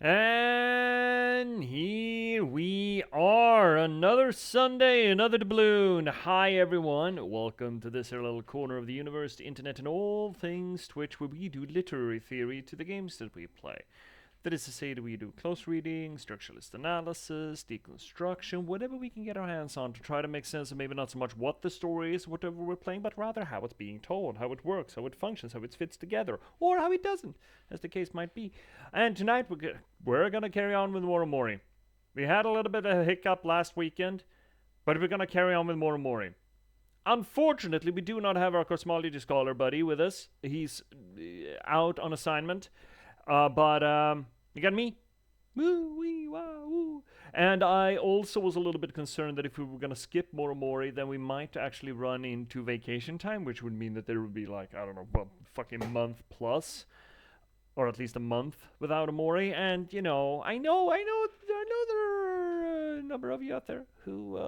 And here we are, another Sunday, another doubloon. Hi everyone, welcome to this here little corner of the universe, the internet, and all things Twitch, where we do literary theory to the games that we play. That is to say that we do close reading, structuralist analysis, deconstruction, whatever we can get our hands on to try to make sense of maybe not so much what the story is, whatever we're playing, but rather how it's being told, how it works, how it functions, how it fits together, or how it doesn't, as the case might be. And tonight we're going to carry on with more OMORI. We had a little bit of a hiccup last weekend, but we're going to carry on with more OMORI. Unfortunately, we do not have our Cosmology Scholar buddy with us. He's out on assignment. But you got me? Woo, wee, wow, woo. And I also was a little bit concerned that if we were going to skip more OMORI, then we might actually run into vacation time, which would mean that there would be like, I don't know, a fucking month plus, or at least a month without OMORI. And, you know, I know there are a number of you out there who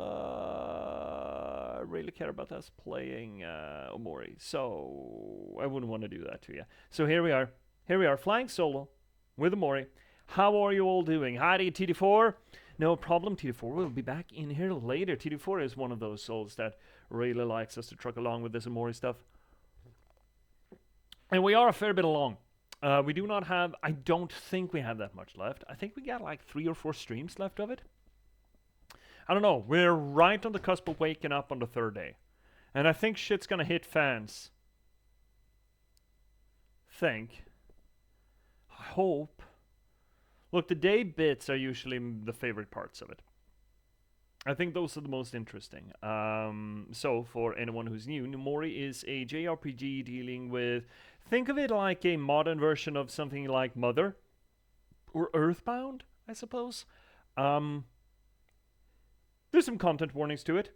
really care about us playing OMORI. So I wouldn't want to do that to you. So here we are. Here we are, flying solo with OMORI. How are you all doing? Howdy, TD4. No problem, TD4 will be back in here later. TD4 is one of those souls that really likes us to truck along with this OMORI stuff. And we are a fair bit along. We do not have, I don't think we have that much left. I think we got like 3 or 4 streams left of it. I don't know. We're right on the cusp of waking up on the 3rd day. And I think shit's gonna hit fans. Hope. Look, the day bits are usually the favorite parts of it. I think those are the most interesting. So for anyone who's new, OMORI is a JRPG dealing with, think of it like a modern version of something like Mother or Earthbound, I suppose. There's some content warnings to it.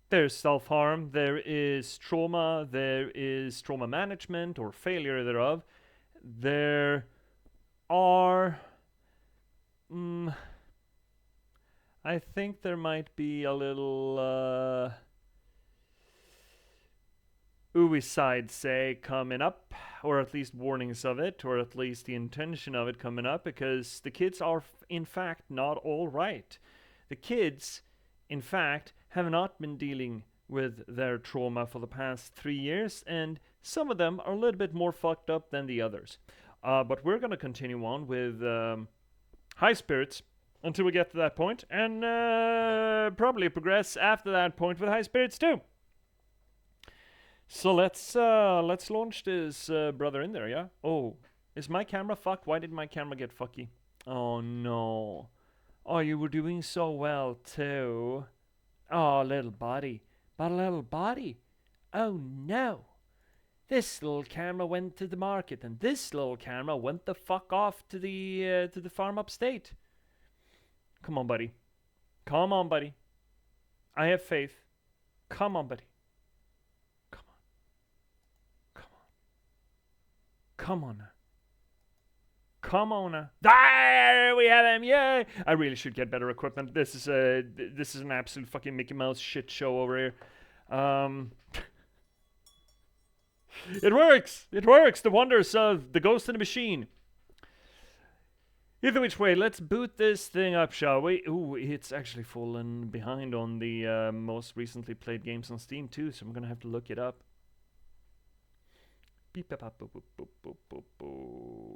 There's self-harm, there is trauma, there is trauma management or failure thereof. There are, I think there might be a little ooey-side, say, coming up, or at least warnings of it, or at least the intention of it coming up, because the kids are, in fact, not all right. The kids, in fact, have not been dealing with their trauma for the past 3 years, and some of them are a little bit more fucked up than the others. But we're going to continue on with high spirits until we get to that point, and probably progress after that point with high spirits too. So let's launch this brother in there, yeah? Oh, is my camera fucked? Why did my camera get fucky? Oh no. Oh, you were doing so well too. Oh, little body. But a little body. Oh no. This little camera went to the market, and this little camera went the fuck off to the farm upstate. Come on, buddy. Come on, buddy. I have faith. Come on, buddy. Come on. Come on. Come on now. Come on now. There we have him. Yay! I really should get better equipment. This is an absolute fucking Mickey Mouse shit show over here. It works! It works! The wonders of the Ghost in the Machine. Either which way, let's boot this thing up, shall we? Ooh, it's actually fallen behind on the most recently played games on Steam too, so I'm gonna have to look it up.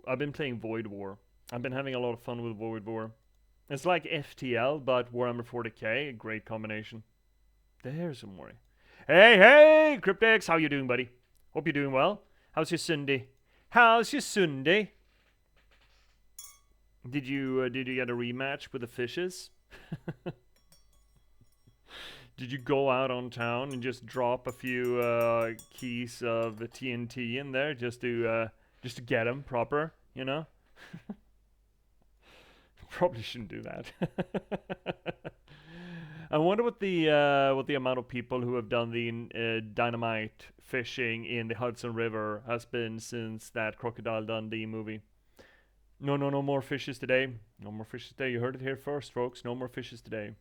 I've been playing Void War. I've been having a lot of fun with Void War. It's like FTL, but Warhammer 40k, a great combination. There's OMORI. Hey, Cryptex, how you doing, buddy? Hope you're doing well. How's your Sunday? How's your Sunday? Did you get a rematch with the fishes? Did you go out on town and just drop a few keys of the TNT in there just to get them proper? You know. Probably shouldn't do that. I wonder what the amount of people who have done the dynamite fishing in the Hudson River has been since that Crocodile Dundee movie. No more fishes today. No more fishes today. You heard it here first, folks. No more fishes today.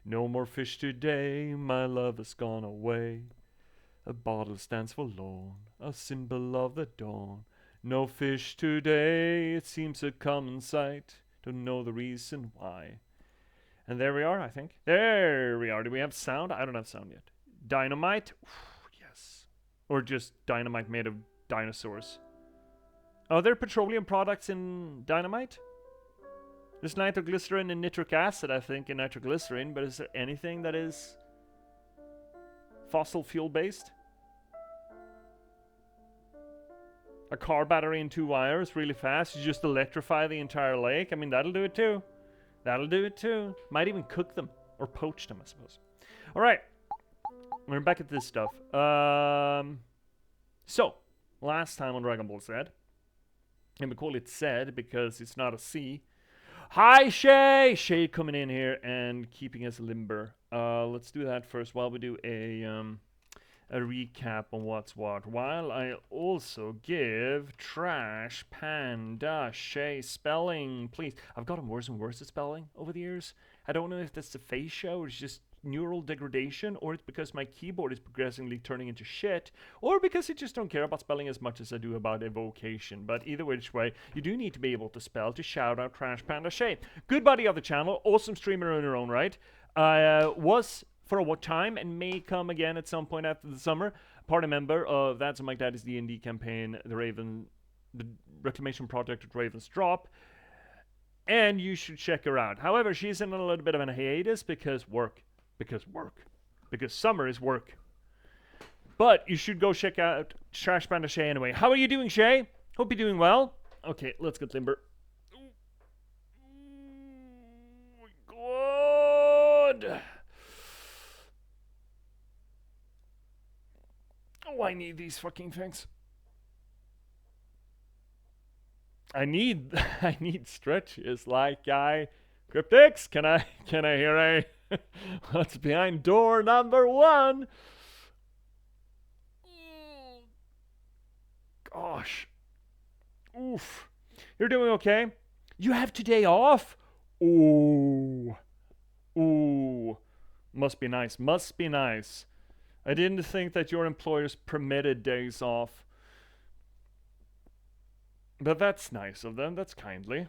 No more fish today. My love has gone away. A bottle stands forlorn, a symbol of the dawn. No fish today. It seems a common sight. Don't know the reason why. And there we are, I think. There we are. Do we have sound? I don't have sound yet. Dynamite? Yes. Or just dynamite made of dinosaurs. Are there petroleum products in dynamite? There's nitroglycerin and nitric acid, I think, in nitroglycerin, but is there anything that is fossil fuel based? A car battery and 2 wires really fast. You just electrify the entire lake. I mean, that'll do it too. That'll do it too. Might even cook them. Or poach them, I suppose. Alright. We're back at this stuff. So, last time on Dragon Ball Z. And we call it Z because it's not a C. Hi, Shay! Shay coming in here and keeping us limber. Let's do that first while we do a recap on what's what, while I also give Trash Panda Shay spelling, please. I've gotten worse and worse at spelling over the years. I don't know if that's the fascia or it's just neural degradation, or it's because my keyboard is progressively turning into shit, or because I just don't care about spelling as much as I do about evocation. But either which way, you do need to be able to spell to shout out Trash Panda Shay. Good buddy of the channel, awesome streamer in her own right. Was for a time and may come again at some point after the summer. Party member of That's My Daddy's D&D campaign, the Reclamation Project at Raven's Drop. And you should check her out. However, she's in a little bit of a hiatus because work. Because summer is work. But you should go check out Trash Panda Shay anyway. How are you doing, Shay? Hope you're doing well. Okay, let's get limber. Oh my god. Oh, I need these fucking things. I need stretches like Cryptics. Can I hear a what's behind door number 1? Gosh. Oof. You're doing okay? You have today off? Ooh. Ooh. Must be nice. Must be nice. I didn't think that your employers permitted days off. But that's nice of them. That's kindly.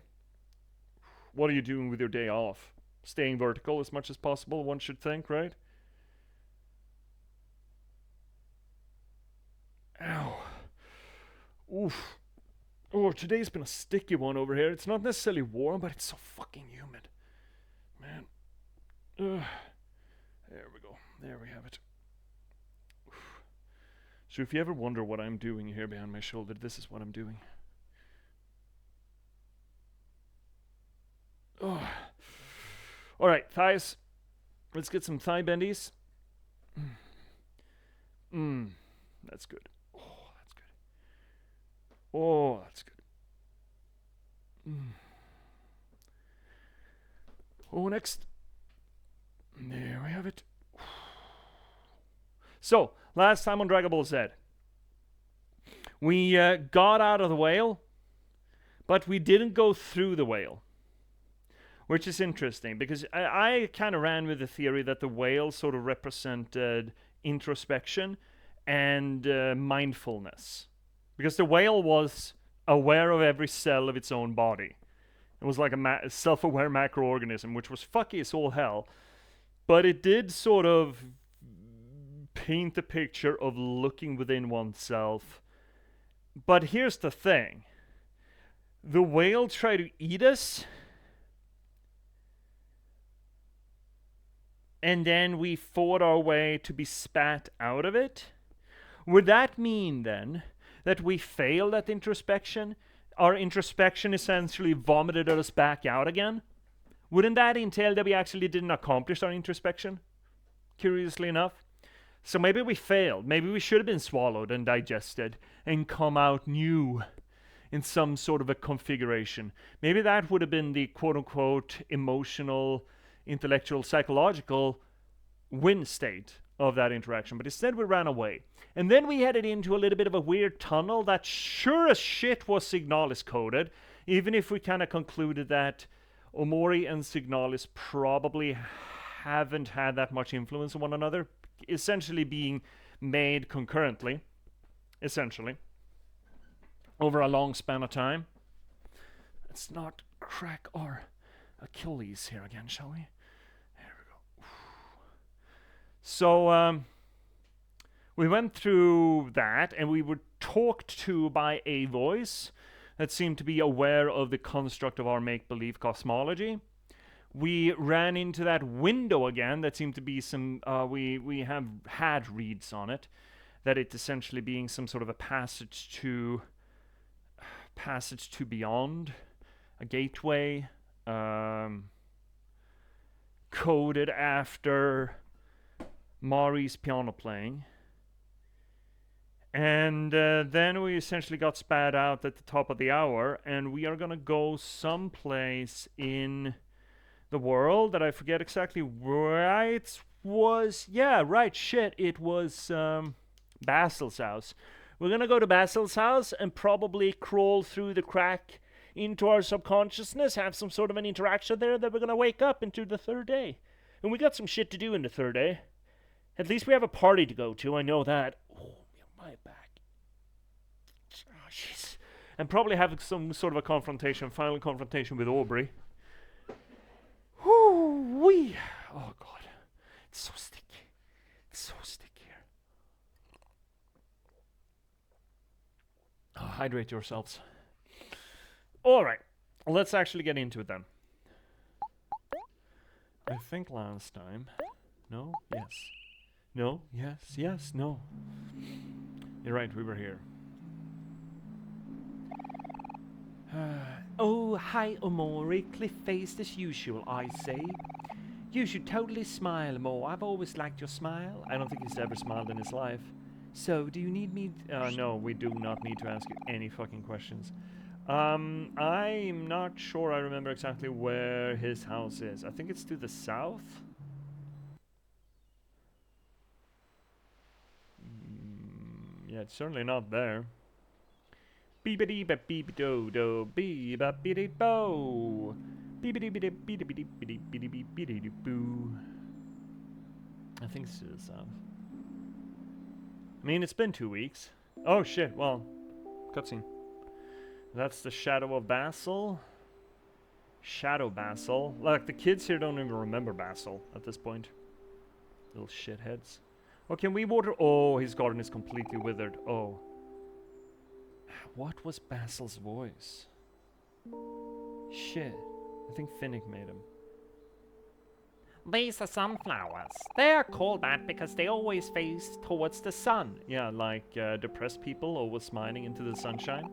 What are you doing with your day off? Staying vertical as much as possible, one should think, right? Ow. Oof. Oh, today's been a sticky one over here. It's not necessarily warm, but it's so fucking humid. Man. Ugh. There we go. There we have it. Oof. So if you ever wonder what I'm doing here behind my shoulder, this is what I'm doing. Oh. Alright, thighs. Let's get some thigh bendies. That's good. Oh, that's good. Oh, that's good. Oh, next. There we have it. So, last time on Dragon Ball Z, we got out of the whale, but we didn't go through the whale. Which is interesting, because I kind of ran with the theory that the whale sort of represented introspection and mindfulness. Because the whale was aware of every cell of its own body. It was like a self-aware macroorganism, which was fucky as all hell. But it did sort of paint a picture of looking within oneself. But here's the thing. The whale tried to eat us, and then we fought our way to be spat out of it. Would that mean then that we failed at introspection? Our introspection essentially vomited us back out again? Wouldn't that entail that we actually didn't accomplish our introspection? Curiously enough. So maybe we failed. Maybe we should have been swallowed and digested and come out new in some sort of a configuration. Maybe that would have been the quote-unquote emotional, intellectual, psychological win state of that interaction. But instead we ran away. And then we headed into a little bit of a weird tunnel that sure as shit was Signalis coded, even if we kind of concluded that OMORI and Signalis probably haven't had that much influence on one another, essentially being made concurrently, essentially, over a long span of time. It's not crack our Achilles here again, shall we? There we go. So, we went through that, and we were talked to by a voice that seemed to be aware of the construct of our make-believe cosmology. We ran into that window again that seemed to be some, we have had reads on it, that it essentially being some sort of a passage to beyond, a gateway, coded after Mari's piano playing. And then we essentially got spat out at the top of the hour, and we are gonna go someplace in the world that I forget exactly where it was. Yeah, right, shit, it was Basil's house. We're gonna go to Basil's house and probably crawl through the crack into our subconsciousness, have some sort of an interaction there, that we're gonna wake up into the third day. And we got some shit to do in the third day. At least we have a party to go to, I know that. Oh, my back. Oh, jeez. And probably have some sort of a confrontation, final confrontation with Aubrey. Whoo-wee. Oh, God. It's so sticky. It's so sticky here. Oh, hydrate yourselves. Alright. Let's actually get into it then. I think last time... No? Yes. No? Yes? Yes? No? You're right, we were here. Oh, hi, Omori. Cliff-faced as usual, I say. You should totally smile more. I've always liked your smile. I don't think he's ever smiled in his life. So, do you need me... no, we do not need to ask you any fucking questions. I'm not sure I remember exactly where his house is. I think it's to the south? Yeah, it's certainly not there. Beepity bap beep do do beep bap beep bo. Beepity beep beep beep beep beep beep beep beep boo. I think it's to the south. I mean, it's been 2 weeks. Oh shit, well, cutscene. That's the Shadow of Basil. Shadow Basil. Like, the kids here don't even remember Basil at this point. Little shitheads. Oh, can we water? Oh, his garden is completely withered. Oh. What was Basil's voice? Shit. I think Finnick made him. These are sunflowers. They are called that because they always face towards the sun. Yeah, like depressed people always smiling into the sunshine.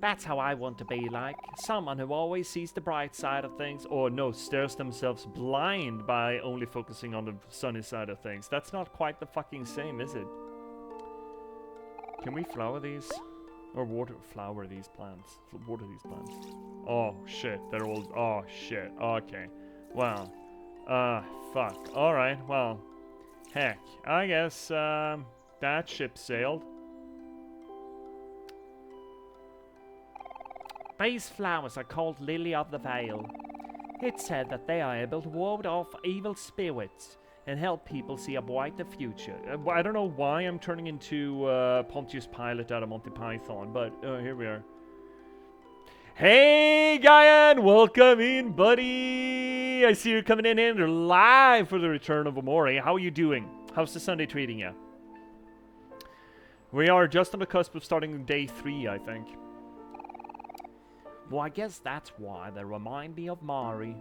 That's how I want to be like. Someone who always sees the bright side of things, or no, stares themselves blind by only focusing on the sunny side of things. That's not quite the fucking same, is it? Can we flower these? Or flower these plants? Water these plants. Oh, shit. They're all... Oh, shit. Okay. Well. Fuck. Alright, well. Heck. I guess, that ship sailed. These flowers are called Lily of the Vale. It's said that they are able to ward off evil spirits and help people see a brighter future. I don't know why I'm turning into Pontius Pilate out of Monty Python, but here we are. Hey, Guyan! Welcome in, buddy! I see you're coming in here live for the return of Omori. How are you doing? How's the Sunday treating you? We are just on the cusp of starting day 3, I think. Well, I guess that's why they remind me of Mari.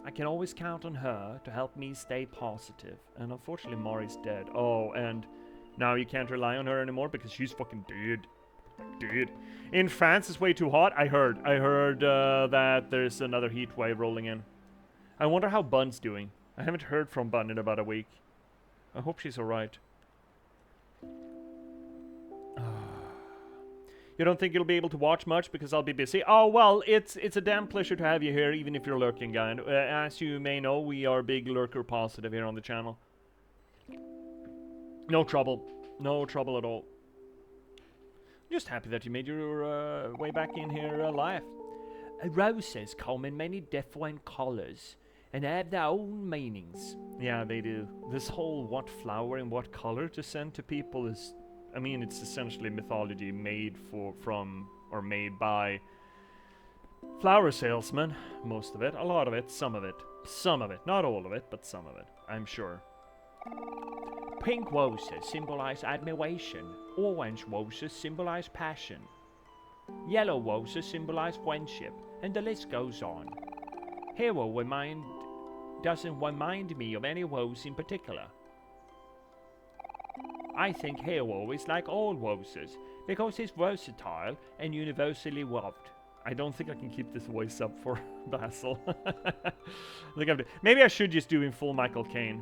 I can always count on her to help me stay positive. And unfortunately, Mari's dead. Oh, and now you can't rely on her anymore because she's fucking dead. Dead. In France, it's way too hot. I heard that there's another heat wave rolling in. I wonder how Bun's doing. I haven't heard from Bun in about a week. I hope she's alright. You don't think you'll be able to watch much because I'll be busy? Oh, well, it's a damn pleasure to have you here, even if you're lurking, guy. And, as you may know, we are big lurker positive here on the channel. No trouble. No trouble at all. Just happy that you made your way back in here alive. Roses come in many different colors and have their own meanings. Yeah, they do. This whole what flower and what color to send to people is... I mean, it's essentially mythology made made by Flower salesman, most of it, a lot of it, some of it. Some of it, not all of it, but some of it, I'm sure. Pink roses symbolize admiration. Orange roses symbolize passion. Yellow roses symbolize friendship, and the list goes on. Hero doesn't remind me of any rose in particular. I think Hero is like all roses, because he's versatile and universally loved. I don't think I can keep this voice up for Basil. Maybe I should just do in full Michael Caine.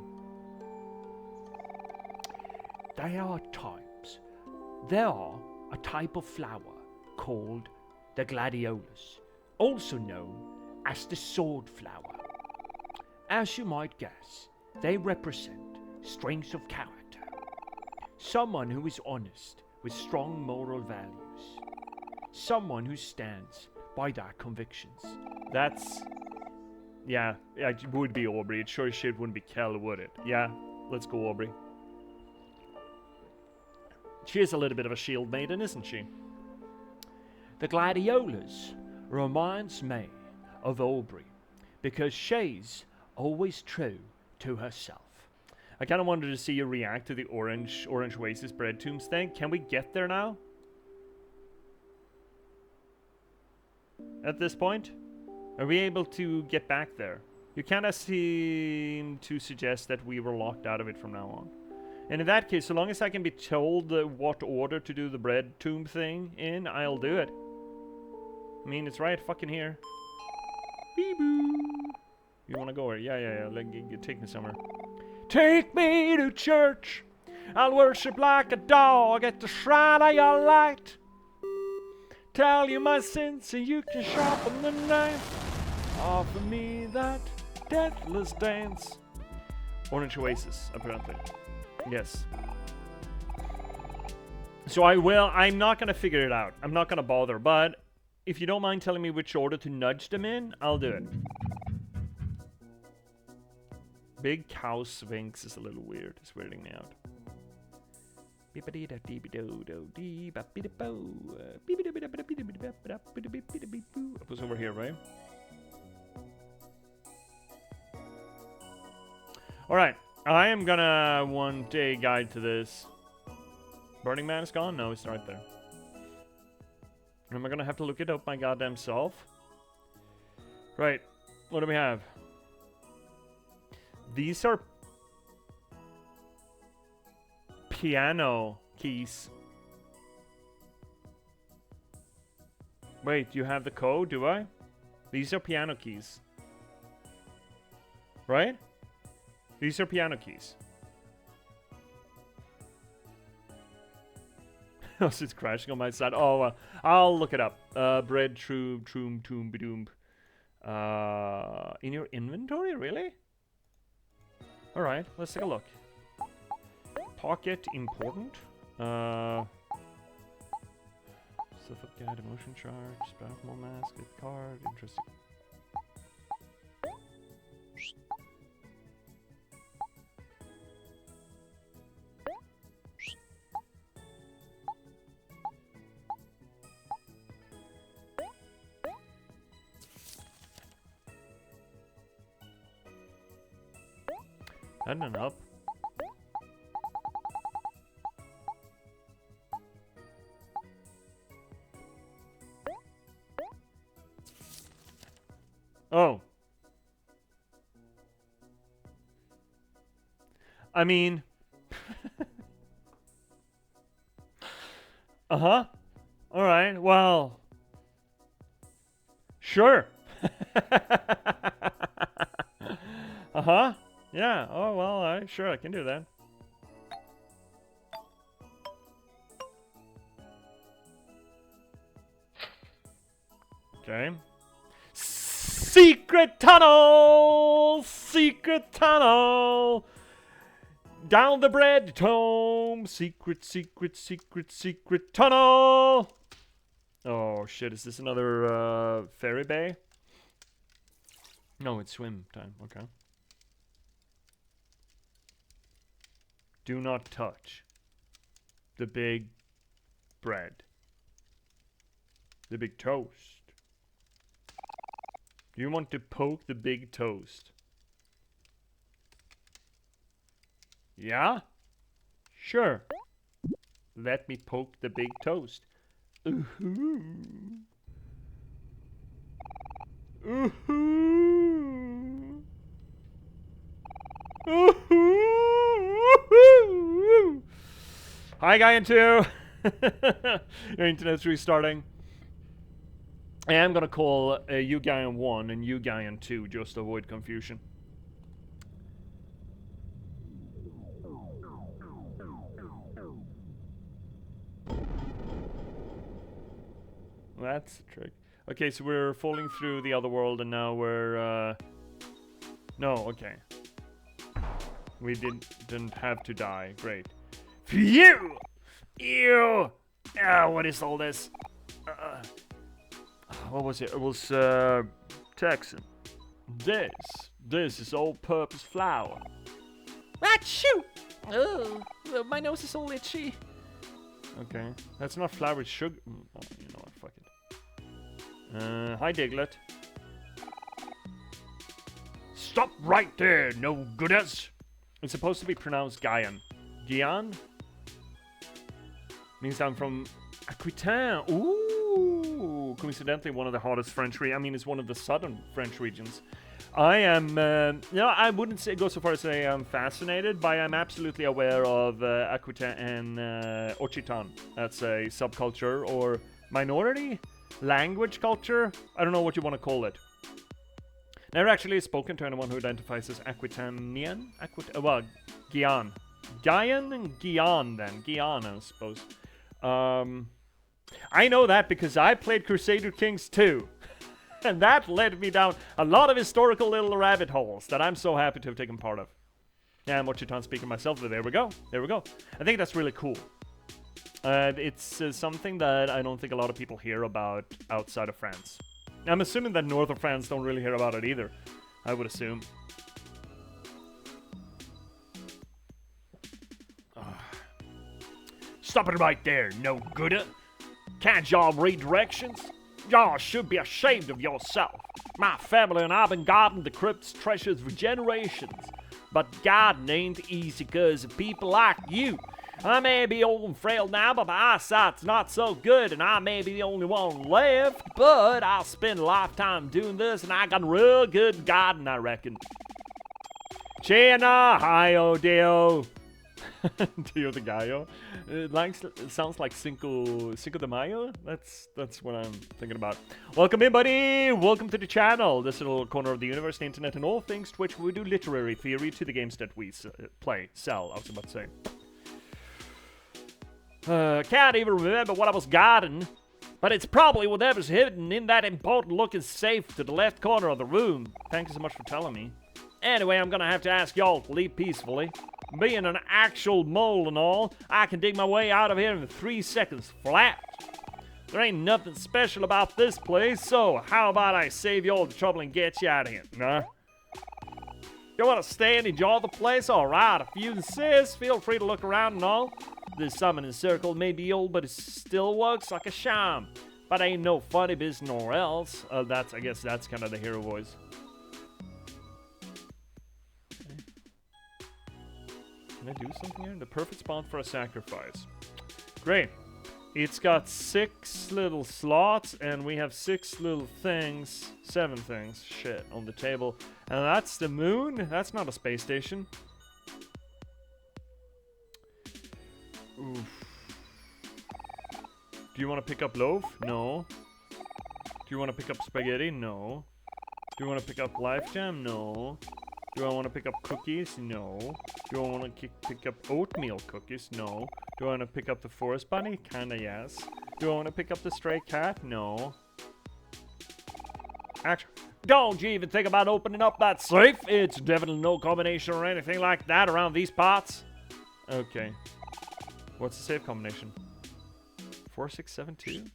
There are types. There are a type of flower called the gladiolus, also known as the sword flower. As you might guess, they represent strength of character. Someone who is honest with strong moral values. Someone who stands by their convictions. That's... yeah, it would be Aubrey. It sure as shit wouldn't be Kel, would it? Yeah, let's go Aubrey. She is a little bit of a shield maiden, isn't she? The gladiolus reminds me of Aubrey because she's always true to herself. I kind of wanted to see you react to the Orange Oasis bread tombs thing. Can we get there now? At this point? Are we able to get back there? You kind of seem to suggest that we were locked out of it from now on. And in that case, so long as I can be told what order to do the bread tomb thing in, I'll do it. I mean, it's right fucking here. Bee-boo. You wanna go where? Yeah. Take me somewhere. Take me to church. I'll worship like a dog at the shrine of your light. Tell you my sins so you can sharpen the knife. Offer me that deathless dance. Orange Oasis, apparently. Yes. So I'm not gonna figure it out. I'm not gonna bother, but if you don't mind telling me which order to nudge them in, I'll do it. Big cow sphinx is a little weird. It's weirding me out. It was over here, right? Alright, I am gonna one day guide to this. Burning Man is gone? No, it's right there. Am I gonna have to look it up my goddamn self? Right, what do we have? These are piano keys. Wait, you have the code, do I? These are piano keys. Right? These are piano keys. Oh, it's crashing on my side. Oh, I'll look it up. Bread, tomb, bedoom. In your inventory, really? Alright, let's take a look. Pocket important. Stuff up guide, emotion charge, Sparkle mask, good card, interesting. Adding up. Oh. I mean. Uh-huh. Alright, well. Sure. Uh-huh. Yeah, oh well, sure I can do that. Okay. Secret tunnel! Secret tunnel! Down the bread tomb! Secret tunnel! Oh shit, is this another ferry bay? No, it's swim time, okay. Do not touch the big bread. The big toast. Do you want to poke the big toast? Yeah? Sure. Let me poke the big toast. Ooh-hoo. Ooh-hoo. Ooh-hoo. Hi, Guy and 2. Your internet's restarting. I am gonna call you Guy and 1 and you Guy and 2 just to avoid confusion. That's the trick. Okay, so we're falling through the other world and now we're no, okay. We didn't have to die. Great. Phew! Ew! Ah, what is all this? What was it? It was Texan. This is all-purpose flour. Achoo! Oh, my nose is all itchy. Okay, that's not flour, it's sugar. Oh, you know what? Fuck it. Hi, Diglett. Stop right there, no goodness. It's supposed to be pronounced Guyane. Guyane? Means I'm from Aquitaine. Ooh, coincidentally, one of the hottest French regions. I mean, it's one of the southern French regions. I am, I wouldn't say go so far as say I'm fascinated, but I'm absolutely aware of Aquitaine and Occitan. That's a subculture or minority language culture. I don't know what you want to call it. Never actually spoken to anyone who identifies as Aquitanian. Well, Guyane. Guyane and Guyane then. Guyane, I suppose. I know that because I played Crusader Kings 2. And that led me down a lot of historical little rabbit holes that I'm so happy to have taken part of. Yeah, I'm Occitan speaking myself, but there we go. There we go. I think that's really cool. It's something that I don't think a lot of people hear about outside of France. I'm assuming that north of France don't really hear about it either. I would assume. Stop it right there, no gooder. Can't y'all read directions? Y'all should be ashamed of yourself. My family and I've been guarding the crypt's treasures for generations. But guarding ain't easy cause of people like you. I may be old and frail now, but my eyesight's not so good, and I may be the only one left, but I'll spend a lifetime doing this, and I got real good guarding, I reckon. Chena, hi-o, Dio. Dio de Gallo. It sounds like Cinco de Mayo. That's what I'm thinking about. Welcome in, buddy. Welcome to the channel. This little corner of the universe, the internet, and all things Twitch. We do literary theory to the games that we sell. I was about to say. Can't even remember what I was guarding, but it's probably whatever's hidden in that important-looking safe to the left corner of the room. Thank you so much for telling me. Anyway, I'm gonna have to ask y'all to leave peacefully. Being an actual mole and all, I can dig my way out of here in 3 seconds flat. There ain't nothing special about this place, so how about I save you all the trouble and get you out of here, nah? You wanna stay and enjoy the place? Alright, if you insist, feel free to look around and all. This summoning circle may be old, but it still works like a charm. But ain't no funny business nor else. I guess that's kind of the hero voice. Okay. Can I do something here? The perfect spot for a sacrifice. Great. It's got 6 little slots, and we have 6 little things, 7 things, shit, on the table. And that's the moon? That's not a space station. Oof. Do you want to pick up loaf? No. Do you want to pick up spaghetti? No. Do you want to pick up life jam? No. Do I want to pick up cookies? No. Do I want to pick up oatmeal cookies? No. Do I want to pick up the forest bunny? Kinda yes. Do I want to pick up the stray cat? No. Actually, don't you even think about opening up that safe. It's definitely no combination or anything like that around these parts. Okay. What's the safe combination? 4672?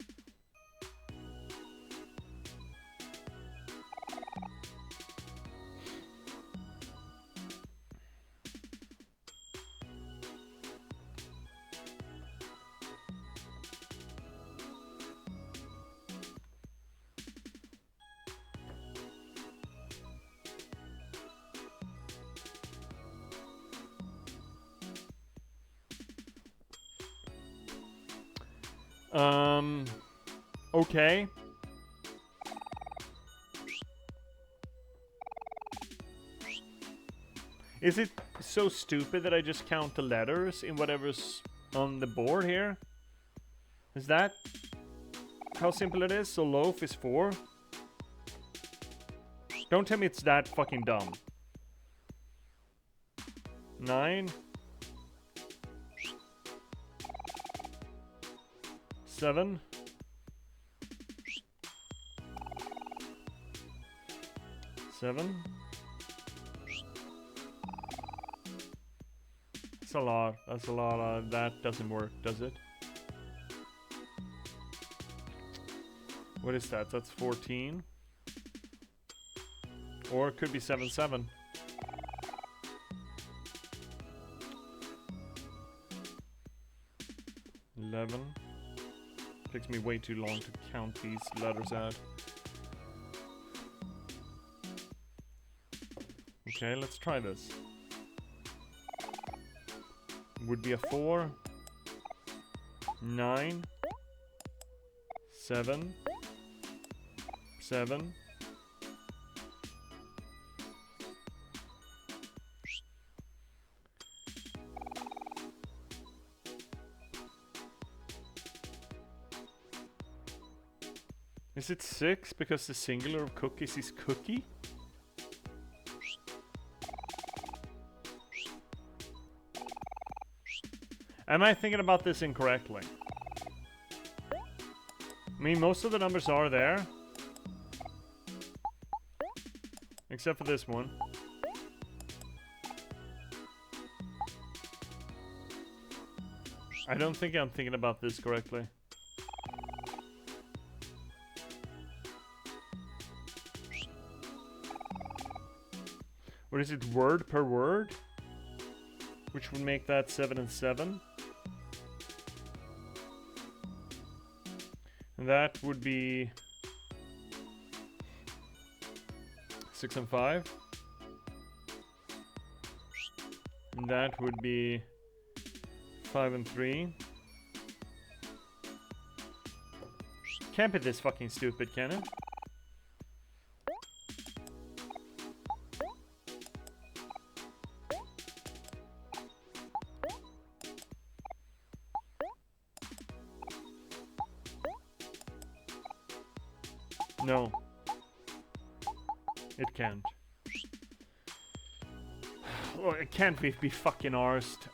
Okay. Is it so stupid that I just count the letters in whatever's on the board here? Is that how simple it is? So loaf is 4. Don't tell me it's that fucking dumb. 9. 7. 7. That's a lot. That's a lot. That doesn't work, does it? What is that? That's 14. Or it could be 7, 7. Takes me way too long to count these letters out. Okay, let's try this. Would be a 4, 9, 7, 7. Is it 6 because the singular of cookies is cookie? Am I thinking about this incorrectly? I mean, most of the numbers are there. Except for this one. I don't think I'm thinking about this correctly. What is it, word per word? Which would make that 7 and 7. And that would be 6 and 5. And that would be 5 and 3. Can't be this fucking stupid, can it? No. It can't. Oh, it can't be fucking arsed.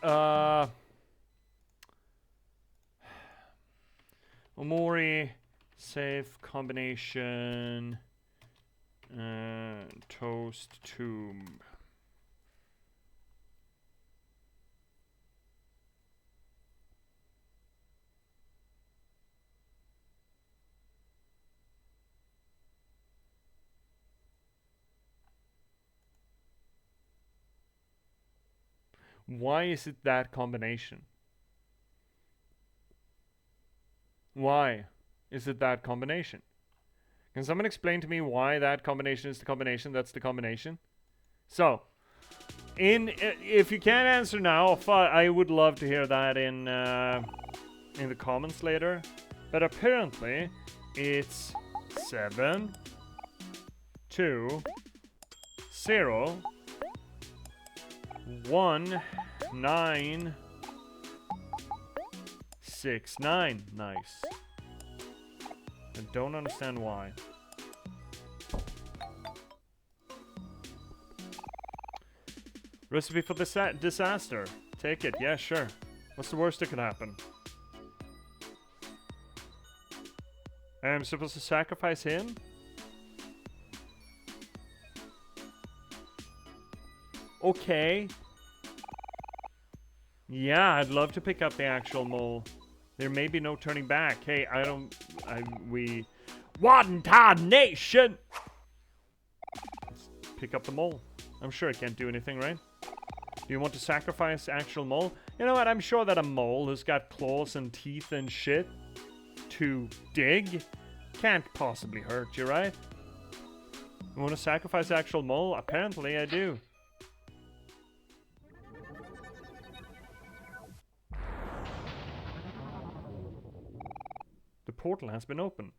OMORI, safe combination, toast tomb. Why is it that combination? Why is it that combination? Can someone explain to me why that combination is the combination that's the combination? So, if you can't answer now, I would love to hear that in the comments later. But apparently, it's 7, 2, 0, 1, 9, 6, 9. Nice. I don't understand why. Recipe for disaster. Take it. Yeah, sure. What's the worst that could happen? I'm supposed to sacrifice him? Okay. Yeah, I'd love to pick up the actual mole. There may be no turning back. Hey, we... One nation! Let's pick up the mole. I'm sure it can't do anything, right? Do you want to sacrifice actual mole? You know what? I'm sure that a mole who's got claws and teeth and shit to dig can't possibly hurt you, right? You want to sacrifice actual mole? Apparently I do. portal has been opened.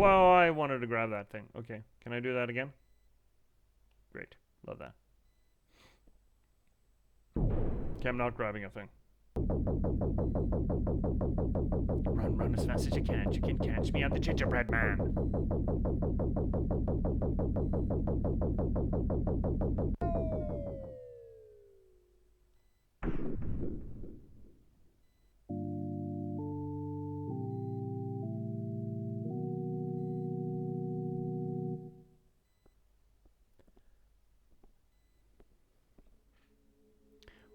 Oh, I wanted to grab that thing. Okay, can I do that again? Great, love that. Okay, I'm not grabbing a thing. Run, run as fast as you can. You can catch me. I'm the gingerbread man.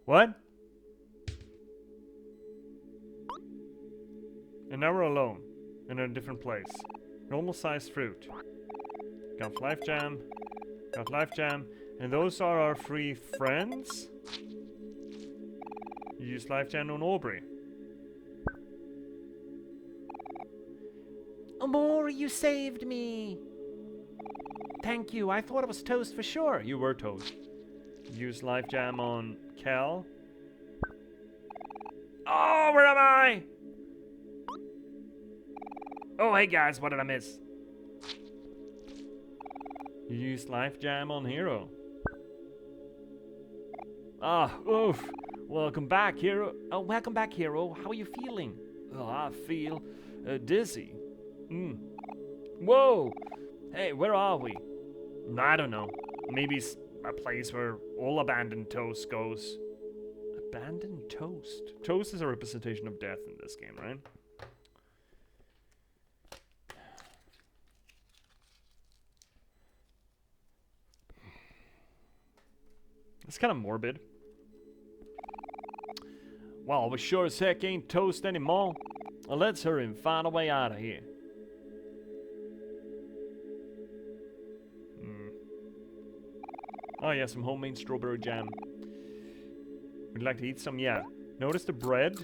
What? And now we're alone. In a different place. Normal sized fruit. Got life jam. Got life jam. And those are our free friends? You use life jam on Aubrey. OMORI, you saved me! Thank you, I thought it was toast for sure. You were toast. Use life jam on Cal. Oh, where am I? Oh, hey guys, what did I miss? You used life jam on Hero. Ah, oof. Welcome back, Hero. Oh, welcome back, Hero. How are you feeling? Oh, I feel dizzy. Whoa! Hey, where are we? I don't know. Maybe it's a place where all abandoned toast goes. Abandoned toast? Toast is a representation of death in this game, right? It's kind of morbid. Well, we sure as heck ain't toast anymore. Well, let's hurry and find a way out of here. Oh yeah, some homemade strawberry jam. Would you like to eat some? Yeah. Notice the bread?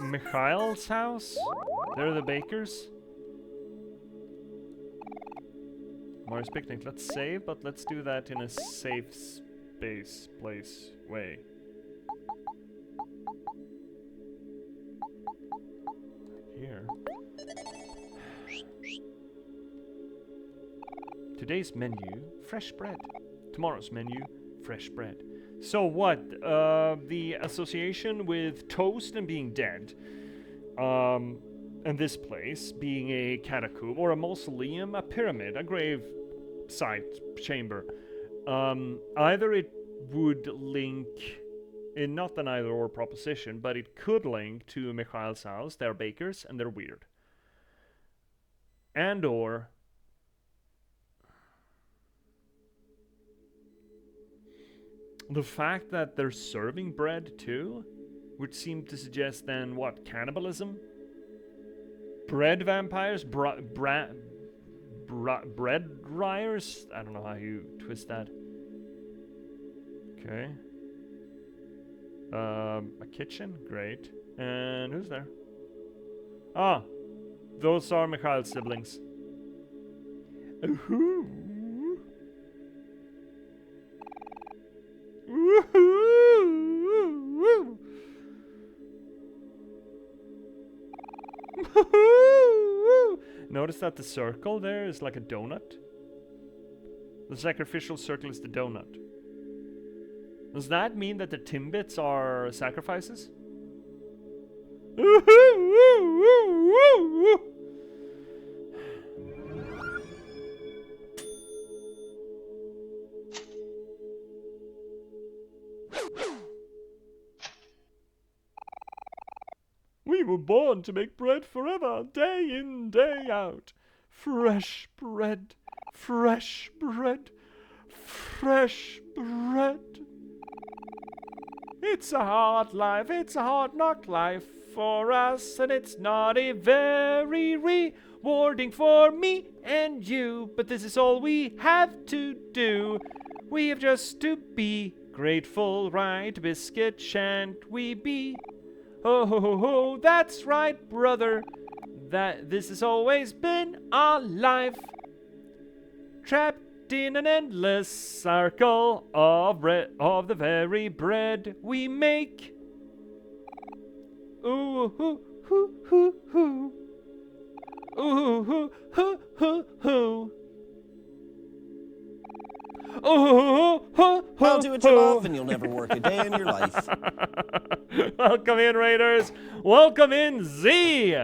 Mikhail's house? They're the bakers. Mars picnic. Let's save, but let's do that in a safe place way. Here. Today's menu, fresh bread. Tomorrow's menu, fresh bread. So what? The association with toast and being dead, and this place being a catacomb or a mausoleum, a pyramid, a grave site chamber. Either it would link, in not an either or proposition, but it could link to Mikhail's house. They're bakers and they're weird. And or the fact that they're serving bread too would seem to suggest then what? Cannibalism? Bread vampires? Bread ryers? I don't know how you twist that. Okay. A kitchen? Great. And who's there? Ah! Those are Mikhail's siblings. Ooh. Woohoo! Notice that the circle there is like a donut. The sacrificial circle is the donut. Does that mean that the Timbits are sacrifices? We were born to make bread forever, day in, day out. Fresh bread, fresh bread, fresh bread. It's a hard life, it's a hard knock life for us, and it's not a very rewarding for me and you, but this is all we have to do. We have just to be grateful, right, Biscuit, shan't we be? Ho ho ho ho, that's right, brother. That this has always been our life. Trapped in an endless circle of the very bread we make. Ooh hoo hoo hoo hoo. Ooh hoo hoo hoo hoo. Oh, I'll do it, Jollof, and you'll never work a day in your life. Welcome in, Raiders. Welcome in, Z.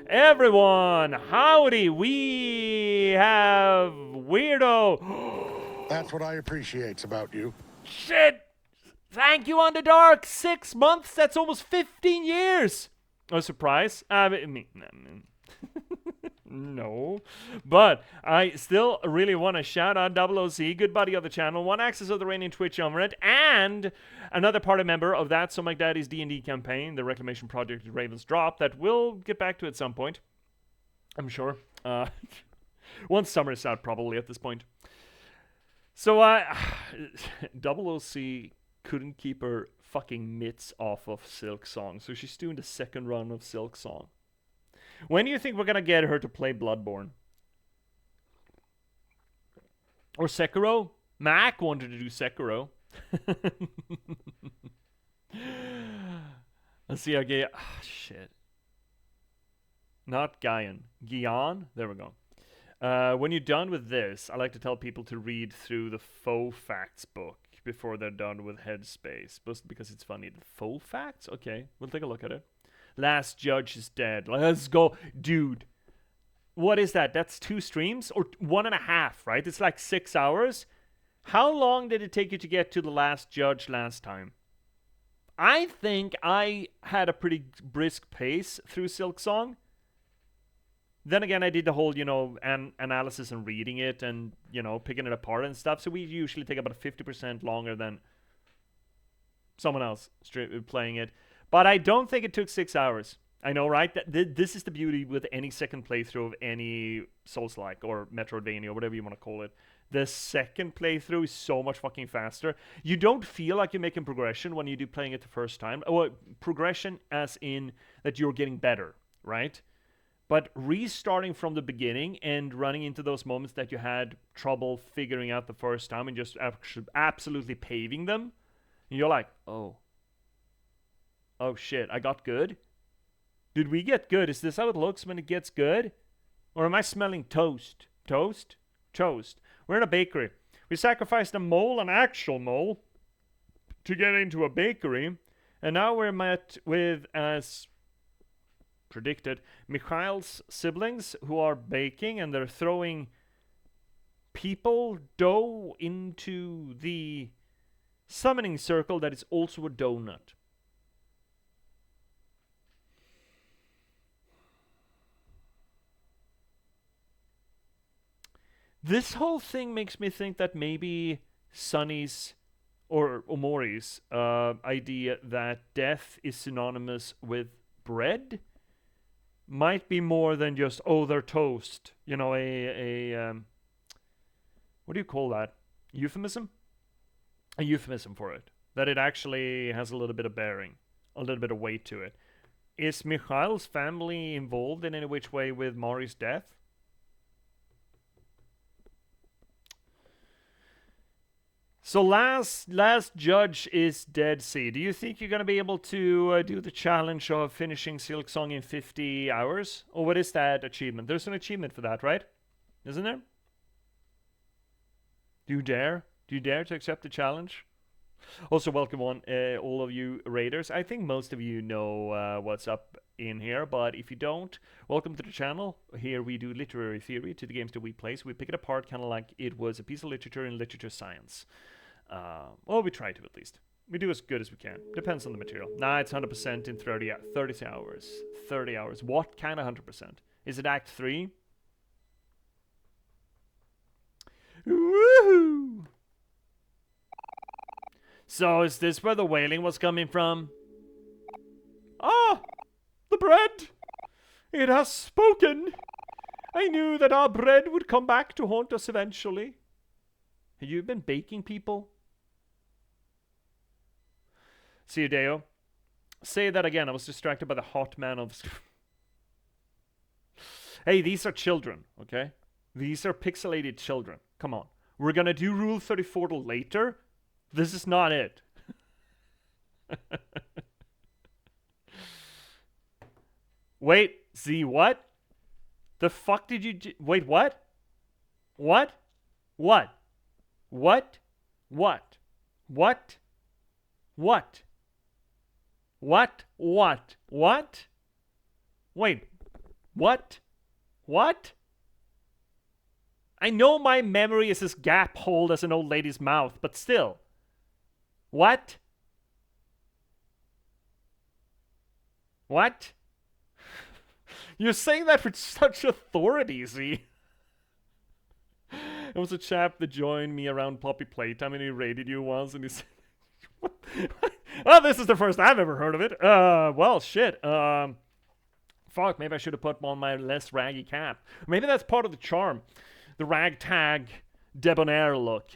Everyone, howdy. We have Weirdo. That's what I appreciate about you. Shit. Thank you, Underdark. 6 months. That's almost 15 years. No surprise. No, but I still really want to shout out OOC, good buddy of the channel, one access of the reigning Twitch Omelet, and another party member of that So My Daddy's D&D campaign, the Reclamation Project Raven's Drop, that we'll get back to at some point, I'm sure. Once summer is out, probably at this point. So, OOC couldn't keep her fucking mitts off of Silk Song, so she's doing the second run of Silk Song. When do you think we're gonna get her to play Bloodborne? Or Sekiro? Mac wanted to do Sekiro. Let's see, I shit. Not Guyan. Guion? There we go. When you're done with this, I like to tell people to read through the Faux Facts book before they're done with Headspace. Just because it's funny. The Faux Facts? Okay, we'll take a look at it. Last Judge is dead. Let's go. Dude. What is that? That's 2 streams? Or 1.5, right? It's like 6 hours. How long did it take you to get to the Last Judge last time? I think I had a pretty brisk pace through Silk Song. Then again, I did the whole, analysis and reading it and, picking it apart and stuff. So we usually take about 50% longer than someone else playing it. But I don't think it took 6 hours. I know, right? This is the beauty with any second playthrough of any Souls-like or Metroidvania or whatever you want to call it. The second playthrough is so much fucking faster. You don't feel like you're making progression when you do playing it the first time. Well, progression as in that you're getting better, right? But restarting from the beginning and running into those moments that you had trouble figuring out the first time and just absolutely paving them, and you're like, oh shit, I got good? Did we get good? Is this how it looks when it gets good? Or am I smelling toast? Toast? Toast. We're in a bakery. We sacrificed a mole, an actual mole, to get into a bakery. And now we're met with, as predicted, Mikhail's siblings who are baking, and they're throwing dough into the summoning circle that is also a donut. This whole thing makes me think that maybe Sunny's or Omori's idea that death is synonymous with bread might be more than just, oh, they're toast. What do you call that? Euphemism? A euphemism for it. That it actually has a little bit of bearing, a little bit of weight to it. Is Mikhail's family involved in any which way with Mori's death? So last judge is Dead Sea. Do you think you're going to be able to do the challenge of finishing Silk Song in 50 hours? Or what is that achievement? There's an achievement for that, right? Isn't there? Do you dare? Do you dare to accept the challenge? Also, welcome on all of you raiders. I think most of you know what's up in here, but if you don't, welcome to the channel. Here we do literary theory to the games that we play. So we pick it apart kind of like it was a piece of literature in literature science. Well, we try to at least. We do as good as we can. Depends on the material. Nah, it's 100% in 30 hours. 30 hours. What kind of 100%? Is it Act 3? Woohoo! So is this where the wailing was coming from? Ah! The bread! It has spoken! I knew that our bread would come back to haunt us eventually. Have you been baking, people? See you, Deo. Say that again. I was distracted by the hot man of... Hey, these are children, okay? These are pixelated children. Come on. We're gonna do Rule 34 later. This is not it. Wait, Z, what? The fuck did you... Wait, what? What? What? What? What? What? What? What? What? What? Wait. What? What? I know my memory is as gap hole as an old lady's mouth, but still. What? What? You're saying that with such authority, Z. It was a chap that joined me around Poppy Playtime and he raided you once and he said, well, this is the first I've ever heard of it. Well, shit. Fuck, maybe I should have put on my less raggy cap. Maybe that's part of the charm. The ragtag debonair look.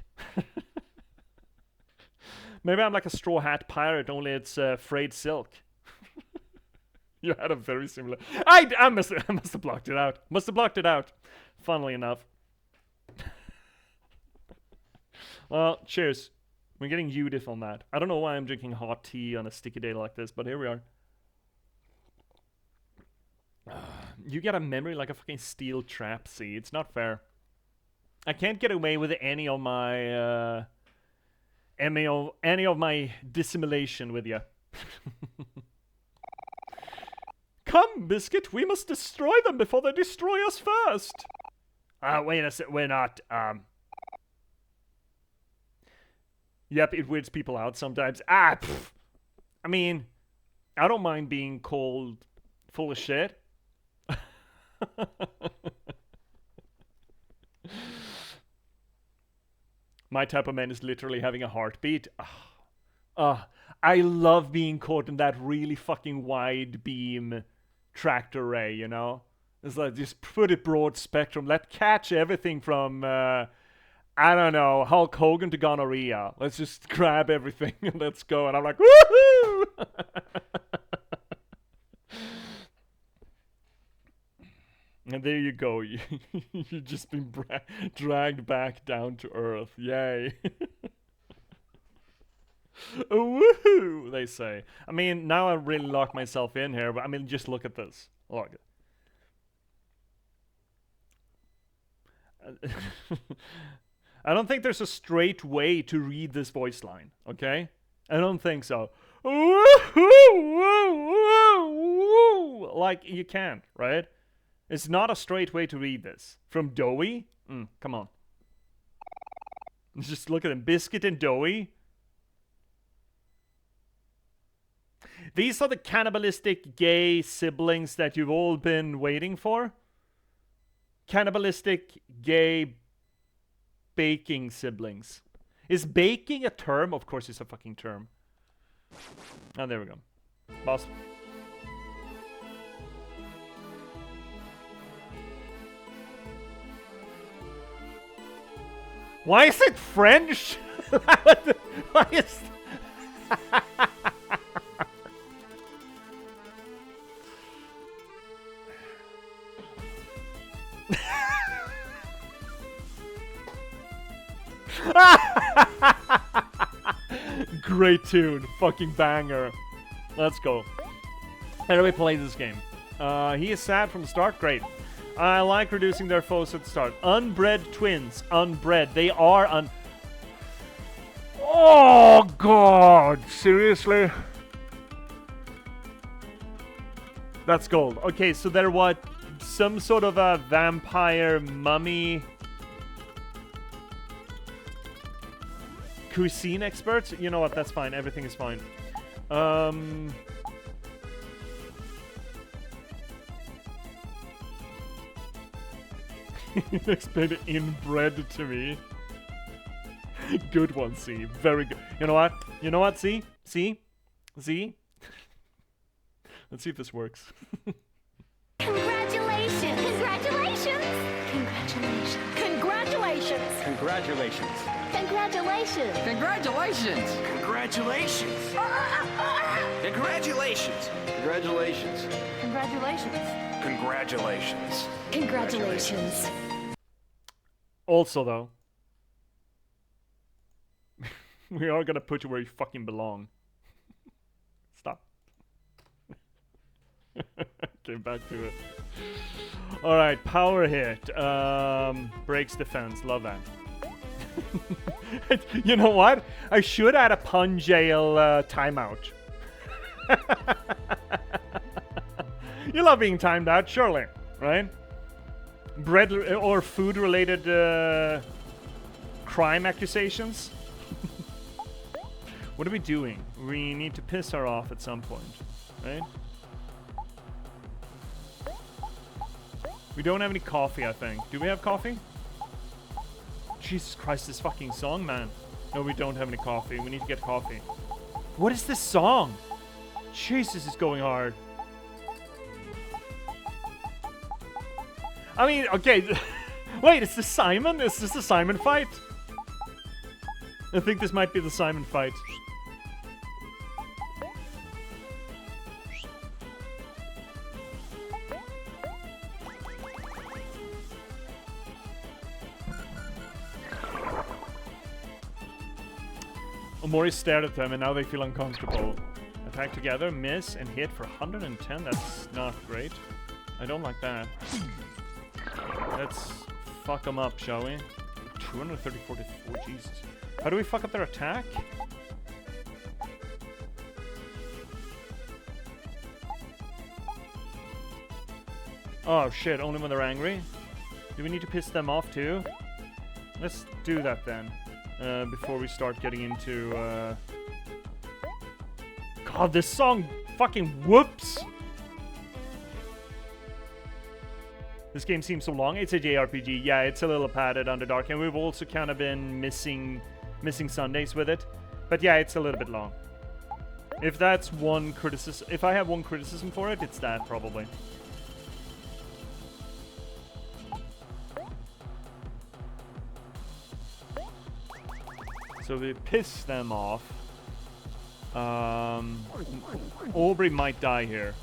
Maybe I'm like a straw hat pirate, only it's frayed silk. You had a very similar... I must have blocked it out. Must have blocked it out. Funnily enough. Well, cheers. We're getting Judith on that. I don't know why I'm drinking hot tea on a sticky day like this, but here we are. You got a memory like a fucking steel trap, see? It's not fair. I can't get away with any of my any of my dissimulation with you. Come, Biscuit, we must destroy them before they destroy us first. Wait a sec, we're not, Yep, it weirds people out sometimes. I mean, I don't mind being called full of shit. My type of man is literally having a heartbeat. I love being caught in that really fucking wide beam tractor ray, you know? It's like, just put it broad spectrum. Let catch everything from, I don't know, Hulk Hogan to gonorrhea. Let's just grab everything and let's go. And I'm like, woohoo! And there you go. You've just been dragged back down to earth. Yay. Woohoo, they say. I mean, now I really locked myself in here, but I mean, just look at this. Look. I don't think there's a straight way to read this voice line, okay? I don't think so. Like, you can't, right? It's not a straight way to read this. From Doughy? Come on. Just look at them. Biscuit and Doughy. These are the cannibalistic gay siblings that you've all been waiting for. Cannibalistic gay baking siblings. Is baking a term? Of course it's a fucking term. Oh, there we go. Boss. Why is it French? Why is... Great tune. Fucking banger. Let's go. How do we play this game? He is sad from the start? Great. I like reducing their foes at the start. Unbred twins. Unbred. They are Oh, God. Seriously? That's gold. Okay, so they're what? Some sort of a vampire mummy... cuisine experts? You know what? That's fine. Everything is fine. Explain it inbred to me. Good one, C. Very good. You know what? You know what, C? C? Z? Let's see if this works. Congratulations! Congratulations! Congratulations! Congratulations! Congratulations. Congratulations. Congratulations. Congratulations. Congratulations. Congratulations. Congratulations. Congratulations. Congratulations. Congratulations. Also, though, we are gonna put you where you fucking belong. Stop. Okay, back to it. Alright, power hit. Breaks defense. Love that. You know what? I should add a pun jail timeout. You love being timed out, surely, right? Bread or food related crime accusations? What are we doing? We need to piss her off at some point, right? We don't have any coffee, I think. Do we have coffee? Jesus Christ, this fucking song, man. No, we don't have any coffee. We need to get coffee. What is this song? Jesus, it's going hard. I mean, okay. Wait, it's the Simon? Is this the Simon fight? I think this might be the Simon fight. OMORI stared at them and now they feel uncomfortable. Attack together, miss, and hit for 110. That's not great. I don't like that. Let's fuck them up, shall we? 234 to 4, Jesus. How do we fuck up their attack? Oh shit, only when they're angry? Do we need to piss them off too? Let's do that then. Before we start getting into, God, this song fucking whoops! This game seems so long. It's a JRPG. Yeah, it's a little padded Underdark, and we've also kind of been missing Sundays with it. But yeah, it's a little bit long. If that's one criticism, if I have one criticism for it, it's that probably. So we piss them off. Aubrey might die here.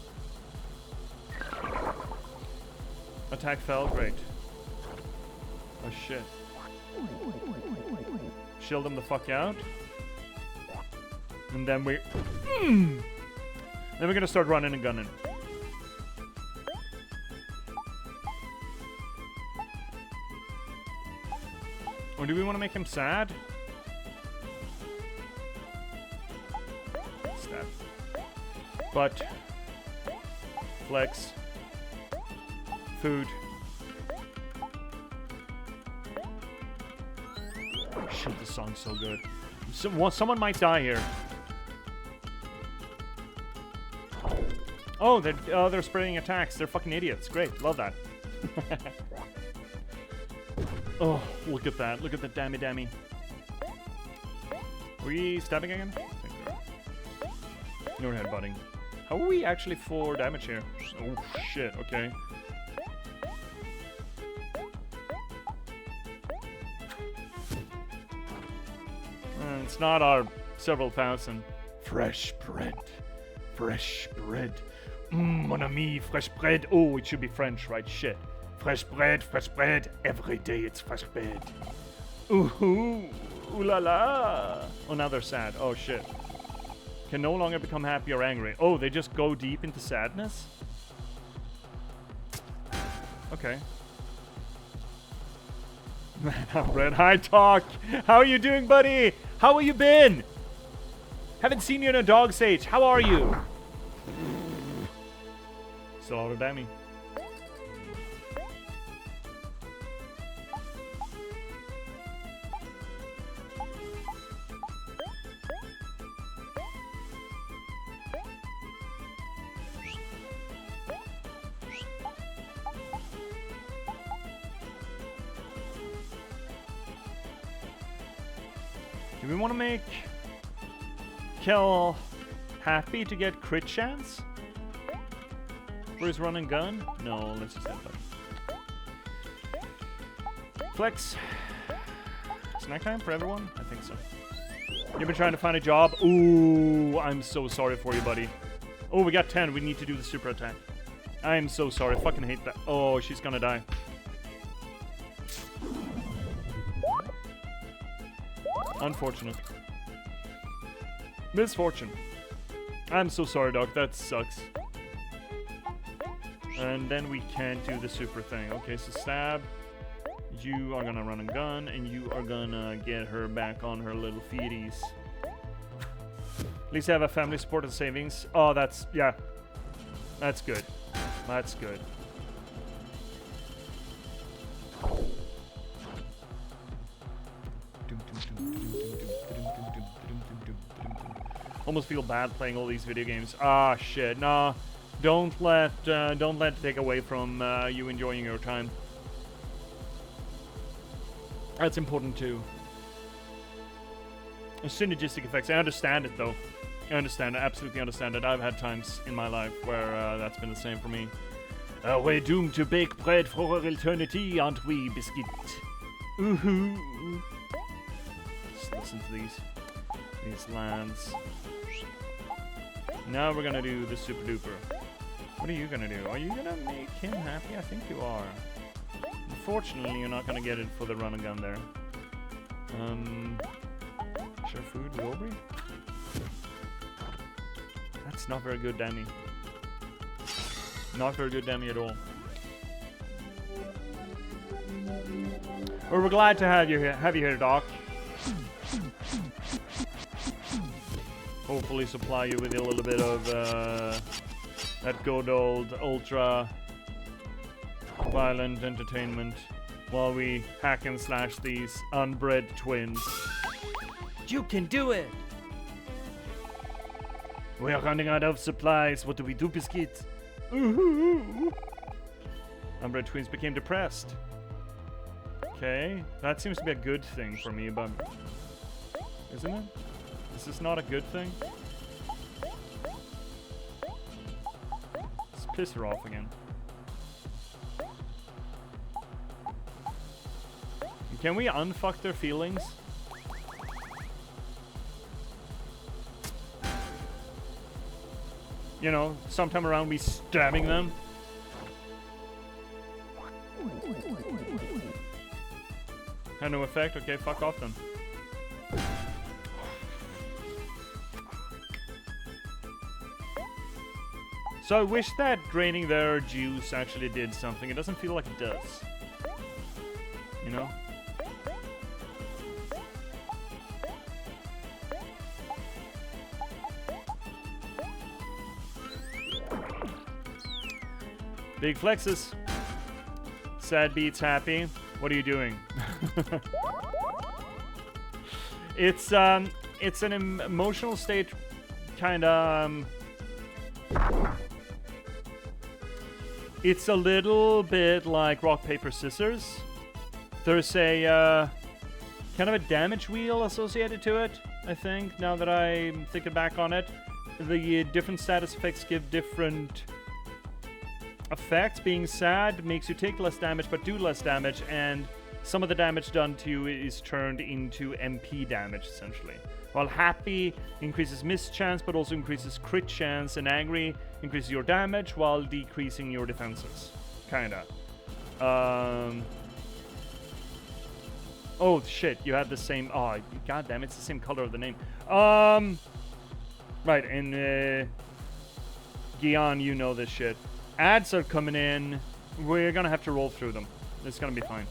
Attack fell, great. Oh shit. Shield them the fuck out. And then we... Then we're gonna start running and gunning. Or do we want to make him sad? Stab. But... Flex. Food. Oh, shit, this song's so good. Someone might die here. Oh, they're spreading attacks. They're fucking idiots. Great, love that. Oh, look at that. Look at the dammy dammy. Are we stabbing again? I think we are. No headbutting. How are we actually 4 damage here? Oh shit, okay. It's not our several thousand. Fresh bread. Fresh bread. Mon ami, fresh bread. Oh, it should be French, right? Shit. Fresh bread, fresh bread. Every day it's fresh bread. Ooh, ooh la la. Oh, now they're sad. Oh, shit. Can no longer become happy or angry. Oh, they just go deep into sadness? Okay. Red High Talk. How are you doing, buddy? How have you been? Haven't seen you in a dog's age. How are you? Still out of dammy. Do we want to make Kel happy to get crit chance? For his run and gun? No, let's just headbutt. Flex. Snack time for everyone? I think so. You've been trying to find a job? Ooh, I'm so sorry for you, buddy. Oh, we got 10. We need to do the super attack. I'm so sorry. I fucking hate that. Oh, she's gonna die. Unfortunate. Misfortune. I'm so sorry, Doc. That sucks. And then we can't do the super thing. Okay, so stab. You are gonna run and gun, and you are gonna get her back on her little feeties. At least I have a family support and savings. Oh, that's, yeah. That's good. That's good. Almost feel bad playing all these video games. Ah, shit. Nah, don't let it take away from you enjoying your time. That's important too. Synergistic effects. I understand it though. I understand it. Absolutely understand it. I've had times in my life where that's been the same for me. We're doomed to bake bread for eternity, aren't we, biscuit? Ooh. Just listen to these lands. Now we're gonna do the super duper. What are you gonna do? Are you gonna make him happy? I think you are. Unfortunately, you're not gonna get it for the run and gun there. Share food with Aubrey? That's not very good, Danny. Not very good, Danny, at all. Well, we're glad to have you here, Doc. Hopefully supply you with a little bit of that good old ultra violent entertainment while we hack and slash these unbred twins. You can do it! We are running out of supplies. What do we do, biscuit? Unbred twins became depressed. Okay, that seems to be a good thing for me, but isn't it? Is this not a good thing? Let's piss her off again. Can we unfuck their feelings? You know, sometime around we stabbing them. Had no effect? Okay, fuck off then. So I wish that draining their juice actually did something. It doesn't feel like it does. You know? Big flexes. Sad beats happy. What are you doing? It's an emotional state, kind of. It's a little bit like rock paper scissors. There's a kind of a damage wheel associated to it. I think now that I'm thinking back on it, the different status effects give different effects. Being sad makes you take less damage but do less damage, and some of the damage done to you is turned into MP damage essentially. While happy increases miss chance but also increases crit chance, and angry increases your damage while decreasing your defenses. Kinda. Oh shit, you had the same. Oh, goddamn, it's the same color of the name. Right, and Gian, you know this shit. Ads are coming in. We're gonna have to roll through them. It's gonna be fine.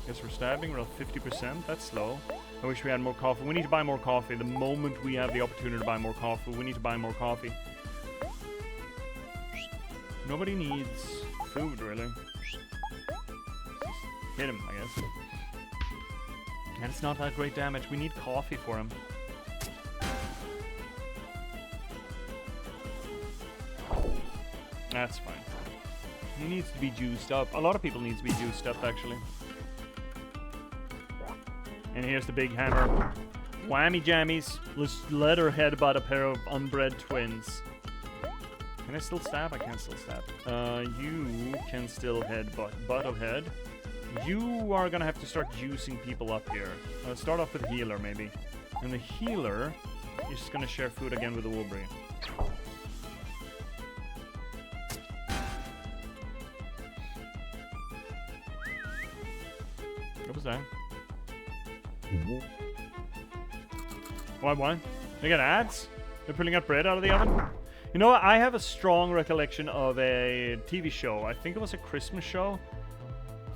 Guess we're stabbing. We're at 50%. That's slow. I wish we had more coffee. We need to buy more coffee. The moment we have the opportunity to buy more coffee, we need to buy more coffee. Nobody needs food, really. Hit him, I guess. And it's not that great damage. We need coffee for him. That's fine. He needs to be juiced up. A lot of people need to be juiced up, actually. And here's the big hammer. Whammy jammies. Let's let her headbutt a pair of unbred twins. Can I still stab? I can still stab. You can still headbutt. Butt of head. You are gonna have to start juicing people up here. Start off with healer, maybe. And the healer is just gonna share food again with the Wolverine. What was that? Why? They got ads? They're pulling out bread out of the oven? You know what? I have a strong recollection of a TV show. I think it was a Christmas show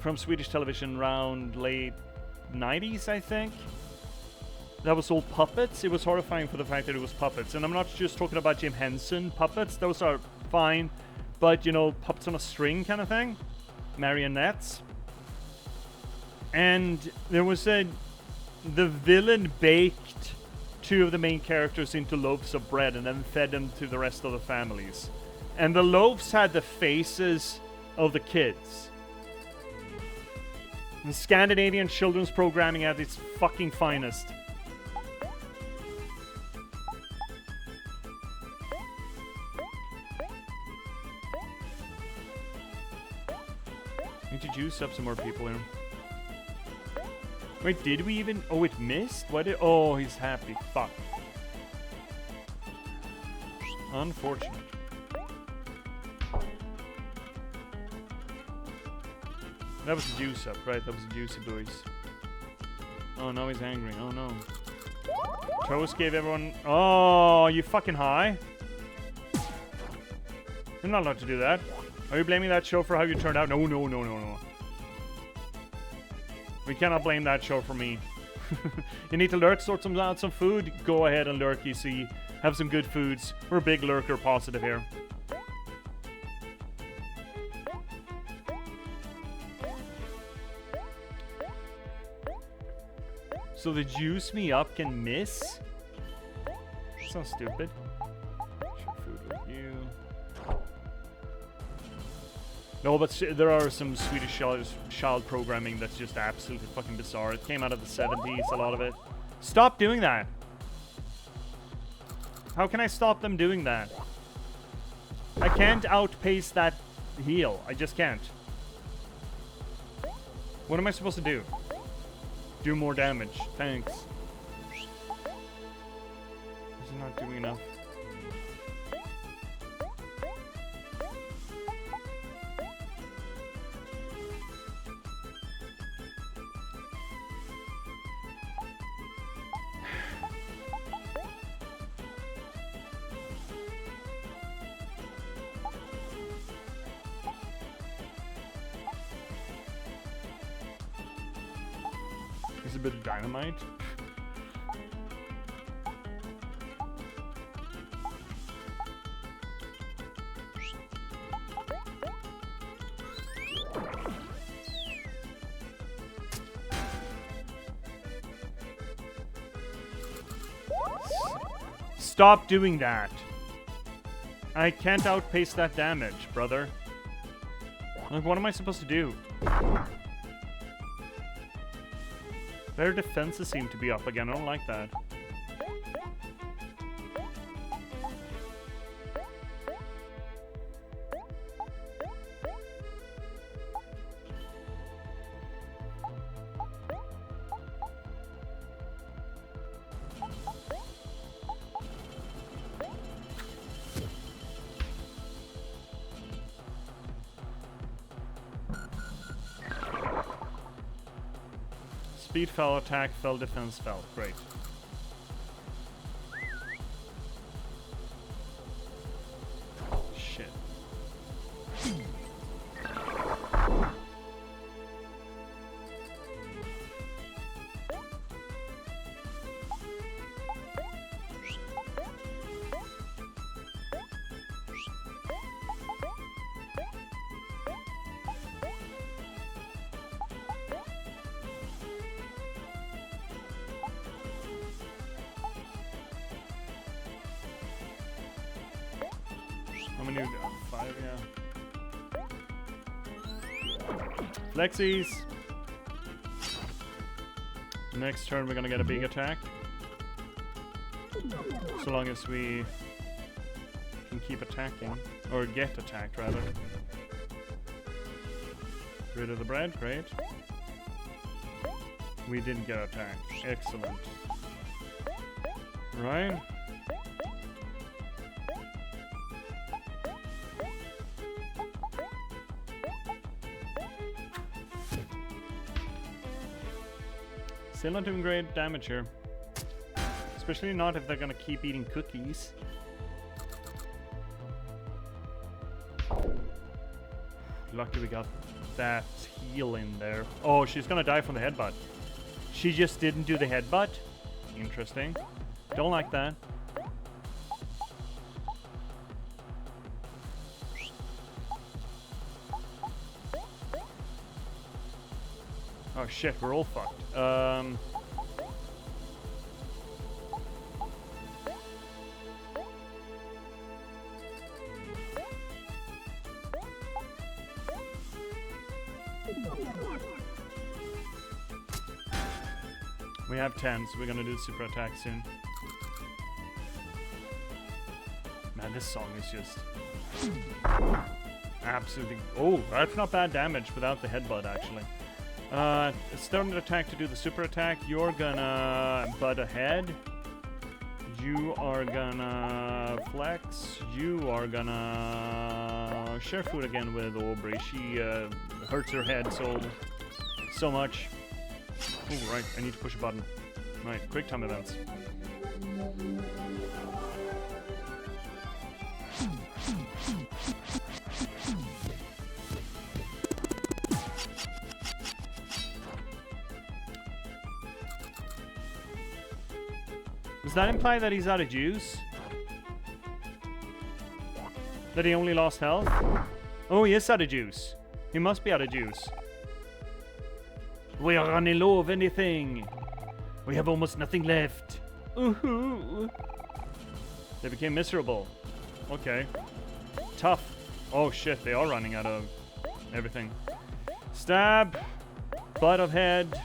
from Swedish television around late 90s, I think. That was all puppets. It was horrifying for the fact that it was puppets. And I'm not just talking about Jim Henson puppets. Those are fine. But, you know, puppets on a string kind of thing. Marionettes. And there was the villain baked 2 of the main characters into loaves of bread and then fed them to the rest of the families. And the loaves had the faces of the kids. The Scandinavian children's programming at its fucking finest. Need to juice up some more people here. Wait, did we even... Oh, it missed? What did... Oh, he's happy. Fuck. Unfortunate. That was a juice up, right? That was a juicy boys. Oh, now he's angry. Oh, no. Toast gave everyone... Oh, you fucking high? You're not allowed to do that. Are you blaming that show for how you turned out? No, no, no, no, no. We cannot blame that show for me. You need to lurk, sort out some food. Go ahead and lurk, you see. Have some good foods. We're a big lurker positive here. So the juice me up can miss? So stupid. Share food with you. No, but there are some Swedish child programming that's just absolutely fucking bizarre. It came out of the 70s, a lot of it. Stop doing that! How can I stop them doing that? I can't outpace that heal. I just can't. What am I supposed to do? Do more damage. Thanks. This is not doing enough. A bit of dynamite. Stop doing that. I can't outpace that damage, brother. Like, what am I supposed to do? Their defenses seem to be up again. I don't like that. Speed fell, attack fell, defense fell. Great. Shit. How many? 5, yeah. Flexies. Next turn we're gonna get a big attack. So long as we can keep attacking. Or get attacked, rather. Rid of the bread, great. We didn't get attacked. Excellent. Right? Still not doing great damage here. Especially not if they're gonna keep eating cookies. Lucky we got that heal in there. Oh, she's gonna die from the headbutt. She just didn't do the headbutt? Interesting. Don't like that. Oh shit, we're all fucked. We have 10, so we're gonna do super attack soon. Man, this song is just absolutely... Oh, that's not bad damage without the headbutt, actually. Starting to attack to do the super attack. You're gonna butt ahead. You are gonna flex. You are gonna share food again with Aubrey. She hurts her head so much. Oh, right, I need to push a button. Right, quick time events. Does that imply that he's out of juice? That he only lost health? Oh, he is out of juice. He must be out of juice. We are running low of anything. We have almost nothing left. Ooh. They became miserable. Okay. Tough. Oh shit, they are running out of everything. Stab. Butt of head.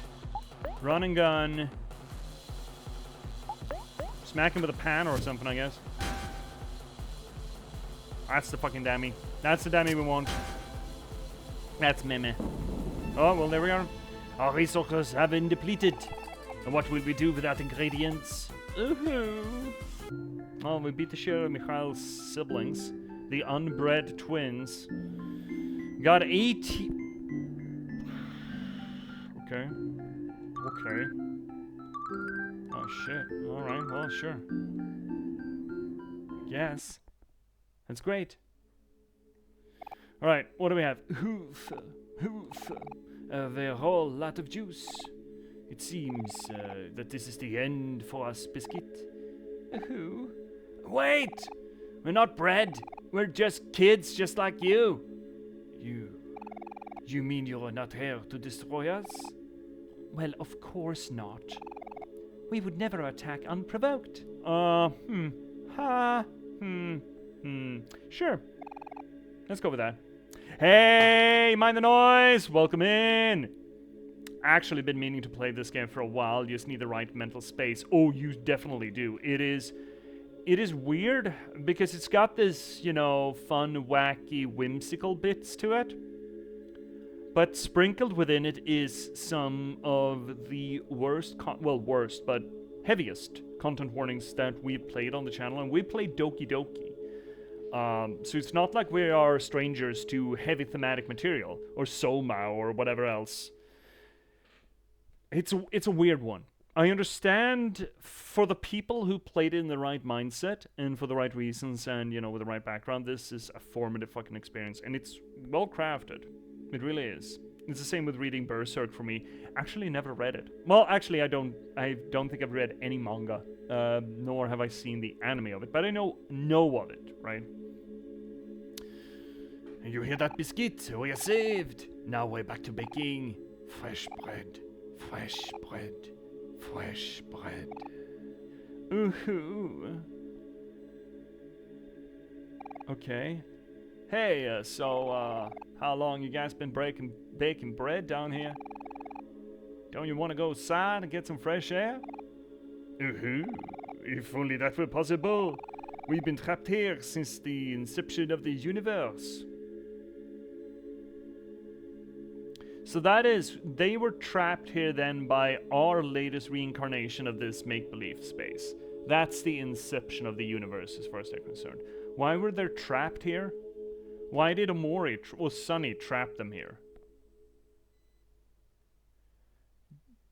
Run and gun. Smack him with a pan or something, I guess. That's the fucking dummy. That's the dummy we want. That's Meme. Oh, well, there we are. Our resources have been depleted. And what will we do without ingredients? Ooh. Oh, we beat the shit out of Mikhail's siblings. The unbred twins. Got 8. Okay. Okay. Oh, shit. Alright, well, sure. Yes. That's great. Alright, what do we have? Hoof. Hoof. A whole lot of juice. It seems that this is the end for us, Biscuit. Who? Wait! We're not bred. We're just kids just like you. You mean you're not here to destroy us? Well, of course not. We would never attack unprovoked. Sure. Let's go with that. Hey, mind the noise! Welcome in! Actually been meaning to play this game for a while. You just need the right mental space. Oh, you definitely do. It is weird because it's got this, you know, fun, wacky, whimsical bits to it. But sprinkled within it is some of the worst, but heaviest content warnings that we've played on the channel, and we played Doki Doki. So it's not like we are strangers to heavy thematic material, or Soma, or whatever else. It's a weird one. I understand for the people who played it in the right mindset, and for the right reasons, and, you know, with the right background, this is a formative fucking experience, and it's well crafted. It really is. It's the same with reading Berserk for me. Actually, never read it. Well, actually, I don't think I've read any manga, nor have I seen the anime of it. But I know of it, right? You hear that, Biscuit? We are saved. Now we're back to baking fresh bread, fresh bread, fresh bread. Ooh. Okay. Hey, so, how long you guys been baking bread down here? Don't you want to go outside and get some fresh air? If only that were possible. We've been trapped here since the inception of the universe. So that is, they were trapped here then by our latest reincarnation of this make-believe space. That's the inception of the universe as far as they're concerned. Why were they trapped here? Why did OMORI, or Sunny, trap them here?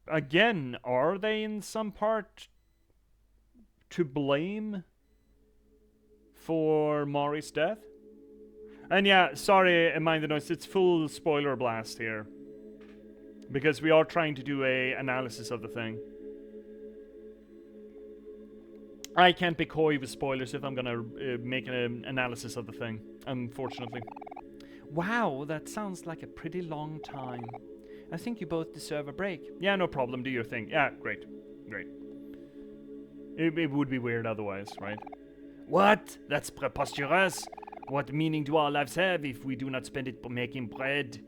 Again, are they in some part to blame for Mori's death? And yeah, sorry, mind the noise, it's full spoiler blast here. Because we are trying to do a analysis of the thing. I can't be coy with spoilers if I'm gonna make an analysis of the thing, unfortunately. Wow, that sounds like a pretty long time. I think you both deserve a break. Yeah, no problem, do your thing. Yeah, great. Great. It would be weird otherwise, right? What? That's preposterous. What meaning do our lives have if we do not spend it making bread?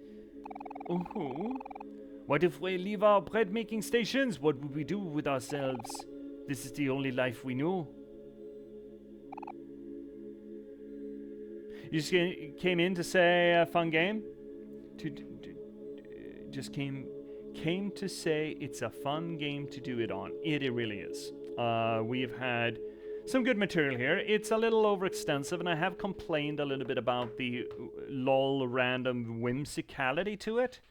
What if we leave our bread-making stations? What would we do with ourselves? This is the only life we know. You just came in to say a fun game? Just came to say it's a fun game to do it on. It really is. We've had some good material here. It's a little overextensive, and I have complained a little bit about the lol random whimsicality to it.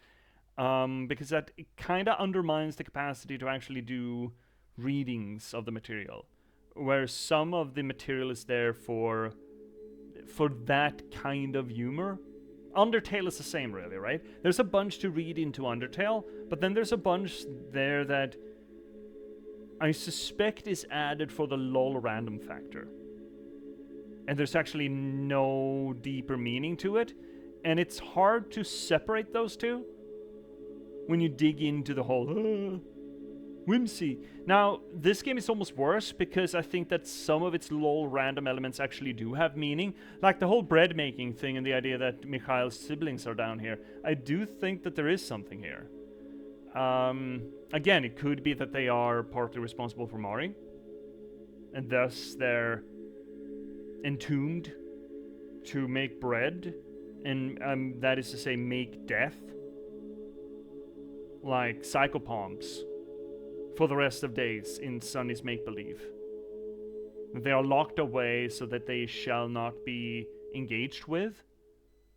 Because that kind of undermines the capacity to actually do readings of the material, where some of the material is there for that kind of humor. Undertale is the same, really, right? There's a bunch to read into Undertale, but then there's a bunch there that I suspect is added for the lol random factor, and there's actually no deeper meaning to it, and it's hard to separate those two when you dig into the whole whimsy. Now, this game is almost worse because I think that some of its lol random elements actually do have meaning. Like the whole bread making thing and the idea that Mikhail's siblings are down here. I do think that there is something here. Again, it could be that they are partly responsible for Mori, and thus they're entombed to make bread, and that is to say make death. Like psychopomps for the rest of days in Sunny's make-believe. They are locked away so that they shall not be engaged with.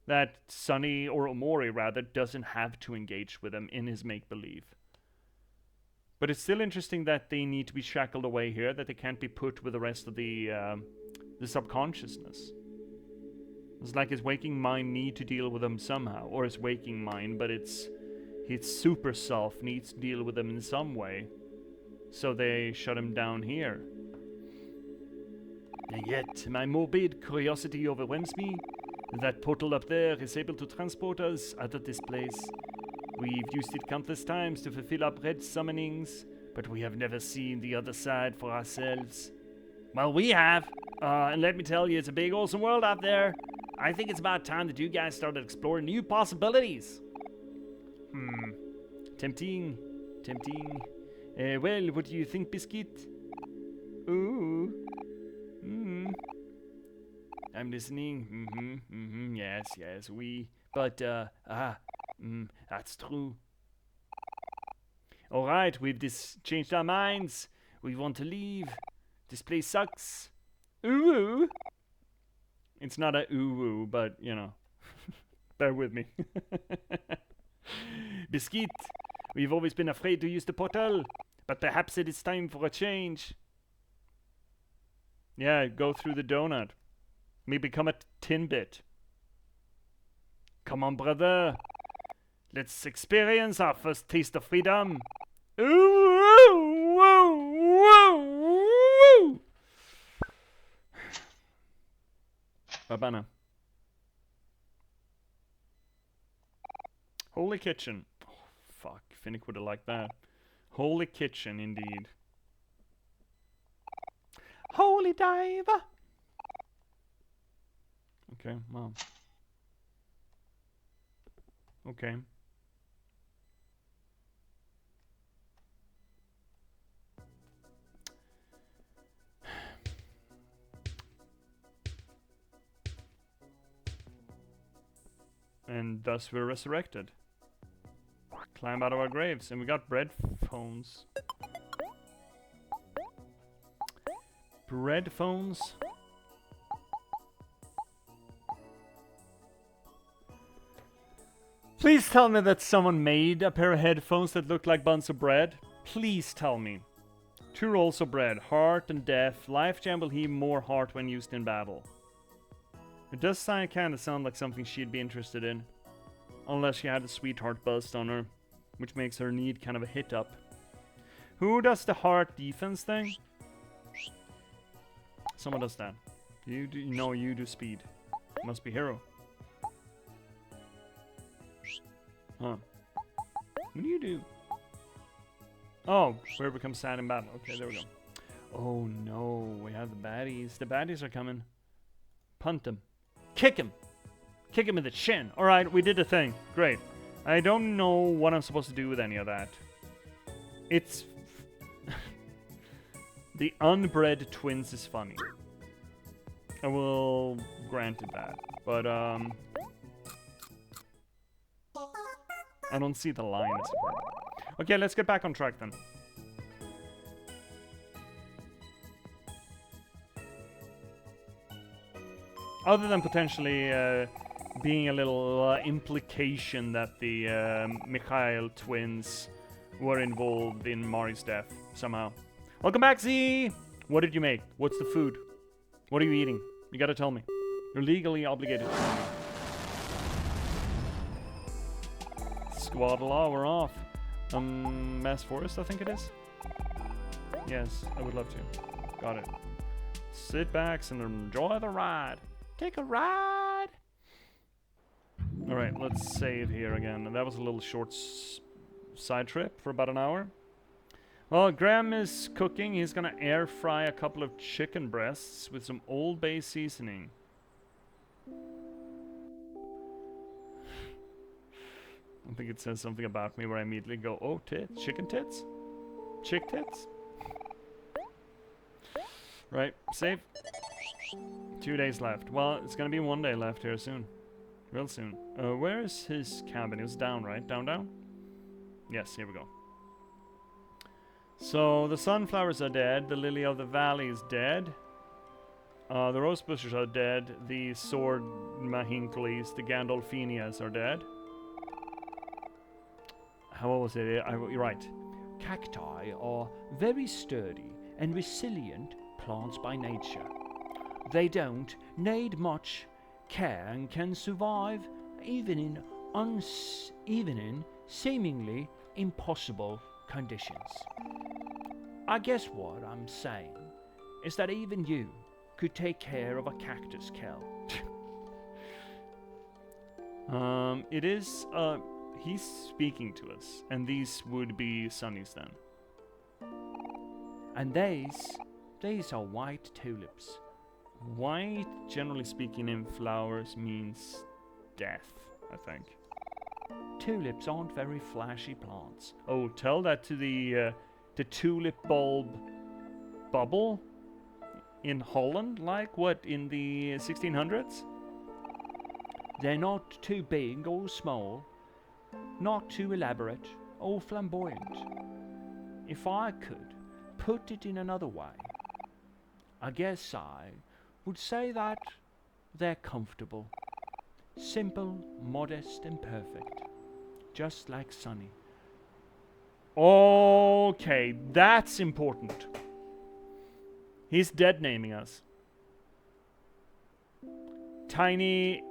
That Sunny, or OMORI rather, doesn't have to engage with them in his make-believe. But it's still interesting that they need to be shackled away here, that they can't be put with the rest of the subconsciousness. It's like his waking mind need to deal with them somehow, or his waking mind, but its super self needs to deal with them in some way. So they shut him down here. And yet, my morbid curiosity overwhelms me. That portal up there is able to transport us out of this place. We've used it countless times to fulfill our bread summonings, but we have never seen the other side for ourselves. Well, we have. And let me tell you, it's a big, awesome world out there. I think it's about time that you guys started exploring new possibilities. Tempting. Well, what do you think, Biscuit? Ooh. I'm listening. Yes, we. But, that's true. Alright, we've changed our minds. We want to leave. This place sucks. Ooh. It's not a ooh, but, you know. Bear with me. Biscuit, we've always been afraid to use the portal, but perhaps it is time for a change. Yeah, go through the donut. Maybe become a Tinbit. Come on, brother. Let's experience our first taste of freedom. Ooh. Babana. Holy kitchen. Oh, fuck. Finnick would have liked that. Holy kitchen, indeed. Holy diver. Okay, well. Okay. And thus we're resurrected. climb out of our graves. And we got bread phones. Bread phones. Please tell me that someone made a pair of headphones that look like buns of bread. Please tell me. 2 rolls of bread, heart and death. Life gem will heal more heart when used in battle. It does kind of sound like something she'd be interested in. Unless she had a sweetheart buzzed on her, which makes her need kind of a hit up. Who does the heart defense thing? Someone does that. You do, no, you do speed. Must be hero. Huh. What do you do? Oh, where becomes sad in battle. Okay, there we go. Oh no, we have the baddies. The baddies are coming. Punt them. Kick him. Kick him in the chin. Alright, we did the thing. Great. I don't know what I'm supposed to do with any of that. It's... the unbred twins is funny. I will grant it that. But, I don't see the line as important. Okay, let's get back on track then. Other than potentially being a little implication that the Mikhail twins were involved in Mari's death somehow. Welcome back, Z! What did you make? What's the food? What are you eating? You gotta tell me. You're legally obligated to tell me. Squadlaw, we're off. Mass Forest, I think it is? Yes, I would love to. Got it. Sit back and enjoy the ride. Take a ride! Alright, let's save here again. And that was a little short side trip for about an hour. Well, Graham is cooking. He's gonna air fry a couple of chicken breasts with some Old Bay seasoning. I think it says something about me where I immediately go, oh, tits? Chicken tits? Chick tits? Right, save. 2 days left. Well, it's gonna be 1 day left here soon. Real soon. Where is his cabin? It was down, right? Down, down? Yes, here we go. So, the sunflowers are dead. The lily of the valley is dead. The rose bushes are dead. The sword mahinkles, the Gandolfinias are dead. How was it? You're right. Cacti are very sturdy and resilient plants by nature. They don't need much care and can survive even in seemingly impossible conditions. I guess what I'm saying is that even you could take care of a cactus, Kel. It is, he's speaking to us, and these would be Sunnies then. And these are white tulips. White, generally speaking, in flowers means death, I think. Tulips aren't very flashy plants. Oh, tell that to the tulip bulb bubble in Holland, like what, in the 1600s? They're not too big or small, not too elaborate or flamboyant. If I could put it in another way, I guess I would say that they're comfortable, simple, modest, and perfect, just like Sunny. Okay, that's important. He's dead naming us. Tiny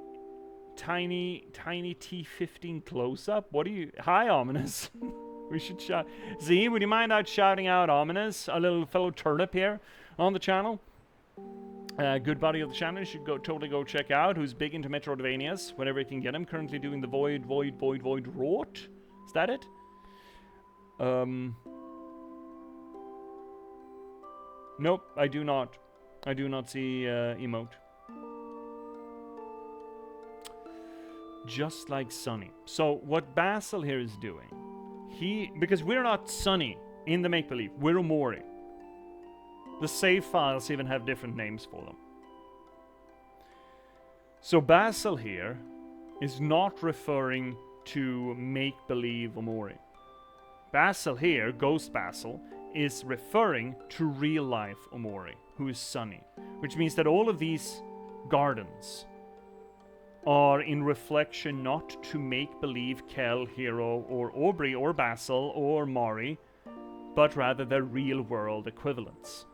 T15 close-up? What are you... Hi, Ominous. We should shout... Z, would you mind out shouting out Ominous, a little fellow turnip here on the channel? Good buddy of the channel, you should totally go check out, who's big into Metroidvanias, whenever you can get him. Currently doing the Void Rot. Is that it? Nope, I do not. I do not see emote. Just like Sunny. So what Basil here is doing, because we're not Sunny in the make-believe, we're OMORI. The save files even have different names for them. So Basil here is not referring to make-believe Omori. Basil here, Ghost Basil, is referring to real-life Omori, who is Sunny, which means that all of these gardens are in reflection not to make-believe Kel, Hero, or Aubrey, or Basil, or Mari, but rather their real-world equivalents.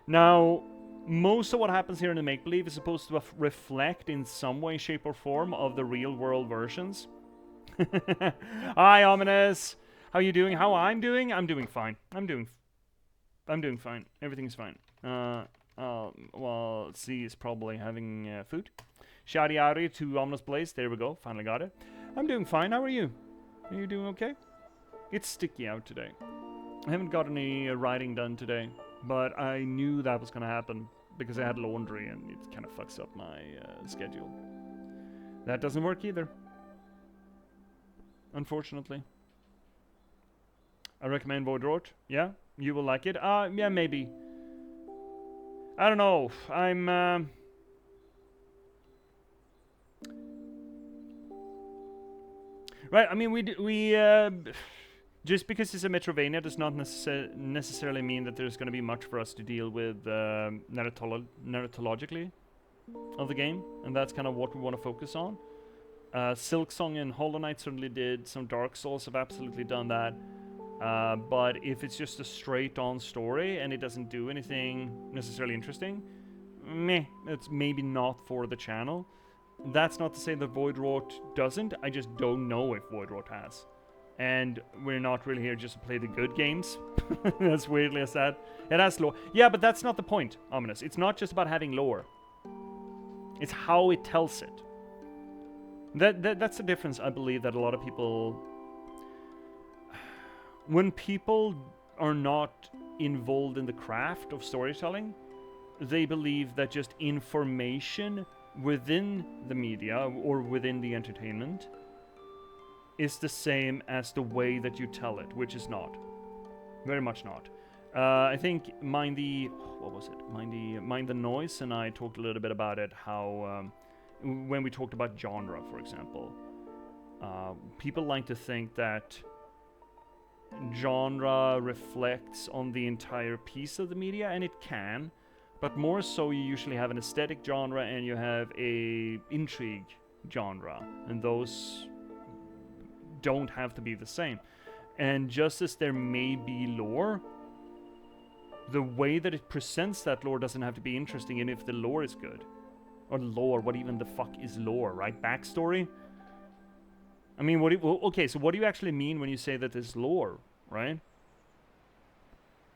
Now, most of what happens here in the make-believe is supposed to reflect in some way, shape, or form of the real-world versions. Hi, Ominous! How you doing? How I'm doing? I'm doing fine. I'm doing fine. Everything's fine. Well, C is probably having food. Shouty outy to Ominous Blaze. There we go. Finally got it. I'm doing fine. How are you? Are you doing okay? It's sticky out today. I haven't got any writing done today, but I knew that was going to happen because I had laundry and it kind of fucks up my schedule. That doesn't work either, unfortunately. I recommend Voidrot. Yeah, you will like it. Yeah, maybe. I don't know. I'm right. I mean, we just because it's a Metrovania does not necessarily mean that there's going to be much for us to deal with narratologically of the game, and that's kind of what we want to focus on. Silksong and Hollow Knight certainly did. Some Dark Souls have absolutely done that. But if it's just a straight-on story and it doesn't do anything necessarily interesting, meh, it's maybe not for the channel. That's not to say that Voidrot doesn't, I just don't know if Voidrot has. And we're not really here just to play the good games. As weirdly as that. It has lore. Yeah, but that's not the point, Ominous. It's not just about having lore. It's how it tells it. That's the difference, I believe, that a lot of people... When people are not involved in the craft of storytelling, they believe that just information within the media or within the entertainment is the same as the way that you tell it, which is not. Very much not. I think Mind the Noise and I talked a little bit about it, how when we talked about genre, for example, people like to think that genre reflects on the entire piece of the media, and it can, but more so you usually have an aesthetic genre and you have a intrigue genre, and those don't have to be the same. And just as there may be lore, the way that it presents that lore doesn't have to be interesting, and if the lore is good. Or lore, what even the fuck is lore, right? Backstory? I mean, okay, so what do you actually mean when you say that there's lore, right?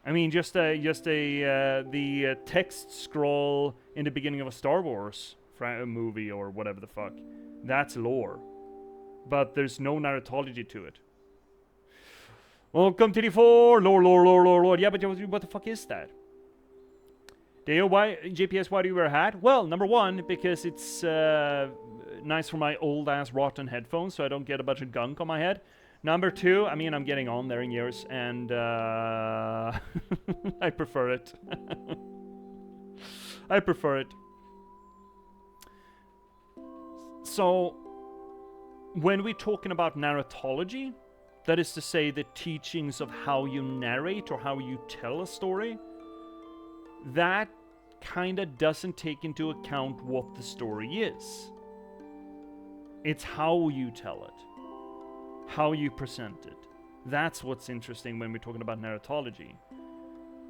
I mean, just the text scroll in the beginning of a Star Wars movie or whatever the fuck. That's lore. But there's no narratology to it. Welcome to the 4, lore. Yeah, but what the fuck is that? Dale, why, J.P.S, why do you wear a hat? Well, number one, because it's nice for my old-ass rotten headphones, so I don't get a bunch of gunk on my head. Number two, I mean, I'm getting on there in years, and I prefer it. I prefer it. So, when we're talking about narratology, that is to say the teachings of how you narrate or how you tell a story, that kind of doesn't take into account what the story is. It's how you tell it, how you present it. That's what's interesting when we're talking about narratology.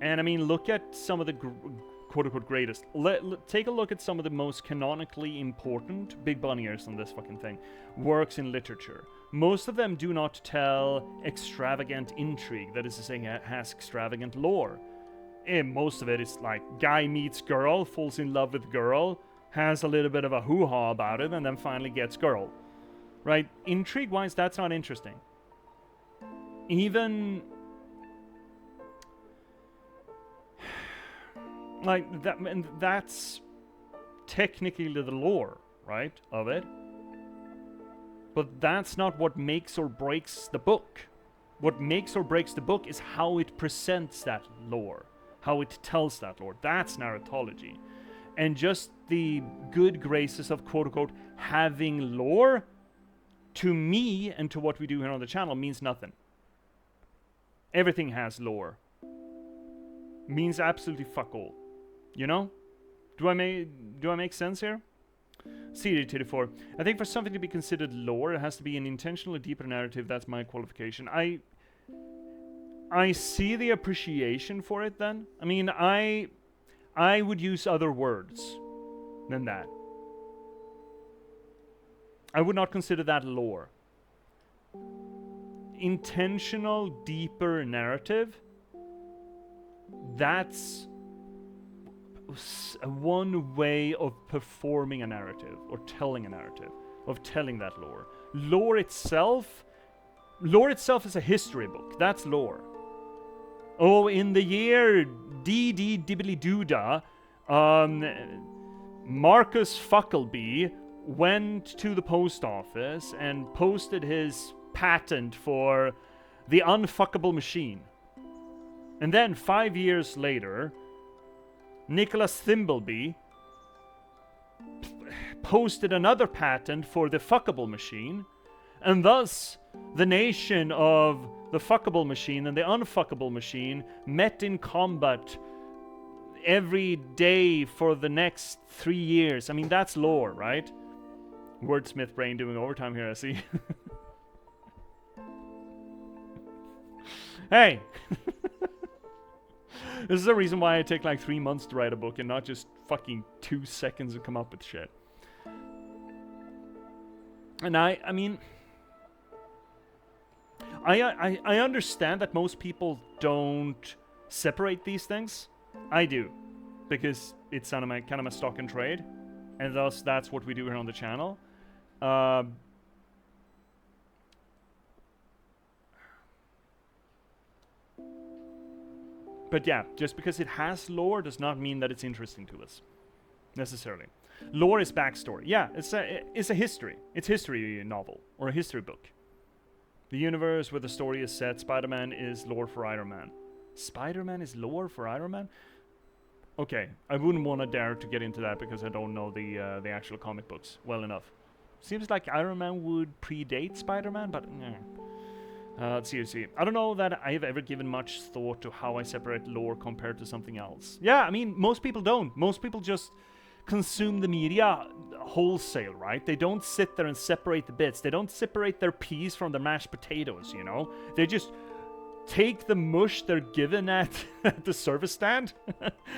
And I mean, look at some of the quote-unquote greatest. Take a look at some of the most canonically important, big bunny ears on this fucking thing, works in literature. Most of them do not tell extravagant intrigue, that is to say, has extravagant lore. And most of it is like, guy meets girl, falls in love with girl, has a little bit of a hoo-ha about it, and then finally gets girl. Right? Intrigue-wise, that's not interesting. Even... like, that, and that's technically the lore, right, of it. But that's not what makes or breaks the book. What makes or breaks the book is how it presents that lore. How it tells that lore. That's narratology. And just the good graces of quote-unquote having lore to me and to what we do here on the channel means nothing. Everything has lore. Means absolutely fuck all. You know? Do I make sense here? CD34. I think for something to be considered lore, it has to be an intentionally deeper narrative. That's my qualification. I see the appreciation for it then. I mean, I would use other words than that. I would not consider that lore. Intentional, deeper narrative, that's one way of performing a narrative, or telling a narrative, of telling that lore. Lore itself is a history book. That's lore. Oh, in the year D.D. Dibbly Doodah, Marcus Fuckleby went to the post office and posted his patent for the unfuckable machine. And then 5 years later, Nicholas Thimbleby posted another patent for the fuckable machine, and thus the nation of the fuckable machine and the unfuckable machine met in combat every day for the next 3 years. I mean, that's lore, right? Wordsmith brain doing overtime here, I see. Hey! This is the reason why I take like 3 months to write a book and not just fucking 2 seconds to come up with shit. And I mean, I understand that most people don't separate these things. I do, because it's kind of my stock and trade, and thus that's what we do here on the channel. But yeah, just because it has lore does not mean that it's interesting to us, necessarily. Lore is backstory. Yeah, it's a history. It's history novel, or a history book. The universe where the story is set, Spider-Man is lore for Iron Man. Spider-Man is lore for Iron Man? Okay, I wouldn't want to dare to get into that because I don't know the actual comic books well enough. Seems like Iron Man would predate Spider-Man, but let's see. I don't know that I have ever given much thought to how I separate lore compared to something else. Yeah, I mean, most people don't. Most people just consume the media wholesale, right? They don't sit there and separate the bits. They don't separate their peas from the mashed potatoes, you know? They just take the mush they're given at the service stand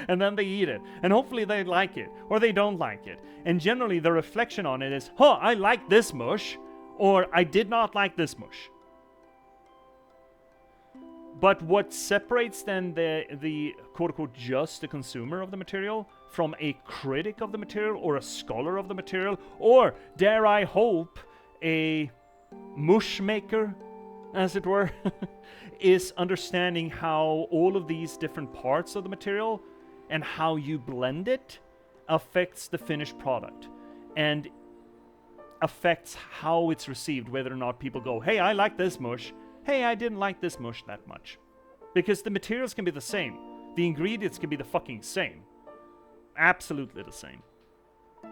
and then they eat it. And hopefully they like it, or they don't like it. And generally the reflection on it is, I like this mush, or I did not like this mush. But what separates then the quote-unquote just the consumer of the material from a critic of the material, or a scholar of the material, or, dare I hope, a mush maker, as it were, is understanding how all of these different parts of the material and how you blend it affects the finished product and affects how it's received, whether or not people go, hey, I like this mush, hey, I didn't like this mush that much. Because the materials can be the same. The ingredients can be the fucking same. Absolutely the same.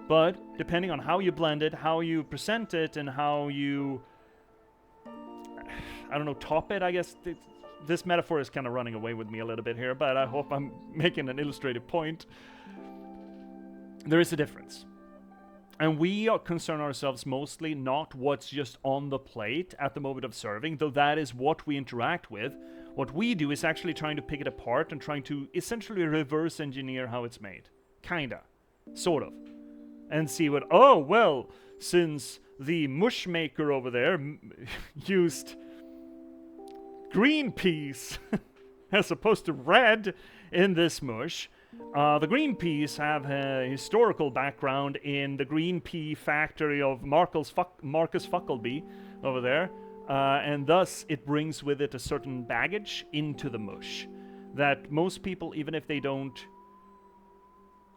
But depending on how you blend it, how you present it, and how you, I don't know, top it, I guess. This metaphor is kind of running away with me a little bit here, but I hope I'm making an illustrative point. There is a difference. And we concern ourselves mostly not what's just on the plate at the moment of serving, though that is what we interact with. What we do is actually trying to pick it apart and trying to essentially reverse engineer how it's made. Kinda. Sort of. And see what, since the mush maker over there used green peas as opposed to red in this mush, the green peas have a historical background in the green pea factory of Marcus Fuckleby over there, and thus it brings with it a certain baggage into the mush that most people, even if they don't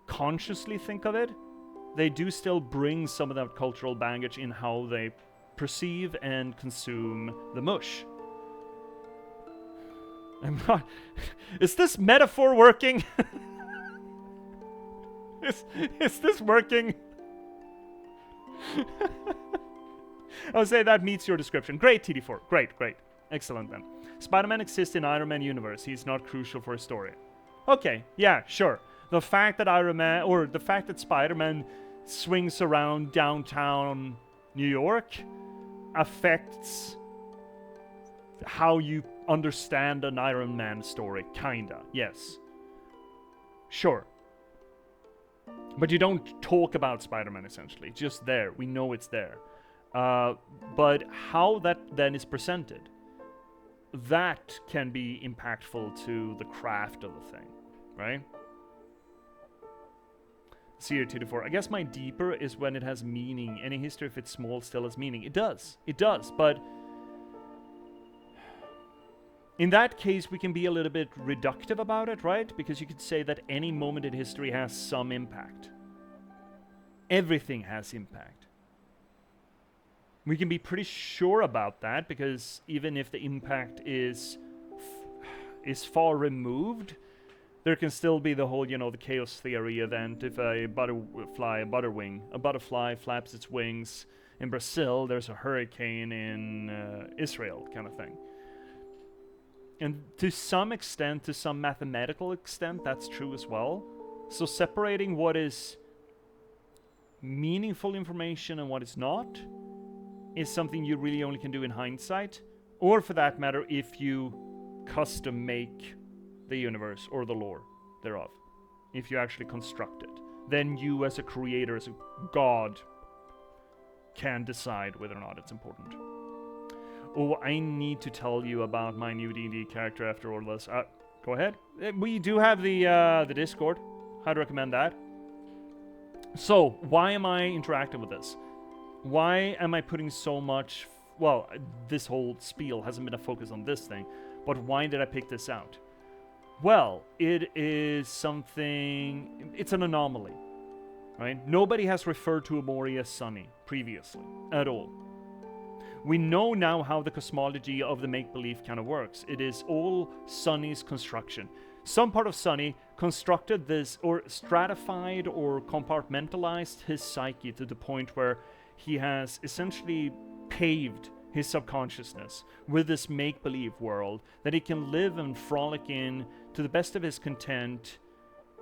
consciously think of it, they do still bring some of that cultural baggage in how they perceive and consume the mush. I'm not... Is this metaphor working? Is this working? I would say that meets your description. Great, TD4. Great, great. Excellent then. Spider-Man exists in Iron Man universe. He's not crucial for a story. Okay, yeah, sure. The fact that Iron Man, or the fact that Spider-Man swings around downtown New York affects how you understand an Iron Man story, kinda, yes. Sure. But you don't talk about Spider-Man, essentially. It's just there. We know it's there. But how that then is presented, that can be impactful to the craft of the thing, right? See here, 2-4. I guess my deeper is when it has meaning. Any history, if it's small, still has meaning. It does. It does, but in that case, we can be a little bit reductive about it, right? Because you could say that any moment in history has some impact. Everything has impact. We can be pretty sure about that, because even if the impact is far removed, there can still be the whole, the chaos theory event. If a butterfly flaps its wings in Brazil, there's a hurricane in Israel, kind of thing. And to some extent, to some mathematical extent, that's true as well. So separating what is meaningful information and what is not is something you really only can do in hindsight, or for that matter, if you custom make the universe or the lore thereof. If you actually construct it, then you as a creator, as a god, can decide whether or not it's important. Oh, I need to tell you about my new D&D character after all this. Go ahead. We do have the Discord. I'd recommend that. So, why am I interacting with this? Why am I putting so much... Well, this whole spiel hasn't been a focus on this thing, but why did I pick this out? Well, it is something... It's an anomaly, right? Nobody has referred to OMORI as Sunny previously, at all. We know now how the cosmology of the make-believe kind of works. It is all Sunny's construction. Some part of Sunny constructed this, or stratified or compartmentalized his psyche to the point where he has essentially paved his subconsciousness with this make-believe world that he can live and frolic in to the best of his content,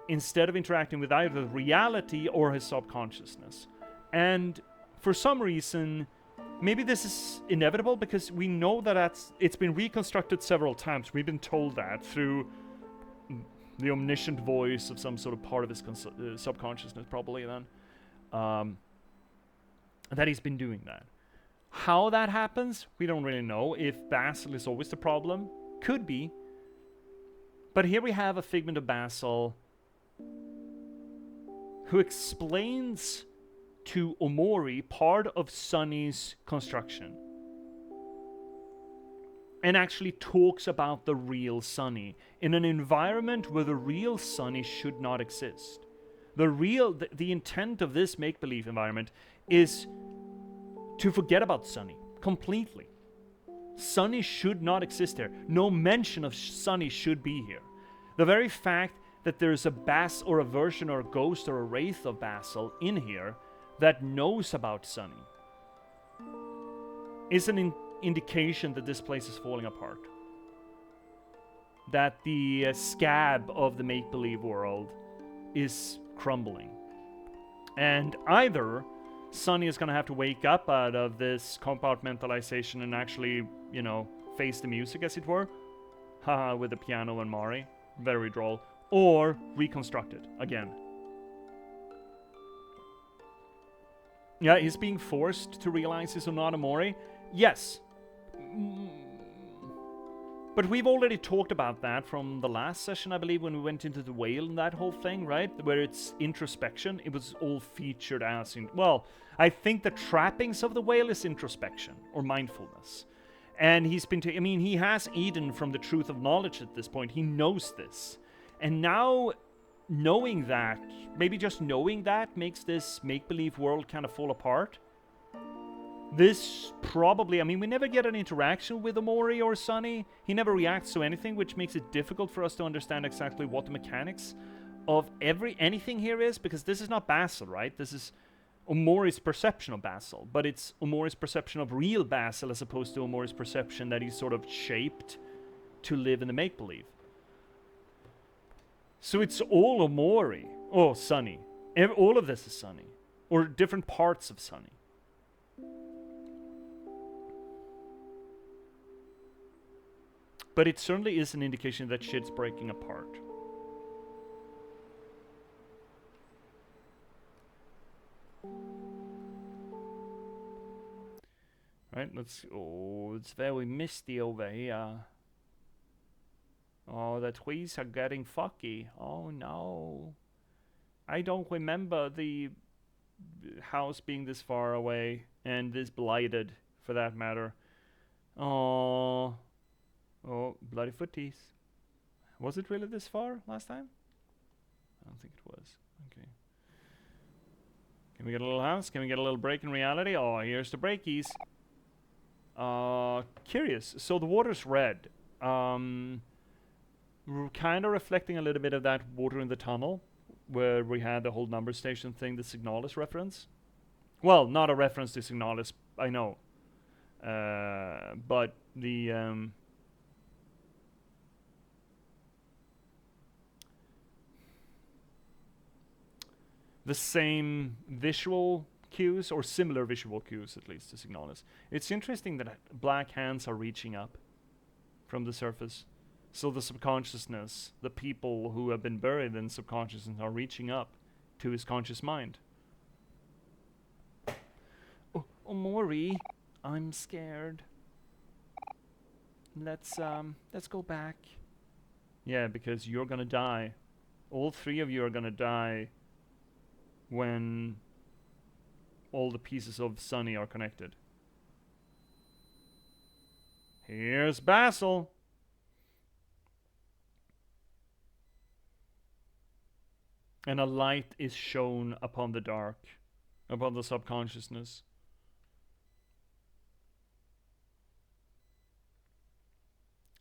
instead of interacting with either reality or his subconsciousness. And for some reason, maybe this is inevitable, because we know that it's been reconstructed several times. We've been told that through the omniscient voice of some sort of part of his subconsciousness, probably then, that he's been doing that. How that happens, we don't really know. If Basil is always the problem, could be. But here we have a figment of Basil who explains to OMORI part of Sunny's construction, and actually talks about the real Sunny in an environment where the real Sunny should not exist. The intent of this make-believe environment is to forget about Sunny completely. Sunny should not exist here. No mention of Sunny should be here. The very fact that there's a Bas or a version or a ghost or a wraith of Basil in here that knows about Sunny is an indication that this place is falling apart. That the scab of the make-believe world is crumbling. And either Sunny is going to have to wake up out of this compartmentalization and actually, face the music, as it were. Haha, with the piano and Mari. Very droll. Or reconstruct it again. Yeah, he's being forced to realize he's not OMORI. Yes. But we've already talked about that from the last session, I believe, when we went into the whale and that whole thing, right? Where it's introspection. It was all featured as in... Well, I think the trappings of the whale is introspection or mindfulness. And he's been... he has eaten from the truth of knowledge at this point. He knows this. And now, knowing that, maybe just knowing that makes this make-believe world kind of fall apart. This probably, we never get an interaction with OMORI or Sunny. He never reacts to anything, which makes it difficult for us to understand exactly what the mechanics of anything here is, because this is not Basil, right? This is Omori's perception of Basil, but it's Omori's perception of real Basil as opposed to Omori's perception that he's sort of shaped to live in the make-believe. So it's all Omori. Oh, Sunny. All of this is Sunny. Or different parts of Sunny. But it certainly is an indication that shit's breaking apart. Right, let's... Oh, it's very misty over here. Oh, the trees are getting foggy. Oh, no. I don't remember the house being this far away. And this blighted, for that matter. Oh... Oh, bloody footies. Was it really this far last time? I don't think it was. Okay. Can we get a little house? Can we get a little break in reality? Oh, here's the breakies. Curious. So the water's red. Kind of reflecting a little bit of that water in the tunnel, where we had the whole number station thing, the Signalis reference. Well, not a reference to Signalis, I know. But the... the same visual cues, or similar visual cues at least, to Signalis. It's interesting that black hands are reaching up from the surface. So the subconsciousness, the people who have been buried in subconsciousness are reaching up to his conscious mind. Oh, Omori, I'm scared. Let's go back. Yeah, because you're gonna die. All three of you are gonna die when all the pieces of Sunny are connected. Here's Basil. And a light is shown upon the dark, upon the subconsciousness.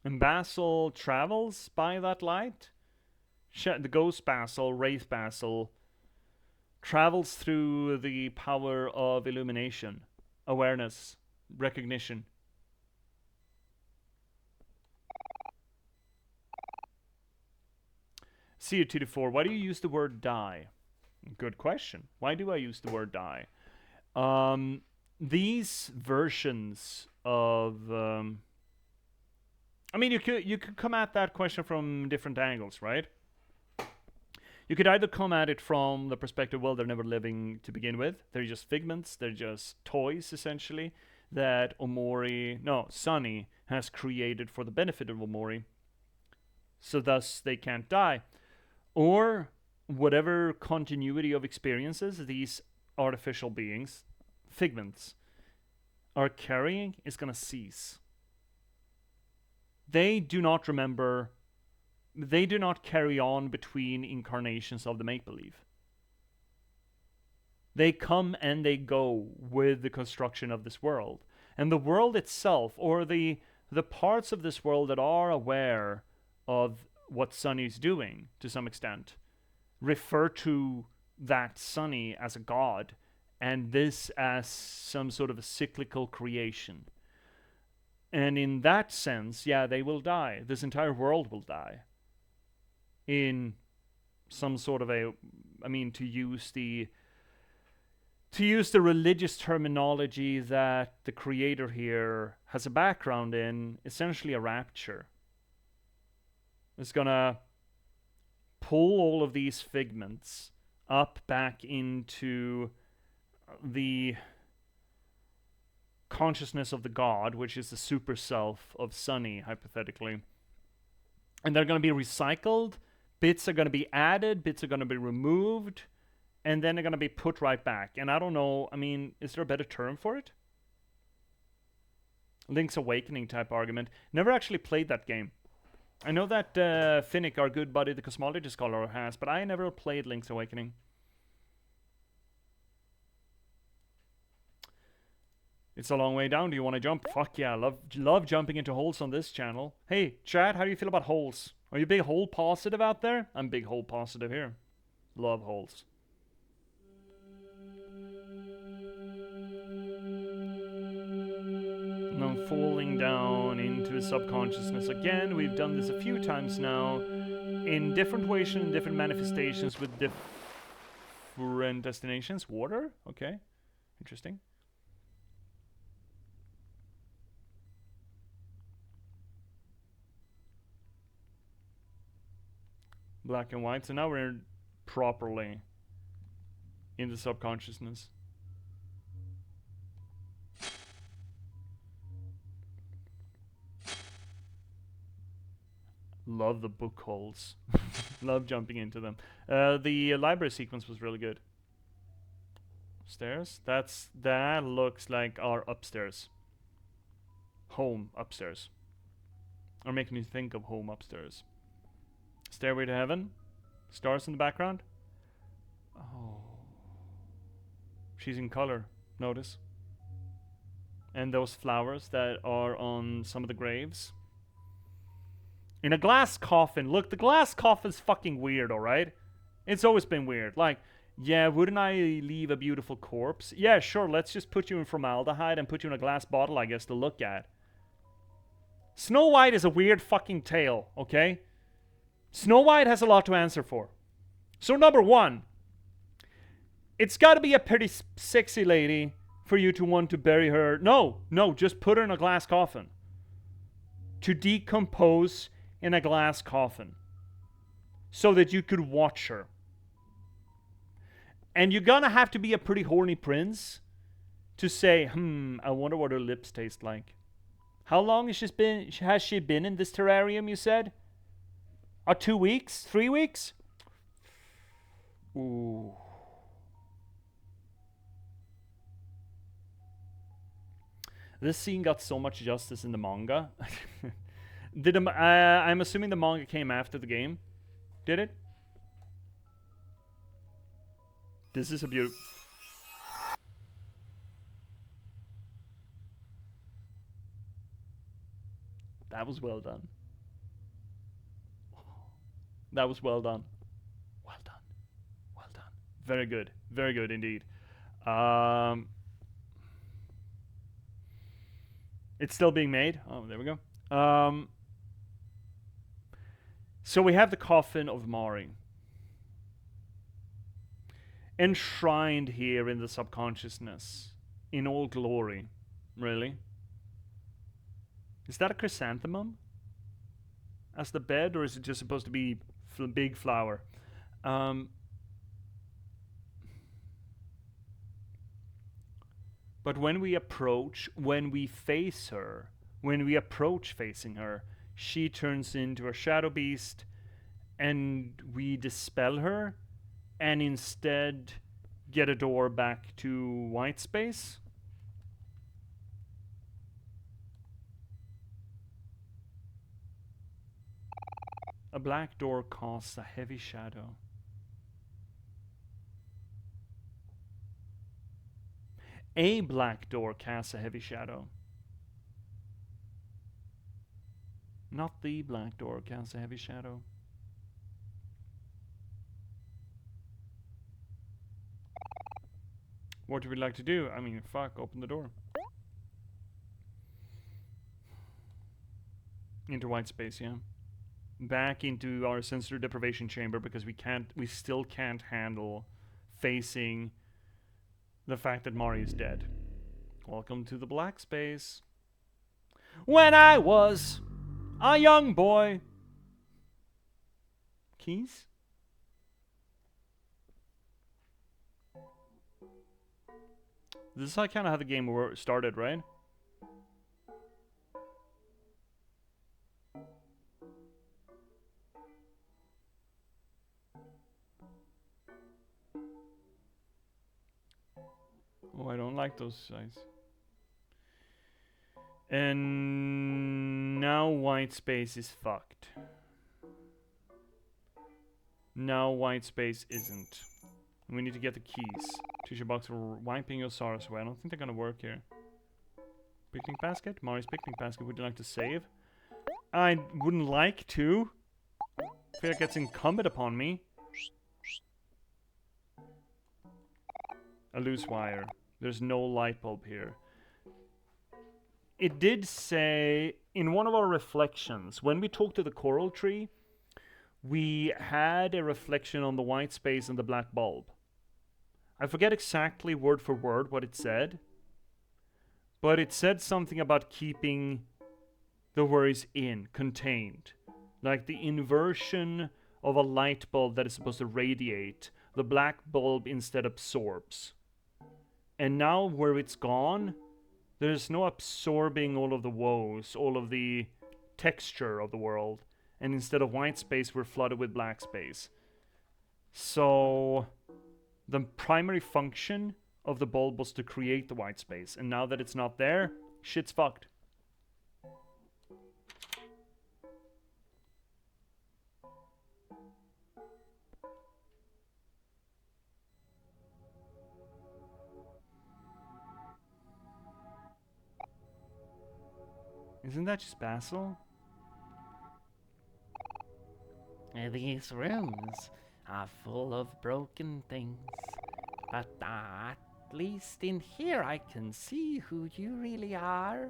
And Basil travels by that light. The ghost Basil, Wraith Basil, travels through the power of illumination, awareness, recognition. CO2-4, why do you use the word die? Good question. Why do I use the word die? These versions of... I mean, you could come at that question from different angles, right? You could either come at it from the perspective, well, they're never living to begin with. They're just figments. They're just toys, essentially, that Sunny has created for the benefit of Omori. So thus, they can't die. Or whatever continuity of experiences these artificial beings, figments, are carrying is going to cease. They do not remember... They do not carry on between incarnations of the make-believe. They come and they go with the construction of this world. And the world itself, or the parts of this world that are aware of what Sunny is doing, to some extent, refer to that Sunny as a god, and this as some sort of a cyclical creation. And in that sense, yeah, they will die. This entire world will die. In some sort of a, I mean, to use the religious terminology that the creator here has a background in, essentially a rapture. It's gonna pull all of these figments up back into the consciousness of the god, which is the super self of Sunny, hypothetically. And they're going to be recycled. Bits are going to be added, bits are going to be removed, and then they're going to be put right back. And I don't know, I mean, is there a better term for it? Link's Awakening type argument. Never actually played that game. I know that Finnick, our good buddy, the Cosmology Scholar, has, but I never played Link's Awakening. It's a long way down. Do you want to jump? Fuck yeah, love jumping into holes on this channel. Hey, chat, how do you feel about holes? Are you big hole positive out there? I'm big hole positive here. Love holes. And then falling down into his subconsciousness again. We've done this a few times now. In different ways and different manifestations with different destinations. Water? Okay. Interesting. Black and white. So now we're properly in the subconsciousness. Love the book holes. Love jumping into them. The library sequence was really good. Stairs? That looks like our upstairs. Home upstairs. Or making me think of home upstairs. Stairway to heaven. Stars in the background. Oh. She's in color. Notice. And those flowers that are on some of the graves. In a glass coffin. Look, the glass coffin's fucking weird, alright? It's always been weird. Like, yeah, wouldn't I leave a beautiful corpse? Yeah, sure, let's just put you in formaldehyde and put you in a glass bottle, I guess, to look at. Snow White is a weird fucking tale, okay? Snow White has a lot to answer for. So, number one, it's gotta be a pretty sexy lady for you to want to bury her. No, just put her in a glass coffin. To decompose in a glass coffin. So that you could watch her. And you're gonna have to be a pretty horny prince to say, I wonder what her lips taste like. How long has she been in this terrarium, you said? 2 weeks? 3 weeks? Ooh. This scene got so much justice in the manga. I'm assuming the manga came after the game. Did it? This is a beautiful... That was well done. That was well done. Well done. Well done. Very good. Very good indeed. It's still being made. Oh, there we go. So we have the coffin of Mari. Enshrined here in the subconsciousness. In all glory. Really? Is that a chrysanthemum? As the bed, or is it just supposed to be big flower? But when we approach, when we face her, when we approach facing her, she turns into a shadow beast, and we dispel her, and instead get a door back to white space. A black door casts a heavy shadow. A black door casts a heavy shadow. Not the black door casts a heavy shadow. What do we like to do? I mean, fuck, open the door. Into white space, yeah. Back into our sensory deprivation chamber because we still can't handle facing the fact that Mari is dead. Welcome to the black space. When I was a young boy. Keys? This is kind of how the game started, right? Oh, I don't like those size. And now white space is fucked. Now white space isn't. We need to get the keys. Tissue box for wiping your sorrows away. I don't think they're gonna work here. Picnic basket? Mari's picnic basket. Would you like to save? I wouldn't like to. I feel like it's incumbent upon me. A loose wire. There's no light bulb here. it did say in one of our reflections, when we talked to the coral tree, we had a reflection on the white space and the black bulb. I forget exactly word for word what it said, but it said something about keeping the words contained. Like the inversion of a light bulb that is supposed to radiate, the black bulb instead absorbs. And now where it's gone, there's no absorbing all of the woes, all of the texture of the world. And instead of white space, we're flooded with black space. So the primary function of the bulb was to create the white space. And now that it's not there, shit's fucked. Isn't that just Basil? These rooms are full of broken things, but at least in here I can see who you really are.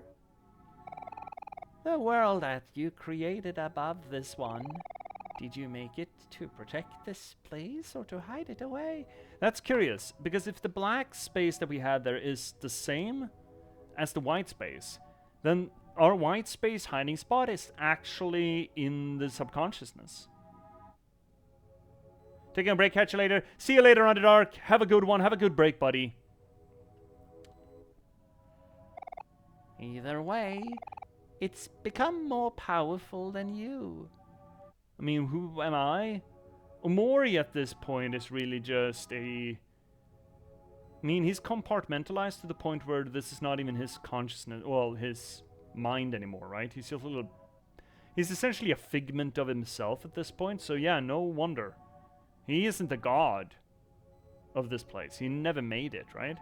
The world that you created above this one, did you make it to protect this place or to hide it away? That's curious, because if the black space that we had there is the same as the white space, then our white space hiding spot is actually in the subconsciousness. Taking a break, catch you later. See you later on the dark. Have a good one. Have a good break, buddy. Either way, it's become more powerful than you. I mean, who am I? OMORI at this point is really just a... I mean, he's compartmentalized to the point where this is not even his consciousness, well, his mind anymore, right? He's just a little... He's essentially a figment of himself at this point, so yeah, no wonder. He isn't the god of this place. He never made it, right?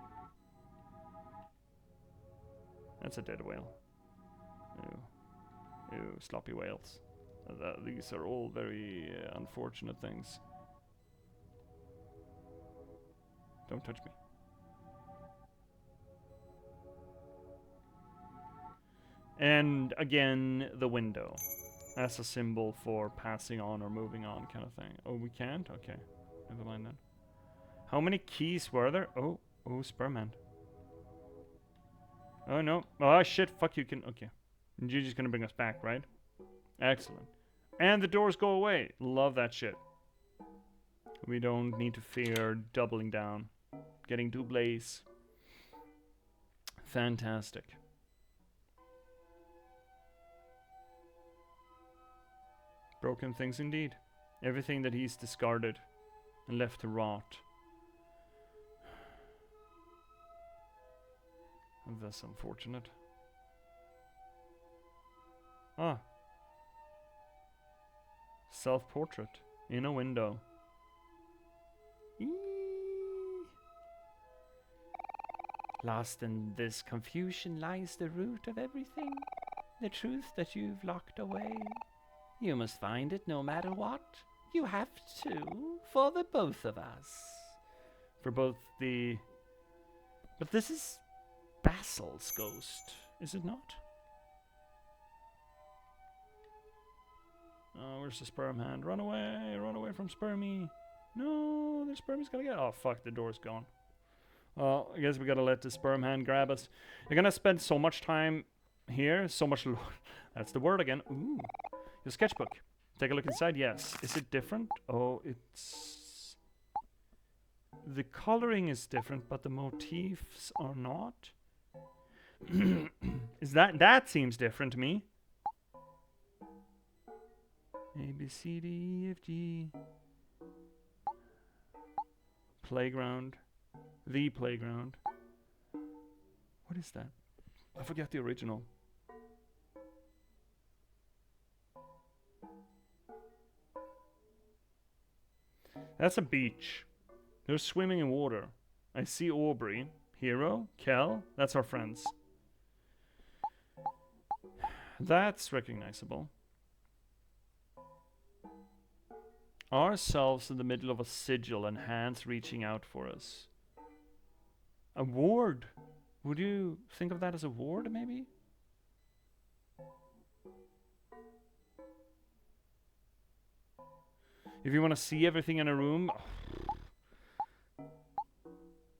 That's a dead whale. Ew. Ew, sloppy whales. These are all very unfortunate things. Don't touch me. And again, the window. As a symbol for passing on or moving on kind of thing. Oh, we can't? Okay. Never mind then. How many keys were there? Oh, Sperman. Oh, no. Oh, shit. Fuck you. Okay. You're just gonna bring us back, right? Excellent. And the doors go away. Love that shit. We don't need to fear doubling down. Getting doubles. Fantastic. Broken things indeed. Everything that he's discarded and left to rot. That's unfortunate. Ah. Self-portrait in a window. Eee. Lost in this confusion lies the root of everything. The truth that you've locked away. You must find it no matter what. You have to, for the both of us. For both the... But this is Basil's ghost, is it not? Oh, where's the sperm hand? Run away from Spermy. No, the Spermy's gotta get... Oh, fuck, the door's gone. Well, I guess we gotta let the sperm hand grab us. You're gonna spend so much time here, so much... That's the word again. Ooh. Your sketchbook. Take a look inside. Yes. Is it different? Oh, it's... The coloring is different, but the motifs are not. Is that seems different to me. A, B, C, D, E, F, G. Playground. The playground. What is that? I forget the original. That's a beach. They're swimming in water. I see Aubrey, Hero, Kel. That's our friends. That's recognizable. Ourselves in the middle of a sigil and hands reaching out for us. A ward. Would you think of that as a ward, maybe? If you want to see everything in a room,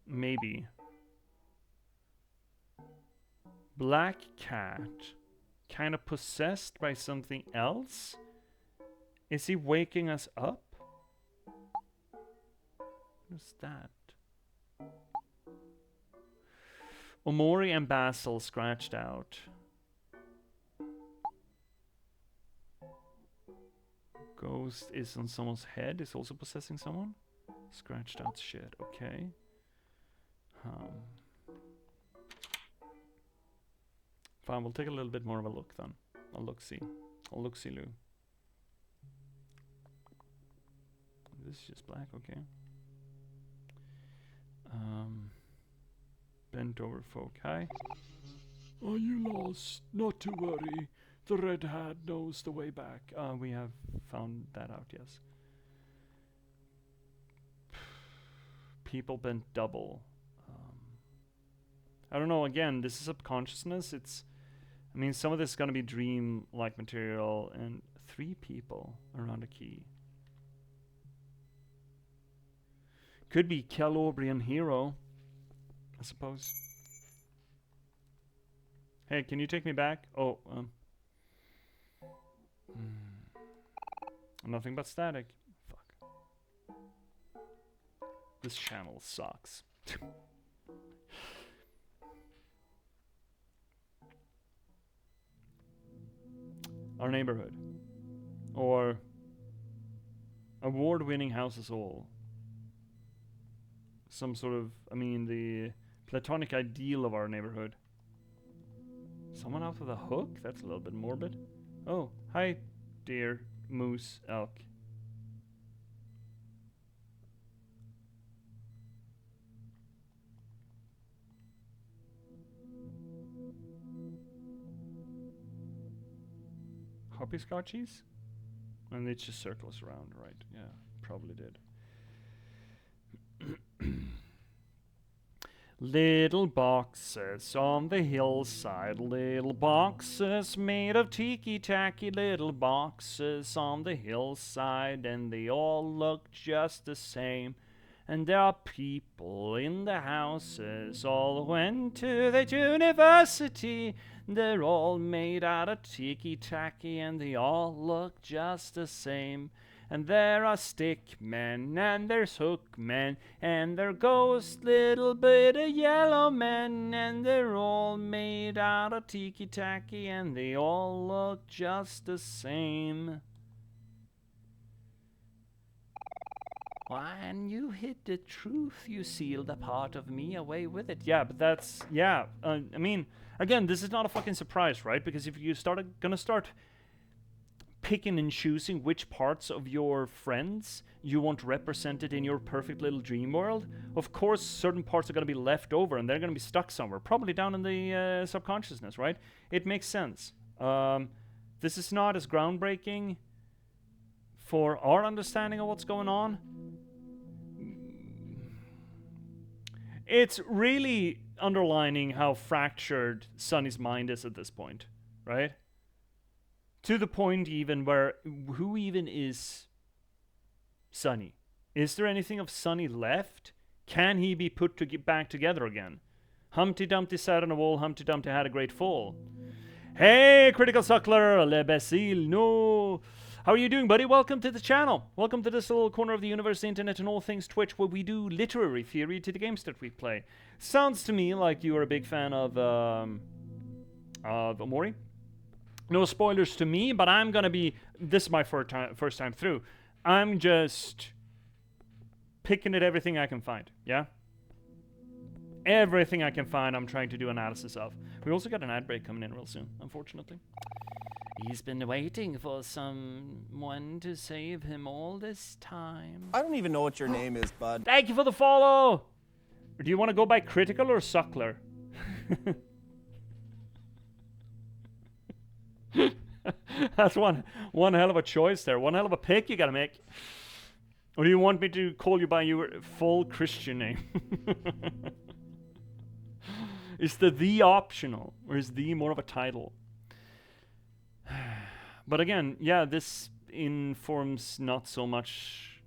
maybe. Black cat, kind of possessed by something else? Is he waking us up? What's that? Omori and Basil scratched out. Ghost is on someone's head, is also possessing someone. Scratched out shit, okay. Fine, we'll take a little bit more of a look then. I'll look-see. I'll look-see, Lou. This is just black, okay. Bent over folk, hi. Are you lost? Not to worry. The red hat knows the way back. We have found that out, yes. People bent double. I don't know, again, this is subconsciousness. I mean, some of this is going to be dream-like material, and 3 people around a key. Could be Calobrian hero, I suppose. Hey, can you take me back? Oh, nothing but static. Fuck. This channel sucks. Our neighborhood. Or award-winning houses all. Some sort of, I mean, the platonic ideal of our neighborhood. Someone out with a hook? That's a little bit morbid. Oh, hi, dear moose elk. Hopscotchies? And it just circles around, right? Yeah, probably did. Little boxes on the hillside, little boxes made of tiki-tacky, little boxes on the hillside, and they all look just the same. And there are people in the houses, all went to the university. They're all made out of tiki-tacky, and they all look just the same. And there are stick men, and there's hook men, and there ghost little bit of yellow men, and they're all made out of tiki-tacky, and they all look just the same. When you hit the truth, you sealed a part of me away with it. Yeah, but that's, yeah, I mean, again, this is not a fucking surprise, right? Because if you gonna start picking and choosing which parts of your friends you want represented in your perfect little dream world, of course certain parts are going to be left over and they're going to be stuck somewhere, probably down in the subconsciousness, right? It makes sense. This is not as groundbreaking for our understanding of what's going on. It's really underlining how fractured Sonny's mind is at this point, right? To the point even where, who even is Sonny? Is there anything of Sonny left? Can he be put back together again? Humpty Dumpty sat on a wall, Humpty Dumpty had a great fall. Hey, Critical Suckler, Le Becile, no. How are you doing, buddy? Welcome to the channel. Welcome to this little corner of the universe, the internet, and all things Twitch, where we do literary theory to the games that we play. Sounds to me like you are a big fan of OMORI. No spoilers to me, but I'm gonna be, this is my first time through. I'm just picking at everything I can find, yeah? Everything I can find, I'm trying to do analysis of. We also got an ad break coming in real soon, unfortunately. He's been waiting for someone to save him all this time. I don't even know what your name is, bud. Thank you for the follow! Do you want to go by Critical or Suckler? That's one hell of a choice there. One hell of a pick you gotta make. Or do you want me to call you by your full Christian name? Is the optional? Or is the more of a title? But again, yeah, this informs not so much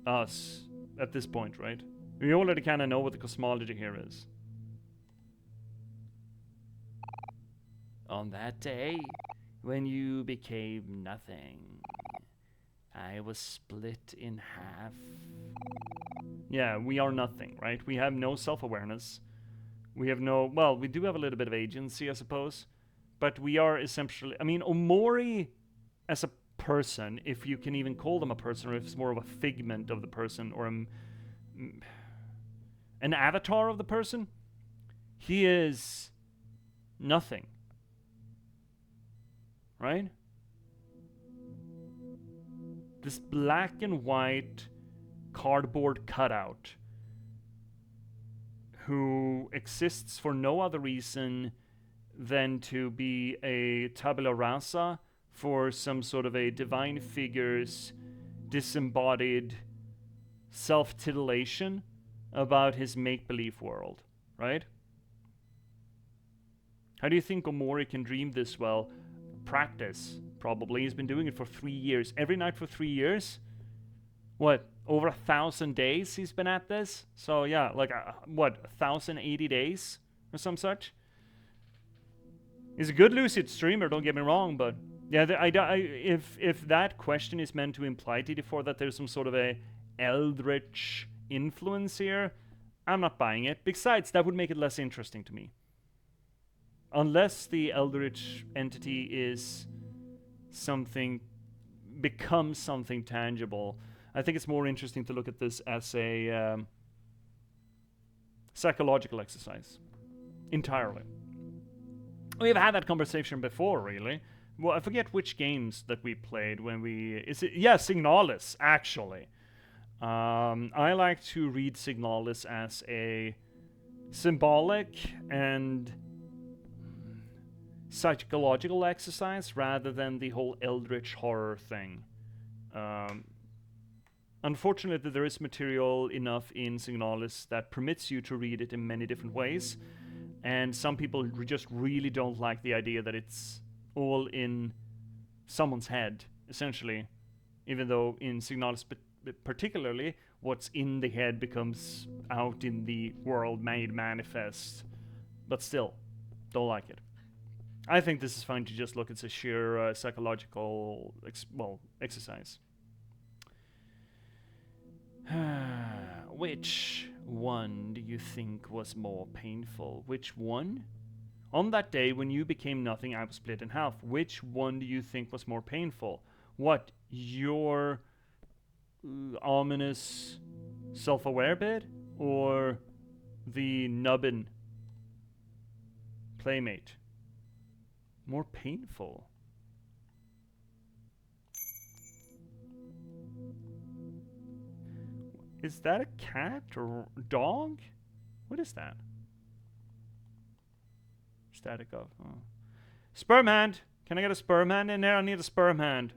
us at this point, right? We already kind of know what the cosmology here is. On that day, when you became nothing, I was split in half. Yeah, we are nothing, right? We have no self-awareness. We have no... Well, we do have a little bit of agency, I suppose. But we are essentially... I mean, OMORI as a person, if you can even call them a person, or if it's more of a figment of the person, or an avatar of the person, he is nothing. Right? This black and white cardboard cutout who exists for no other reason than to be a tabula rasa for some sort of a divine figure's disembodied self-titillation about his make-believe world, right? How do you think OMORI can dream this well? Practice, probably. He's been doing it for 3 years. Every night for 3 years? What? Over 1,000 days he's been at this? So yeah, like, what? 1,080 days? Or some such? He's a good lucid streamer, don't get me wrong, but... Yeah, if that question is meant to imply, TD4, that there's some sort of a eldritch influence here, I'm not buying it. Besides, that would make it less interesting to me. Unless the eldritch entity is something, becomes something tangible, I think it's more interesting to look at this as a psychological exercise. Entirely. We've had that conversation before, really. Well, I forget which games that we played when we... Yeah, Signalis, actually. I like to read Signalis as a symbolic and psychological exercise rather than the whole eldritch horror thing. Unfortunately, there is material enough in Signalis that permits you to read it in many different ways, and some people just really don't like the idea that it's all in someone's head, essentially, even though in Signalis particularly, what's in the head becomes out in the world made manifest, but still, don't like it. I think this is fine to just look at a sheer psychological exercise. Which one do you think was more painful? Which one? On that day when you became nothing, I was split in half. Which one do you think was more painful? What, your ominous self-aware bit? Or the nubbin playmate? More painful. Is that a cat or dog? What is that? Static of. Oh. Sperm hand! Can I get a sperm hand in there? I need a sperm hand.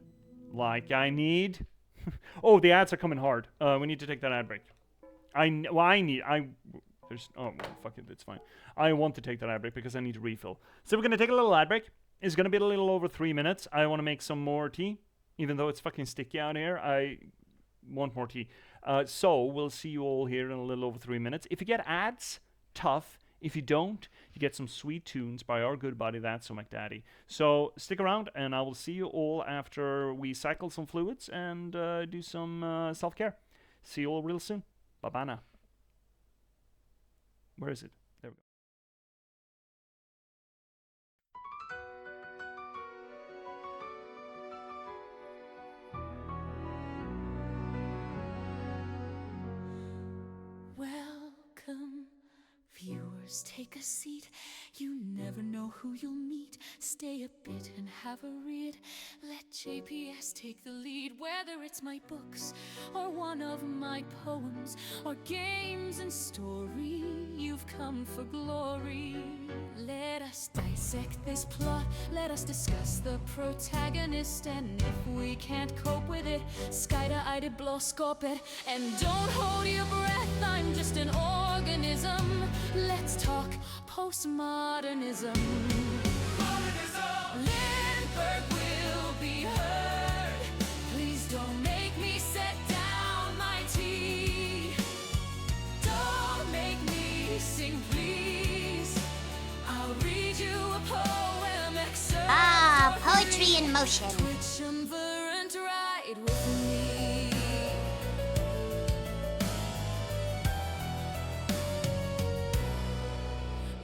Like I need. Oh, the ads are coming hard. We need to take that ad break. There's. Oh, well, fuck it. It's fine. I want to take that ad break because I need to refill. So we're going to take a little ad break. It's going to be a little over 3 minutes. I want to make some more tea. Even though it's fucking sticky out here, I want more tea. So we'll see you all here in a little over 3 minutes. If you get ads, tough. If you don't, you get some sweet tunes by our good buddy, That's So McDaddy. So stick around, and I will see you all after we cycle some fluids and do some self-care. See you all real soon. Bye-bye now. Where is it? There we go. Welcome, viewers, take a seat. You never know who you'll meet. Stay a bit and have a read. Let J.P.S take the lead. Whether it's my books or one of my poems or games and story, you've come for glory. Let us dissect this plot. Let us discuss the protagonist. And if we can't cope with it, skida-ide blåskåp it. And don't hold your breath, I'm just an organism. Let's talk postmodernism. Lindberg will be heard. geometry in motion. Triumvirate ride with me.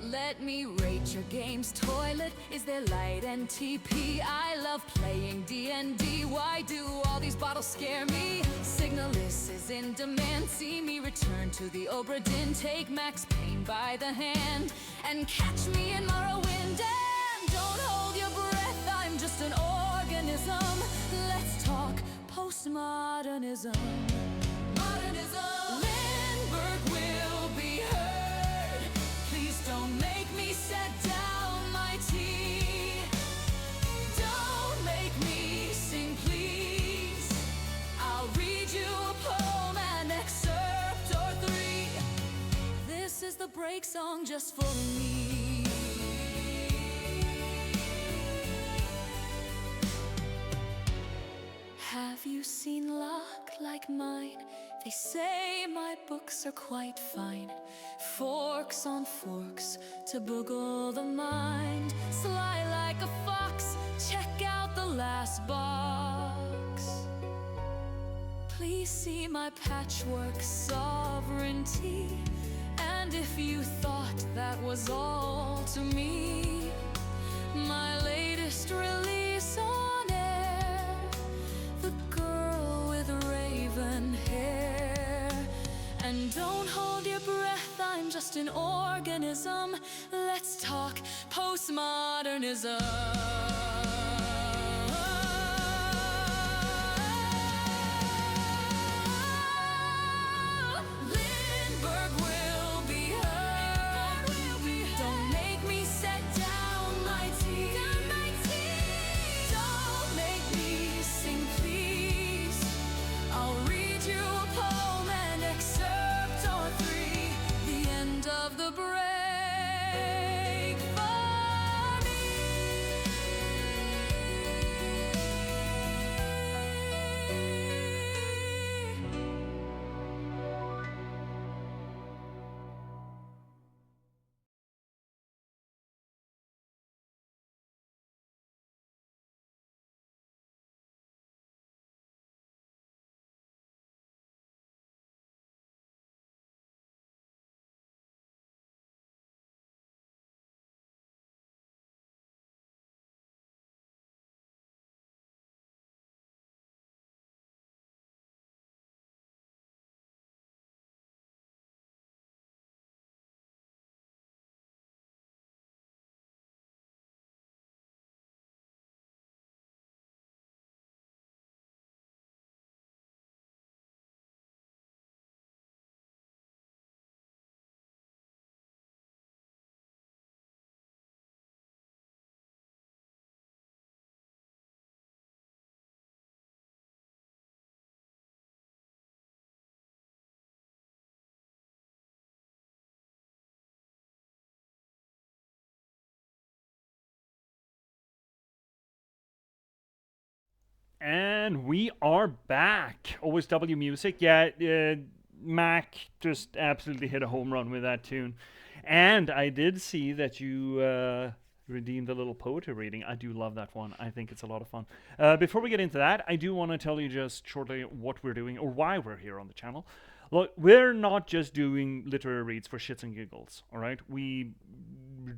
Let me rate your game's toilet. Is there light and TP? I love playing D&D. Why do all these bottles scare me? Signalis is in demand. See me return to the Obra Dinn. Take Max Payne by the hand and catch me in Morrowind. And don't hold your breath, I'm just an organism. Let's talk postmodernism. Modernism. Lindberg will be heard. Please don't make me set down my tea. Don't make me sing, please. I'll read you a poem, an excerpt or three. This is the break song just for me. Have you seen luck like mine? They say my books are quite fine. Forks on forks to boggle the mind. Sly like a fox, check out the last box. Please see my Patchwork Sovereignty. And if you thought that was all to me, my latest release on air, The Girl with Raven Hair. And don't hold your breath, I'm just an organism. Let's talk postmodernism. Lindberg will be heard. Don't make me set down my tea. Don't make me sing, please. I'll read you a poem, an excerpt or three. The end of the break for me. And we are back. OSW music. Yeah, Mac just absolutely hit a home run with that tune. And I did see that you redeemed a little poetry reading. I do love that one. I think it's a lot of fun. Before we get into that, I do want to tell you just shortly what we're doing or why we're here on the channel. Look, we're not just doing literary reads for shits and giggles, all right? We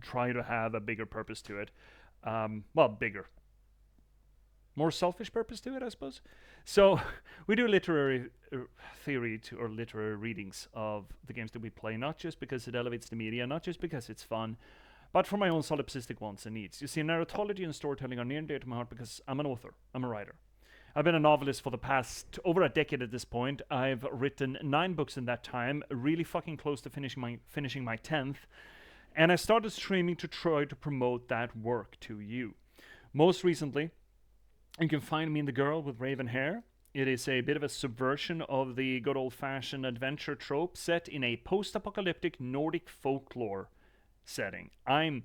try to have a bigger purpose to it. Well, bigger. More selfish purpose to it, I suppose. So we do literary theory or literary readings of the games that we play, not just because it elevates the media, not just because it's fun, but for my own solipsistic wants and needs. You see, narratology and storytelling are near and dear to my heart because I'm an author. I'm a writer. I've been a novelist for the past over a decade at this point. I've written 9 books in that time, really fucking close to finishing my 10th. And I started streaming to try to promote that work to you. Most recently, you can find me in The Girl with Raven Hair. It is a bit of a subversion of the good old-fashioned adventure trope set in a post-apocalyptic Nordic folklore setting. I'm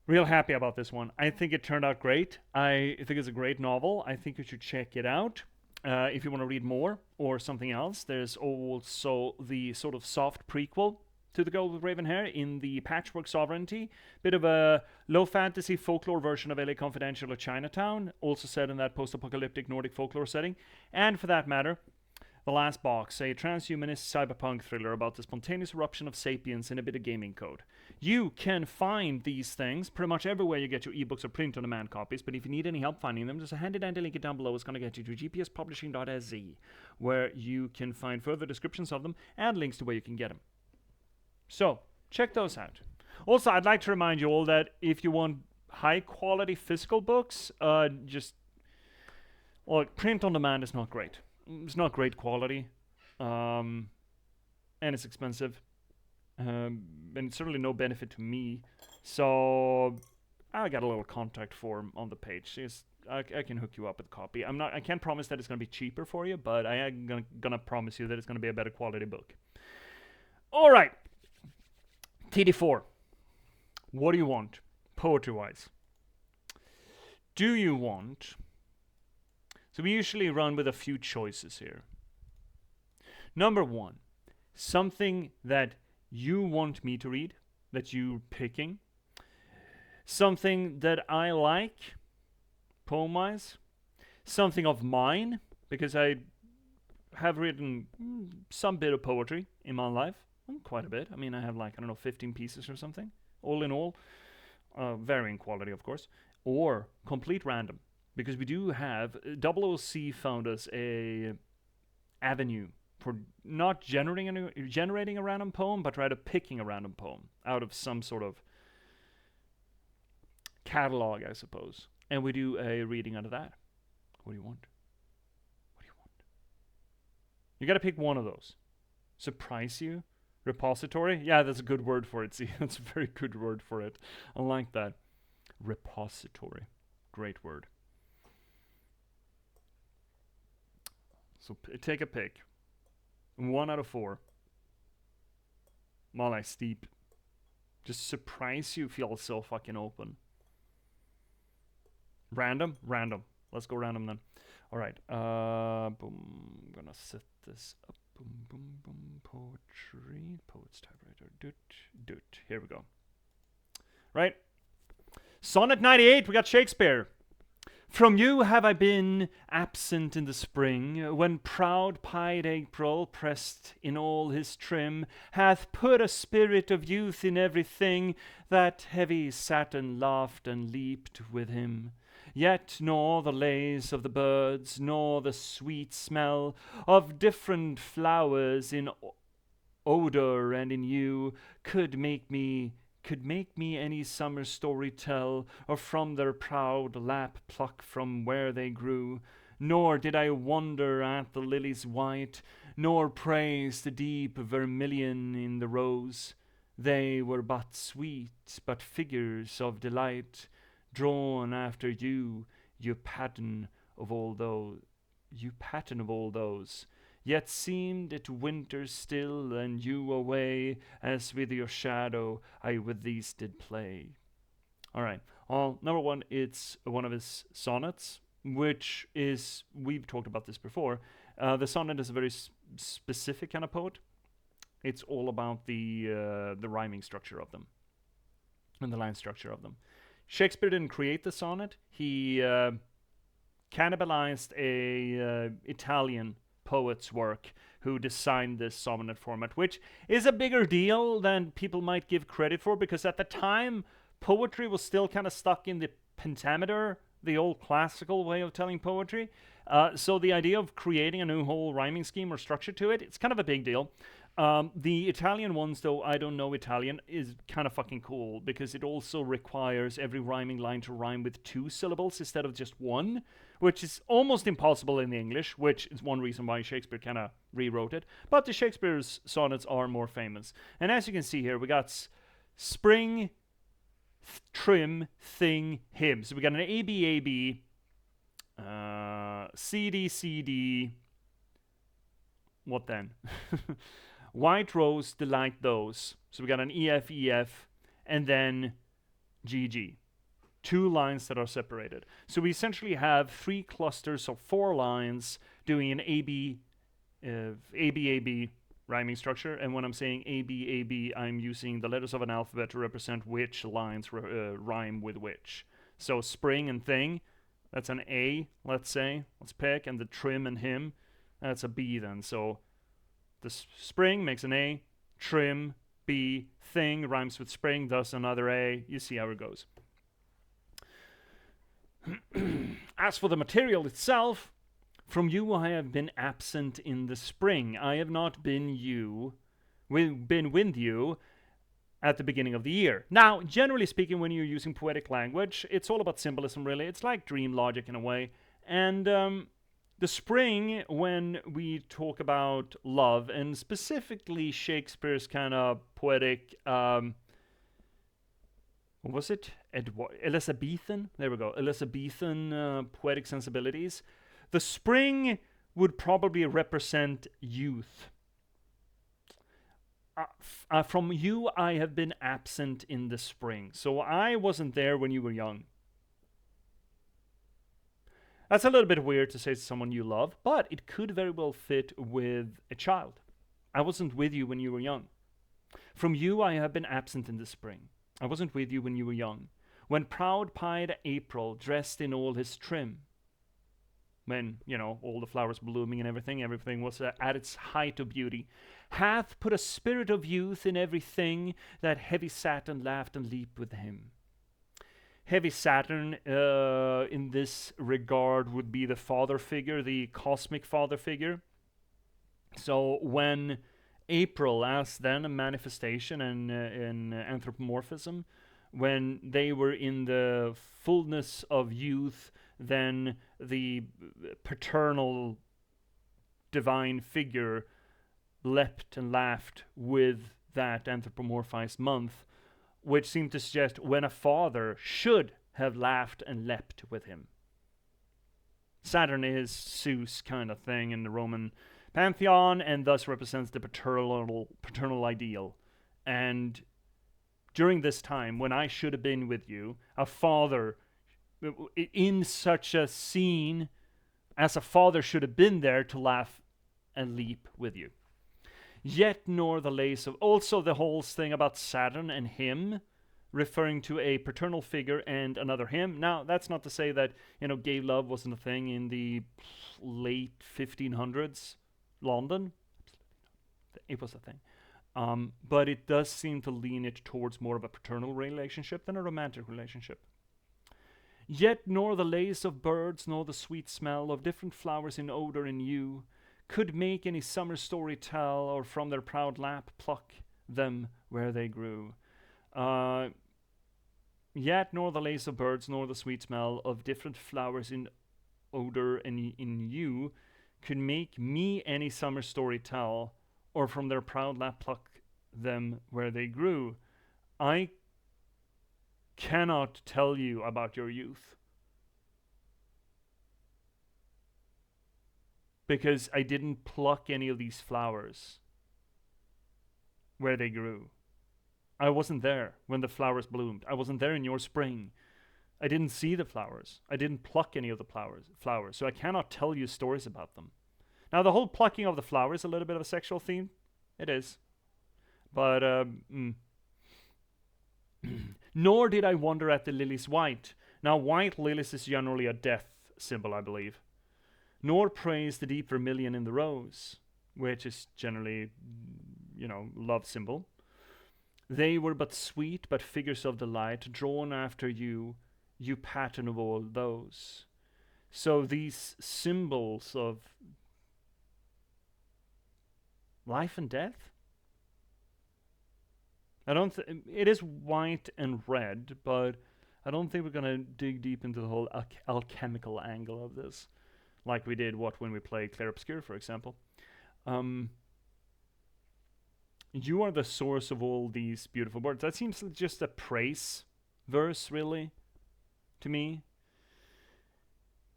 real happy about this one. I think it turned out great. I think it's a great novel. I think you should check it out. If you want to read more or something else, there's also the sort of soft prequel to the girl with raven hair in the Patchwork Sovereignty. Bit of a low fantasy folklore version of LA Confidential or Chinatown, also set in that post-apocalyptic Nordic folklore setting. And for that matter, the last box, a transhumanist cyberpunk thriller about the spontaneous eruption of sapiens in a bit of gaming code. You can find these things pretty much everywhere you get your ebooks or print-on-demand copies, but if you need any help finding them, there's a handy-dandy link down below. It's going to get you to jpspublishing.se, where you can find further descriptions of them and links to where you can get them. So, check those out. Also, I'd like to remind you all that if you want high-quality physical books, print-on-demand is not great. It's not great quality, and it's expensive, and it's certainly no benefit to me. So I got a little contact form on the page. I can hook you up with a copy. I can't promise that it's going to be cheaper for you, but I am gonna promise you that it's going to be a better quality book. All right, TD4. What do you want, poetry-wise? Do you want? So we usually run with a few choices here. Number one, something that you want me to read, that you're picking. Something that I like, poem-wise. Something of mine, because I have written some bit of poetry in my life. Quite a bit. I mean, I have 15 pieces or something. All in all, varying quality, of course. Or complete random. Because we do have, OOC found us a avenue for not generating a random poem, but rather picking a random poem out of some sort of catalog, I suppose. And we do a reading out of that. What do you want? What do you want? You got to pick one of those. Surprise you? Repository? Yeah, that's a good word for it. See, that's a very good word for it. I like that. Repository. Great word. So take a pick. 1 out of 4. More like steep. Just surprise you, feel so fucking open. Random? Random. Let's go random then. Alright. Boom. I'm gonna set this up. Boom, boom, boom. Poetry. Poets typewriter. Doot. Here we go. Right. Sonnet 98. We got Shakespeare. From you have I been absent in the spring, when proud-pied April, pressed in all his trim, hath put a spirit of youth in everything, that heavy Saturn laughed and leaped with him. Yet nor the lays of the birds, nor the sweet smell of different flowers in odor and in hue could make me any summer story tell, or from their proud lap pluck from where they grew. Nor did I wonder at the lilies white, nor praise the deep vermilion in the rose. They were but sweet, but figures of delight, drawn after you pattern of all those. Yet seemed it winter still, and you away, as with your shadow I with these did play. Alright, number one, it's one of his sonnets, which is, we've talked about this before, the sonnet is a very specific kind of poet. It's all about the rhyming structure of them, and the line structure of them. Shakespeare didn't create the sonnet, he cannibalized a Italian poet's work who designed this sonnet format, which is a bigger deal than people might give credit for, because at the time poetry was still kind of stuck in the pentameter, the old classical way of telling poetry. So the idea of creating a new whole rhyming scheme or structure to it, it's kind of a big deal. The Italian ones, though I don't know Italian, is kind of fucking cool, because it also requires every rhyming line to rhyme with 2 syllables instead of just 1, which is almost impossible in the English, which is one reason why Shakespeare kind of rewrote it. But the Shakespeare's sonnets are more famous. And as you can see here, we got spring, trim, thing, hymn. So we got an ABAB, CD, what then? White rose, delight those. So we got an EF, and then GG. 2 lines that are separated. So we essentially have 3 clusters of 4 lines doing an AB, rhyming structure. And when I'm saying A, B, I'm using the letters of an alphabet to represent which lines rhyme with which. So spring and thing, that's an A, let's say. Let's pick. And the trim and him, that's a B then. So the spring makes an A, trim, B, thing rhymes with spring, thus another A. You see how it goes. As for the material itself, from you I have been absent in the spring. I have not been with you at the beginning of the year. Now, generally speaking, when you're using poetic language, it's all about symbolism, really. It's like dream logic in a way. And the spring, when we talk about love, and specifically Shakespeare's kind of poetic, what was it? Elizabethan? There we go. Elizabethan poetic sensibilities. The spring would probably represent youth. From you, I have been absent in the spring. So I wasn't there when you were young. That's a little bit weird to say to someone you love, but it could very well fit with a child. I wasn't with you when you were young. From you, I have been absent in the spring. I wasn't with you when you were young. When proud-pied April, dressed in all his trim. When, all the flowers blooming and everything was at its height of beauty, hath put a spirit of youth in everything, that heavy Saturn laughed and leaped with him. Heavy Saturn, in this regard, would be the father figure, the cosmic father figure. So when April, as then a manifestation and in anthropomorphism, when they were in the fullness of youth, then the paternal divine figure leapt and laughed with that anthropomorphized month, which seemed to suggest when a father should have laughed and leapt with him. Saturn is Zeus kind of thing in the Roman pantheon, and thus represents the paternal ideal. And during this time, when I should have been with you, a father in such a scene, as a father should have been there to laugh and leap with you. Yet nor the lace of... Also the whole thing about Saturn and him, referring to a paternal figure and another him. Now, that's not to say that, gay love wasn't a thing in the late 1500s London. It was a thing. But it does seem to lean it towards more of a paternal relationship than a romantic relationship. Yet nor the lace of birds, nor the sweet smell of different flowers in odor and hue, could make any summer story tell, or from their proud lap pluck them where they grew. Yet nor the lace of birds, nor the sweet smell of different flowers in odor and in hue, could make me any summer story tell, or from their proud lap pluck them where they grew. I cannot tell you about your youth, because I didn't pluck any of these flowers where they grew. I wasn't there when the flowers bloomed. I wasn't there in your spring. I didn't see the flowers. I didn't pluck any of the flowers, so I cannot tell you stories about them. Now, the whole plucking of the flowers is a little bit of a sexual theme. It is. But, nor did I wonder at the lilies white. Now, white lilies is generally a death symbol, I believe. Nor praise the deep vermilion in the rose, which is generally, love symbol. They were but sweet, but figures of delight, drawn after you, you pattern of all those. So these symbols of life and death? It is white and red, but I don't think we're going to dig deep into the whole alchemical angle of this, like we did when we played Clair Obscur, for example. You are the source of all these beautiful words. That seems just a praise verse, really, to me.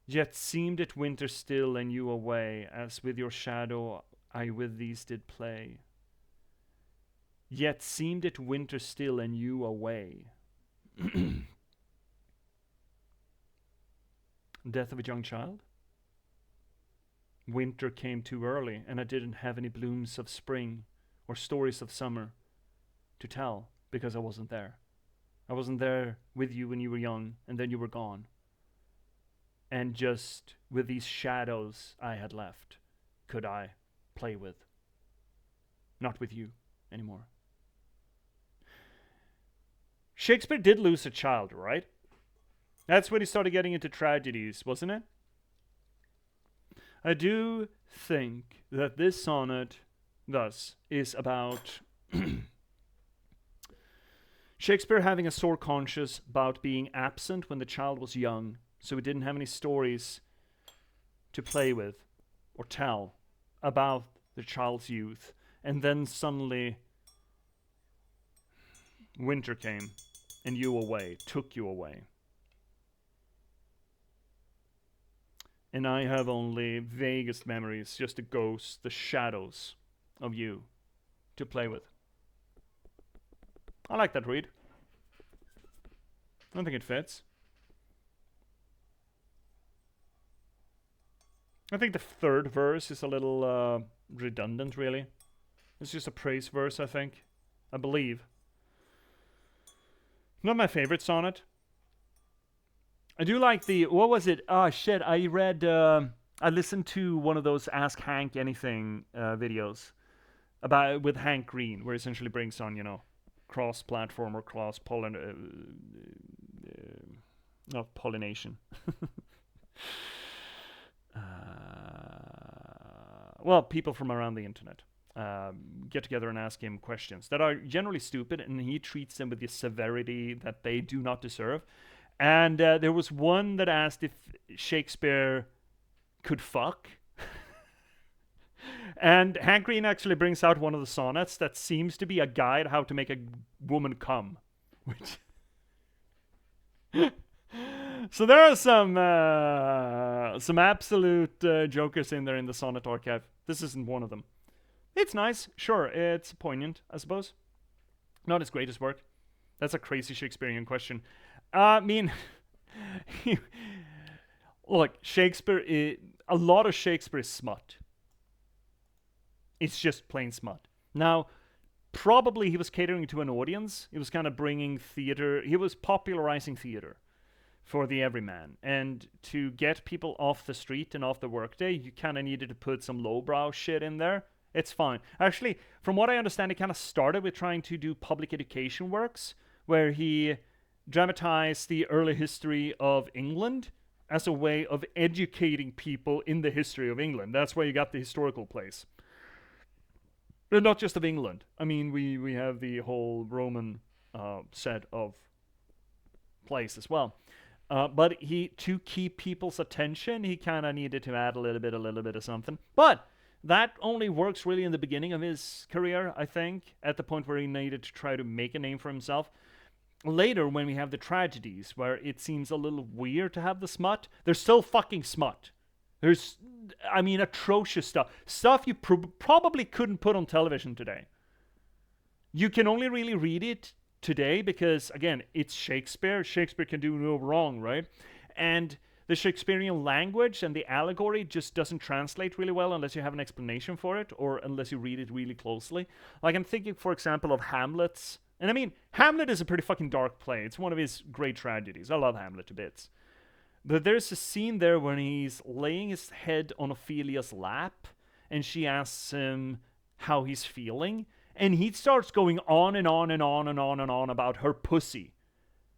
Yet seemed it winter still and you away, as with your shadow I with these did play. Yet seemed it winter still and you away. Death of a young child? winter came too early and I didn't have any blooms of spring or stories of summer to tell because I wasn't there. I wasn't there with you when you were young and then you were gone. And just with these shadows I had left, could I play with. Not with you anymore. Shakespeare did lose a child, right? That's when he started getting into tragedies, wasn't it? I do think that this sonnet, thus, is about Shakespeare having a sore conscience about being absent when the child was young, so he didn't have any stories to play with or tell about the child's youth. And then suddenly winter came and took you away. And I have only vaguest memories, just the ghosts, the shadows of you to play with. I like that read. I don't think it fits. I think the third verse is a little redundant, really. It's just a praise verse, I believe. Not my favorite sonnet. I do like the, what was it? Oh shit, I listened to one of those Ask Hank Anything videos with Hank Green, where he essentially brings on, cross-platform or pollination. Well, people from around the internet get together and ask him questions that are generally stupid, and he treats them with the severity that they do not deserve. And there was one that asked if Shakespeare could fuck. And Hank Green actually brings out one of the sonnets that seems to be a guide how to make a woman come. Which so there are some absolute jokers in there in the sonnet archive. This isn't one of them. It's nice, sure. It's poignant, I suppose. Not his greatest work. That's a crazy Shakespearean question. I mean, look, Shakespeare. A lot of Shakespeare is smut. It's just plain smut. Now, probably he was catering to an audience. He was kind of bringing theater. He was popularizing theater for the everyman. And to get people off the street and off the workday, you kind of needed to put some lowbrow shit in there. It's fine. Actually, from what I understand, it kind of started with trying to do public education works, where he dramatized the early history of England as a way of educating people in the history of England. That's where you got the historical plays. But not just of England. I mean, we have the whole Roman set of plays as well. But to keep people's attention, he kind of needed to add a little bit of something. But that only works really in the beginning of his career, I think, at the point where he needed to try to make a name for himself. Later, when we have the tragedies, where it seems a little weird to have the smut, there's still fucking smut. There's, atrocious stuff. Stuff you probably couldn't put on television today. You can only really read it today because, again, it's Shakespeare. Shakespeare can do no wrong, right? And the Shakespearean language and the allegory just doesn't translate really well unless you have an explanation for it or unless you read it really closely. Like, I'm thinking, for example, of Hamlet's. And I mean, Hamlet is a pretty fucking dark play. It's one of his great tragedies. I love Hamlet to bits. But there's a scene there when he's laying his head on Ophelia's lap and she asks him how he's feeling. And he starts going on and on and on and on and on about her pussy.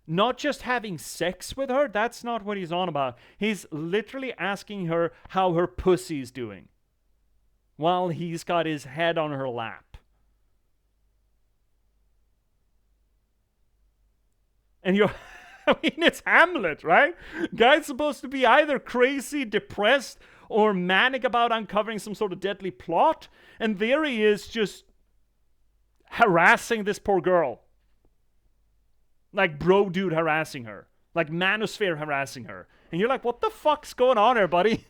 Not just having sex with her, that's not what he's on about. He's literally asking her how her pussy's doing while he's got his head on her lap. And it's Hamlet, right? Guy's supposed to be either crazy, depressed, or manic about uncovering some sort of deadly plot. And there he is just harassing this poor girl. Like bro dude harassing her. Like manosphere harassing her. And you're like, what the fuck's going on here, buddy?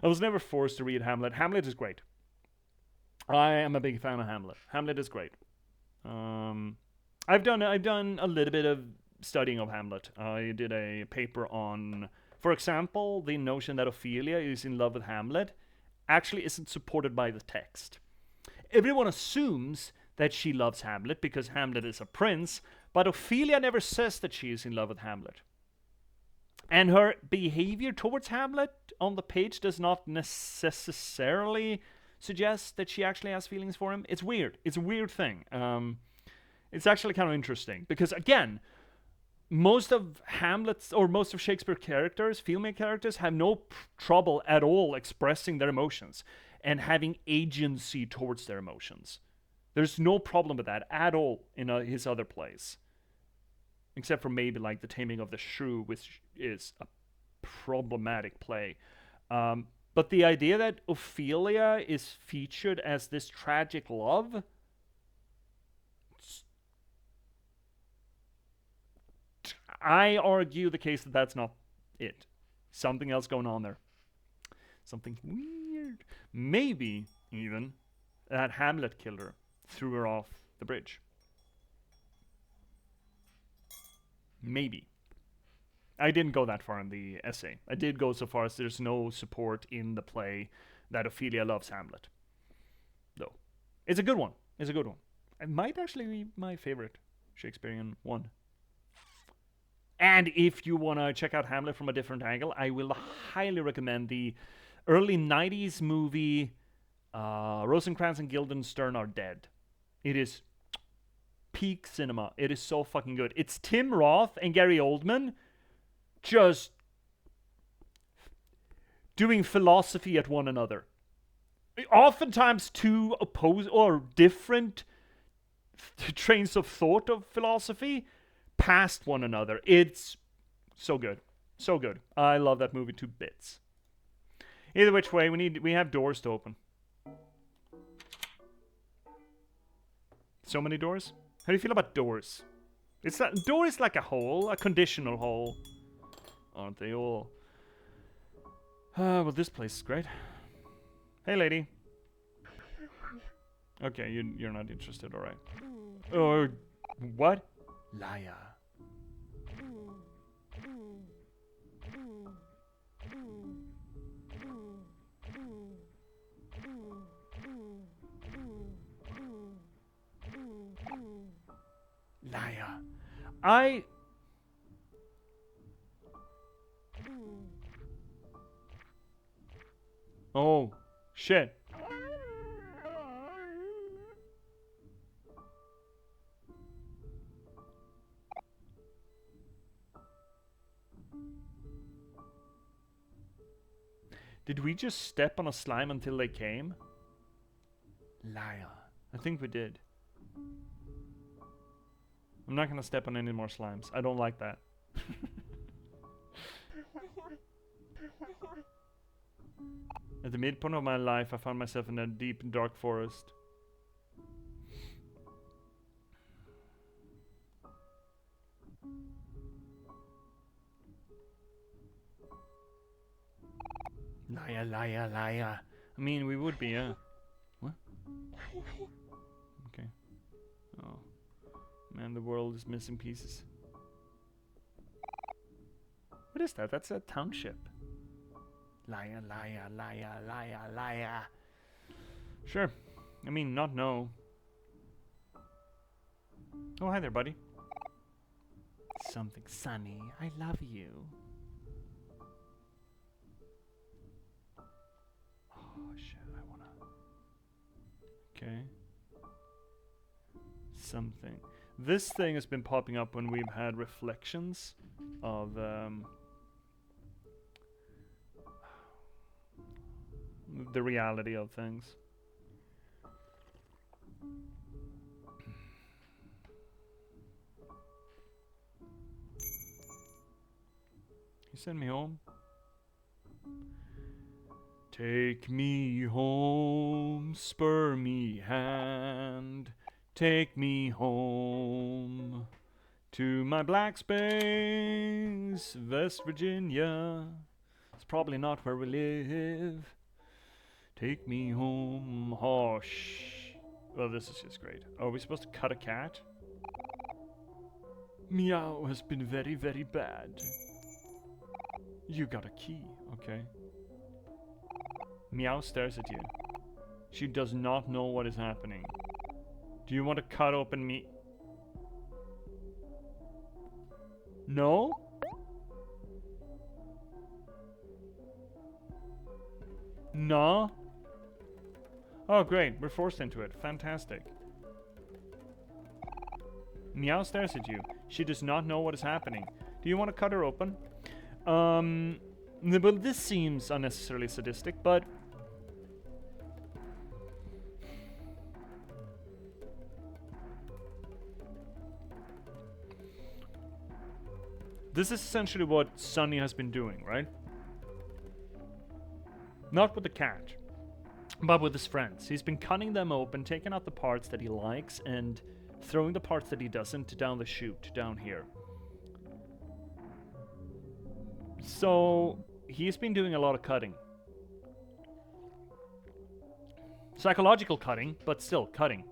I was never forced to read Hamlet. Hamlet is great. I am a big fan of Hamlet. Hamlet is great. I've done a little bit of studying of Hamlet. I did a paper on For example, the notion that Ophelia is in love with Hamlet actually isn't supported by the text. Everyone assumes that she loves Hamlet because Hamlet is a prince, but Ophelia never says that she is in love with Hamlet. And her behavior towards Hamlet on the page does not necessarily suggest that she actually has feelings for him. It's weird. It's a weird thing. It's actually kind of interesting because, again, most of Hamlet's or most of Shakespeare's characters, female characters, have no trouble at all expressing their emotions and having agency towards their emotions. There's no problem with that at all in his other plays. Except for maybe like The Taming of the Shrew, which is a problematic play. But the idea that Ophelia is featured as this tragic love, I argue the case that that's not it. Something else going on there. Something weird. Maybe even that Hamlet killed her, threw her off the bridge. Maybe. I didn't go that far in the essay. I did go so far as there's no support in the play that Ophelia loves Hamlet. Though. It's a good one. It's a good one. It might actually be my favorite Shakespearean one. And if you want to check out Hamlet from a different angle, I will highly recommend the early 90s movie Rosencrantz and Guildenstern Are Dead. It is peak cinema. It is so fucking good. It's Tim Roth and Gary Oldman just doing philosophy at one another. Oftentimes two opposed or different trains of thought of philosophy past one another. It's so good. So good. I love that movie to bits. Either which way, we have doors to open. So many doors? How do you feel about doors? Door is like a hole, a conditional hole. Aren't they all? Well, this place is great. Hey, lady. Okay, you're not interested, alright. Oh, what? Liar. Liar. Oh, shit. Did we just step on a slime until they came? Liar. I think we did. I'm not gonna step on any more slimes. I don't like that. At the midpoint of my life, I found myself in a deep and dark forest. Liar, liar, liar. I mean, we would be, yeah. What? Okay. Oh. Man, the world is missing pieces. What is that? That's a township. Liar, liar, liar, liar, liar. Sure. I mean, not no. Oh, hi there, buddy. Something sunny. I love you. Oh, shit. I wanna... Okay. Something. This thing has been popping up when we've had reflections of the reality of things. You send me home? Take me home, spur me hand. Take me home to my black space, West Virginia. It's probably not where we live. Take me home, hush. Oh, this is just great. Oh, are we supposed to cut a cat? Meow has been very, very bad. You got a key, okay. Meow stares at you. She does not know what is happening. Do you want to cut open me? No? No? Oh, great. We're forced into it. Fantastic. Meow stares at you. She does not know what is happening. Do you want to cut her open? Well, this seems unnecessarily sadistic, but... this is essentially what Sonny has been doing, right? Not with the cat, but with his friends. He's been cutting them open, taking out the parts that he likes, and throwing the parts that he doesn't down the chute, down here. So, he's been doing a lot of cutting. Psychological cutting, but still cutting.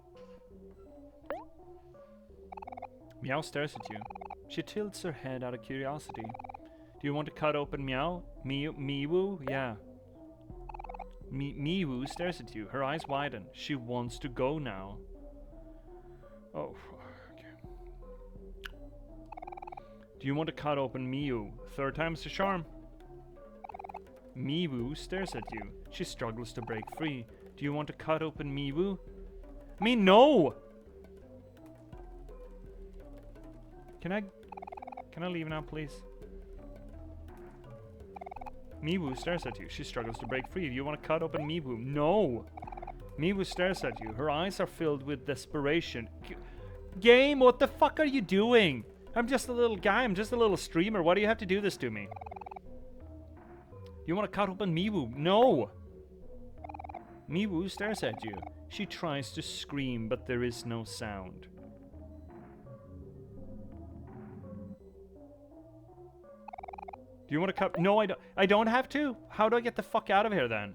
Meow stares at you. She tilts her head out of curiosity. Do you want to cut open Meow? Miwu? Yeah. Miwu stares at you. Her eyes widen. She wants to go now. Oh, okay. Do you want to cut open Miwu? Third time's the charm. Miwu stares at you. She struggles to break free. Do you want to cut open Miwu? Me, no! Can I leave now, please? Miwu stares at you. She struggles to break free. Do you want to cut open Miwu? No! Miwu stares at you. Her eyes are filled with desperation. Game, what the fuck are you doing? I'm just a little guy. I'm just a little streamer. Why do you have to do this to me? You want to cut open Miwu? No! Miwu stares at you. She tries to scream, but there is no sound. Do you want to cut? No, I don't. I don't have to. How do I get the fuck out of here then?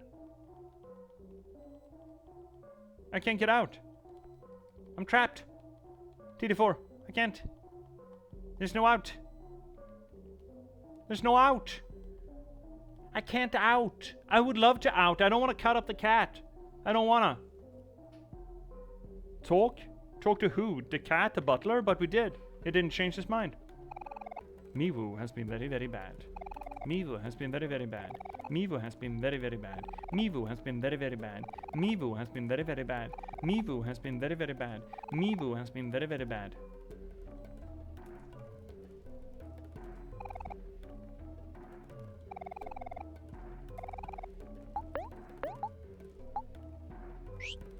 I can't get out. I'm trapped. TD4. I can't. There's no out. There's no out. I can't out. I would love to out. I don't want to cut up the cat. I don't want to. Talk? Talk to who? The cat? The butler? But we did. It didn't change his mind. Miwu has been very, very bad. Miwu has been very, very bad. Miwu has been very, very bad. Miwu has been very, very bad. Miwu has been very, very bad. Miwu has been very, very bad. Miwu has been very, very bad.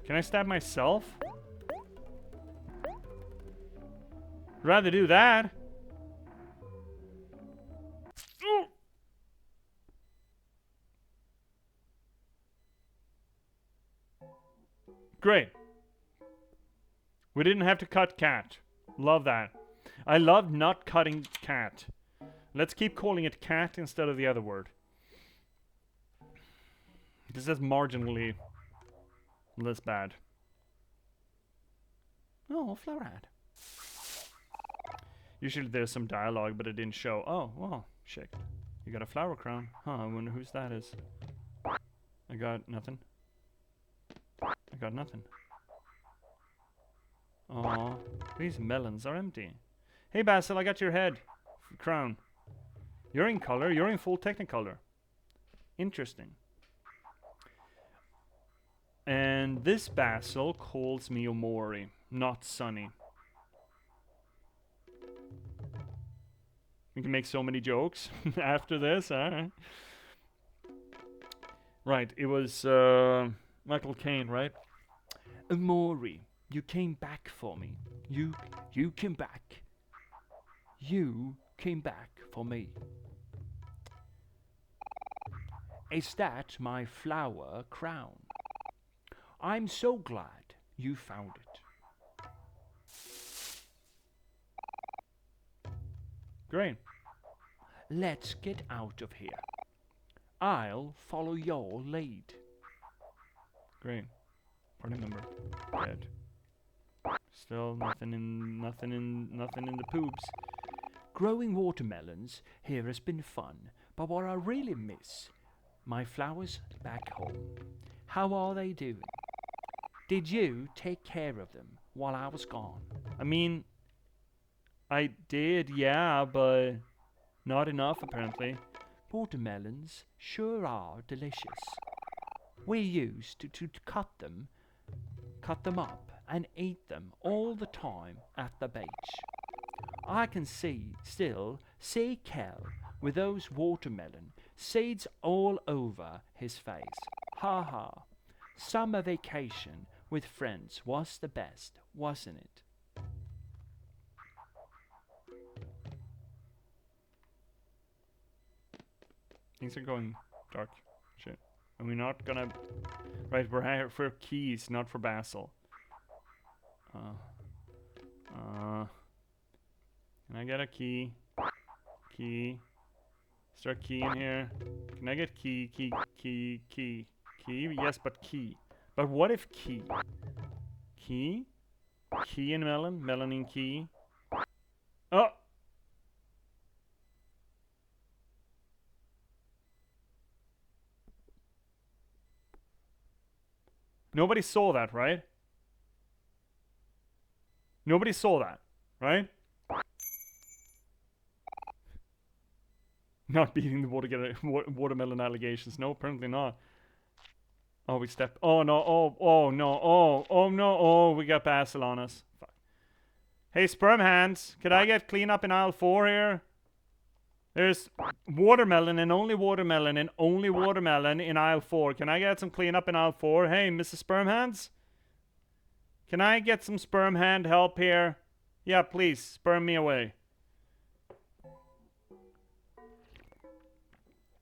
Can I stab myself? Rather do that. Great. We didn't have to cut cat. Love that. I love not cutting cat. Let's keep calling it cat instead of the other word. This is marginally less bad. Oh, flower hat. Usually there's some dialogue, but it didn't show. Oh, well, shit. You got a flower crown. Huh, I wonder whose that is. I got nothing. I got nothing. Oh, these melons are empty. Hey Basil, I got your head. Crown. You're in color. You're in full Technicolor. Interesting. And this Basil calls me OMORI, not Sonny. We can make so many jokes after this, huh? Right, it was Michael Caine, right? OMORI, you came back for me. You came back. You came back for me. Is that my flower crown? I'm so glad you found it. Great. Let's get out of here. I'll follow your lead. Great. Party member. Dead. Still nothing in the poops. Growing watermelons here has been fun, But what I really miss, my flowers back home. How are they doing? Did you take care of them while I was gone? I mean, I did, yeah, but not enough apparently. Watermelons sure are delicious. We used to cut them up, and eat them all the time at the beach. I can still see Kel with those watermelon seeds all over his face. Ha ha. Summer vacation with friends was the best, wasn't it? Things are going dark. Shit. And we're not gonna... Right, we're here for keys, not for Basil. Can I get a key? Key. Is there a key in here? Can I get key? Key? Yes, but key. But what if key? Key? Key and melon? Melon and key? Oh! Nobody saw that, right? Nobody saw that, right? Not beating the watermelon allegations. No, apparently not. Oh, we stepped. Oh, no. Oh, no. Oh, no. Oh, we got Basil on us. Fuck. Hey, sperm hands. Could I get clean up in aisle 4 here? There's watermelon and only watermelon in aisle 4. Can I get some cleanup in aisle 4? Hey, Mrs. Sperm Hands? Can I get some sperm hand help here? Yeah, please, sperm me away.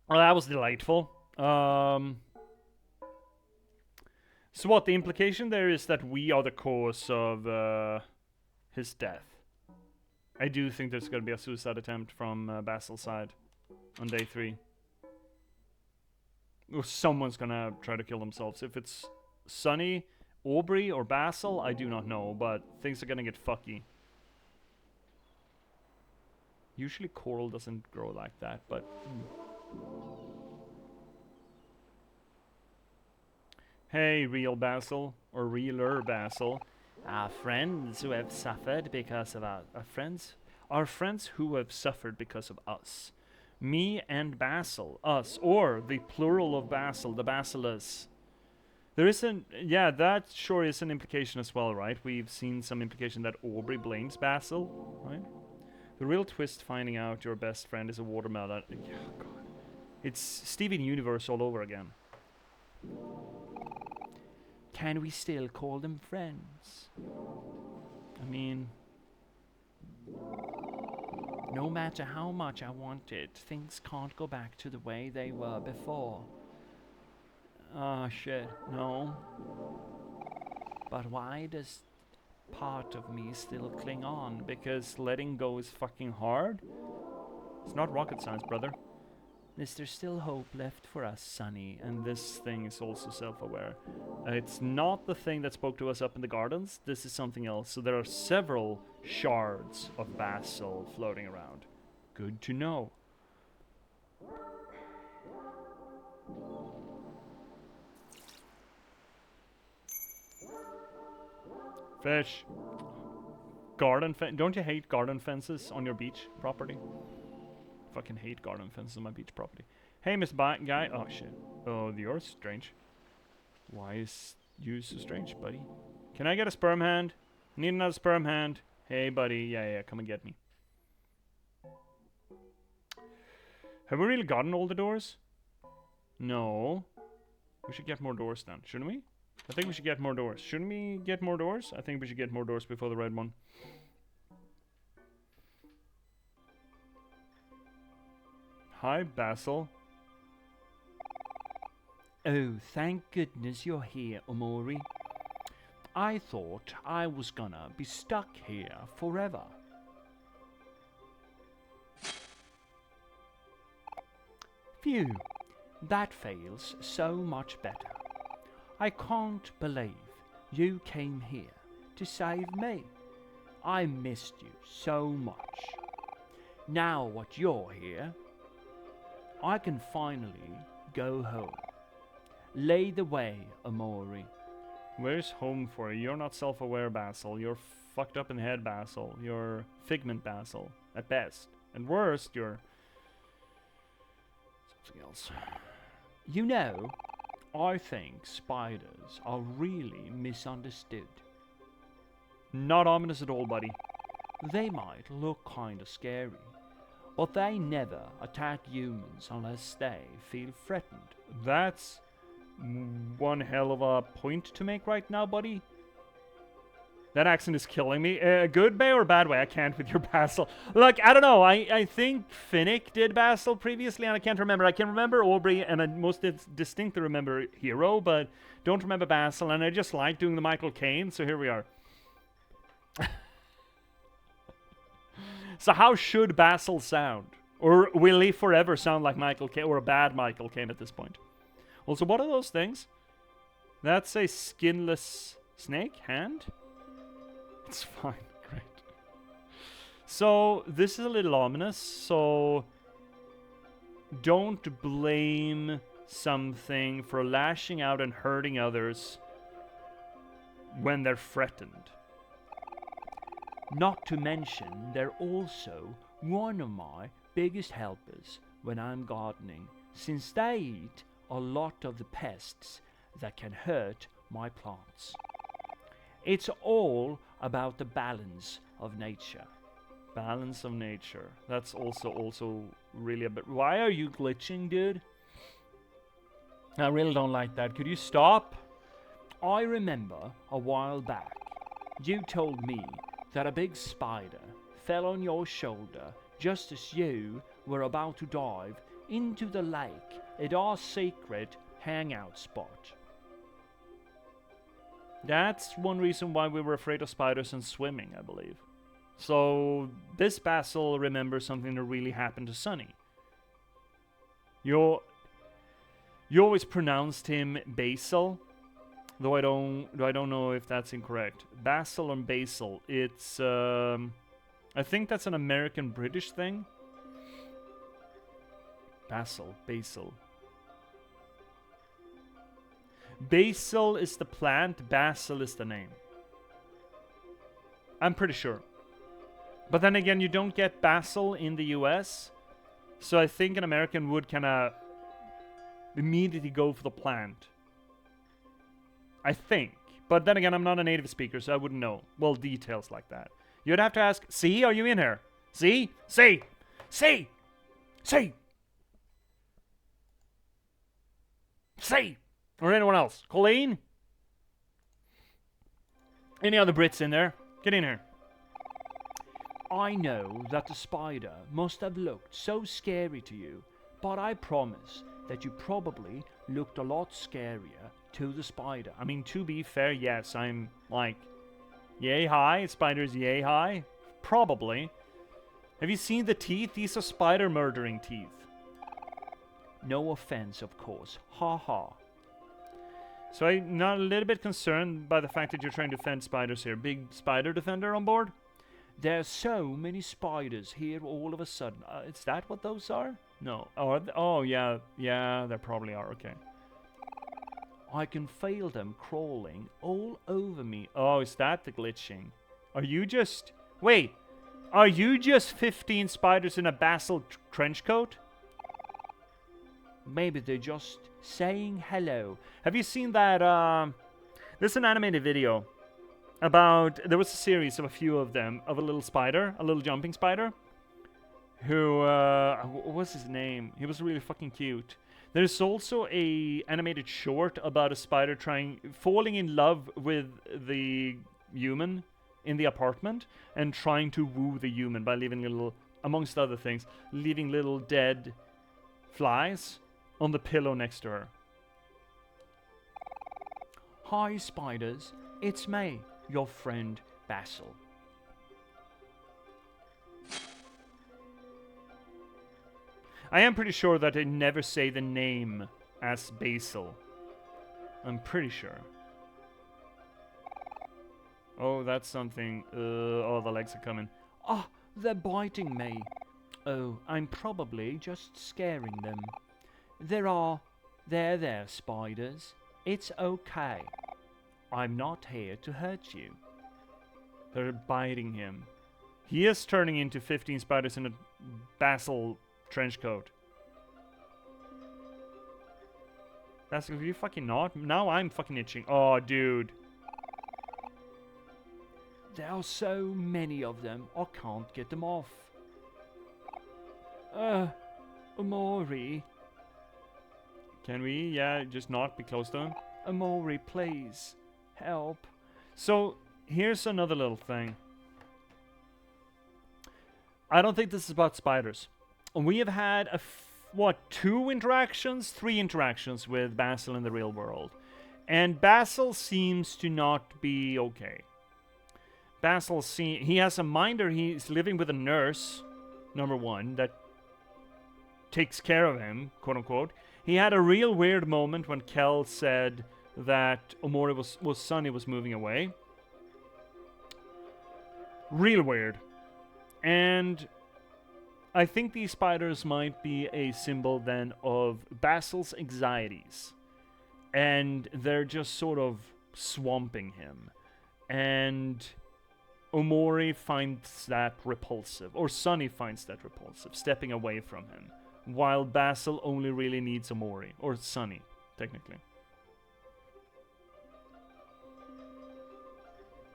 Well, that was delightful. So what, the implication there is that we are the cause of his death. I do think there's going to be a suicide attempt from Basil's side on day 3. Or someone's going to try to kill themselves. If it's Sunny, Aubrey, or Basil, I do not know, but things are going to get fucky. Usually coral doesn't grow like that, but... Hey, real Basil, or realer Basil. Our friends who have suffered because of our friends who have suffered because of us. Me and Basil, us, or the plural of Basil, the Bacillus. There isn't, yeah, that sure is an implication as well, right? We've seen some implication that Aubrey blames Basil, right? The real twist finding out your best friend is a watermelon. Oh, God. It's Steven Universe all over again. Can we still call them friends? I mean... No matter how much I want it, things can't go back to the way they were before. Ah, shit, no. But why does part of me still cling on? Because letting go is fucking hard? It's not rocket science, brother. Is there still hope left for us, Sonny? And this thing is also self-aware. It's not the thing that spoke to us up in the gardens. This is something else. So there are several shards of Basil floating around. Good to know. Fish. Garden fence. Don't you hate garden fences on your beach property? Fucking hate garden fences on my beach property. Hey, Miss Guy. Oh, shit. Oh, you're strange. Why is you so strange, buddy? Can I get a sperm hand? Need another sperm hand. Hey, buddy. Yeah, come and get me. Have we really gotten all the doors? No. We should get more doors then, shouldn't we? I think we should get more doors. Shouldn't we get more doors? I think we should get more doors before the red one. Hi, Basil. Oh, thank goodness you're here, Omori. I thought I was gonna be stuck here forever. Phew, that feels so much better. I can't believe you came here to save me. I missed you so much. Now what you're here, I can finally go home. Lead the way, OMORI. Where's home for you? You're not self-aware, Basil. You're fucked up in the head, Basil. You're figment, Basil. At best. And worst, you're something else. You know, I think spiders are really misunderstood. Not ominous at all, buddy. They might look kinda scary, but they never attack humans unless they feel threatened. That's one hell of a point to make right now, buddy. That accent is killing me. Good way or bad way? I can't with your Basil. Look, I don't know. I think Finnick did Basil previously, and I can't remember. I can remember Aubrey, and I most distinctly remember Hero, but don't remember Basil, and I just like doing the Michael Caine, so here we are. So how should Basil sound? Or will he forever sound like Michael Caine, or a bad Michael Caine at this point? Also, what are those things? That's a skinless snake hand? It's fine, great. So, this is a little ominous, so don't blame something for lashing out and hurting others when they're threatened. Not to mention, they're also one of my biggest helpers when I'm gardening, since they eat a lot of the pests that can hurt my plants. It's all about the balance of nature. Balance of nature. That's also really a bit... Why are you glitching, dude? I really don't like that. Could you stop? I remember a while back, you told me that a big spider fell on your shoulder just as you were about to dive into the lake at our secret hangout spot. That's one reason why we were afraid of spiders and swimming, I believe. So, this Basil remembers something that really happened to Sunny. You always pronounced him Basil, though I don't know if that's incorrect. Basil and Basil, it's I think that's an American British thing. Basil. Basil is the plant, basil is the name. I'm pretty sure. But then again, you don't get basil in the US, so I think an American would kind of immediately go for the plant. I think. But then again, I'm not a native speaker, so I wouldn't know. Well, details like that. You'd have to ask, C, are you in here? C? C! C! C! C! Or anyone else? Colleen? Any other Brits in there? Get in here. I know that the spider must have looked so scary to you, but I promise that you probably looked a lot scarier to the spider. I mean, to be fair, yes, I'm like, yay high, spiders yay high? Probably. Have you seen the teeth? These are spider murdering teeth. No offense, of course. Ha ha. So I'm not a little bit concerned by the fact that you're trying to defend spiders here. Big spider defender on board? There's so many spiders here all of a sudden. Is that what those are? No. Oh, yeah, there probably are. Okay. I can feel them crawling all over me. Oh, is that the glitching? Are you just... Wait. Are you just 15 spiders in a basil trench coat? Maybe they're just saying hello. Have you seen that, there's an animated video about, there was a series of a few of them, of a little spider, a little jumping spider, who, what was his name? He was really fucking cute. There's also a animated short about a spider falling in love with the human in the apartment and trying to woo the human by leaving little, amongst other things, leaving little dead flies on the pillow next to her. Hi, spiders. It's me, your friend Basil. I am pretty sure that they never say the name as Basil. I'm pretty sure. Oh, that's something. Oh, the legs are coming. Ah, they're biting me. Oh, I'm probably just scaring them. There, spiders. It's okay. I'm not here to hurt you. They're biting him. He is turning into 15 spiders in a basil trench coat. Basil, are you fucking not? Now I'm fucking itching. Oh, dude. There are so many of them, I can't get them off. OMORI. Can we, just not be close to him? OMORI, please. Help. So, here's another little thing. I don't think this is about spiders. We have had, 3 interactions with Basil in the real world. And Basil seems to not be okay. Basil, he has a minder, he's living with a nurse, number 1, that takes care of him, quote unquote. He had a real weird moment when Kel said that OMORI Sunny was moving away. Real weird. And I think these spiders might be a symbol then of Basil's anxieties. And they're just sort of swamping him. And OMORI finds that repulsive, or Sunny finds that repulsive, stepping away from him. While Basil only really needs OMORI, or Sunny, technically.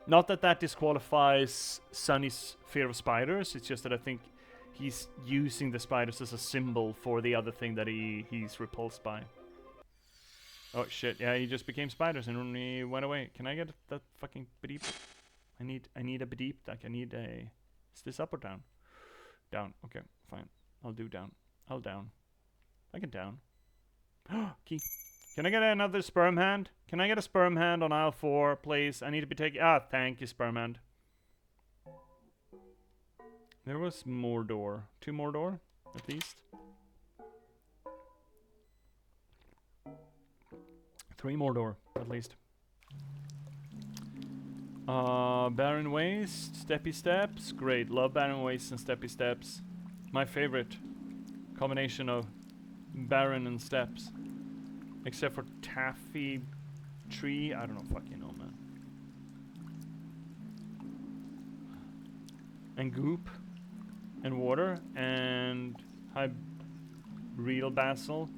Not that that disqualifies Sunny's fear of spiders, it's just that I think he's using the spiders as a symbol for the other thing that he's repulsed by. Oh shit, yeah, he just became spiders and he went away. Can I get that fucking bedeep? I need a bedeep, like I need a... Is this up or down? Down, okay, fine. I'll do down. I'll down. I can down. Key. Can I get another sperm hand? Can I get a sperm hand on aisle 4, please? I need to be taking... thank you, sperm hand. There was more door. 2 more door, at least. 3 more door, at least. Barren Waste, Steppy Steps. Great, love Barren Waste and Steppy Steps. My favorite combination of barren and steps. Except for Taffy Tree. I don't know, fucking know, man. And Goop. And water. And real basil.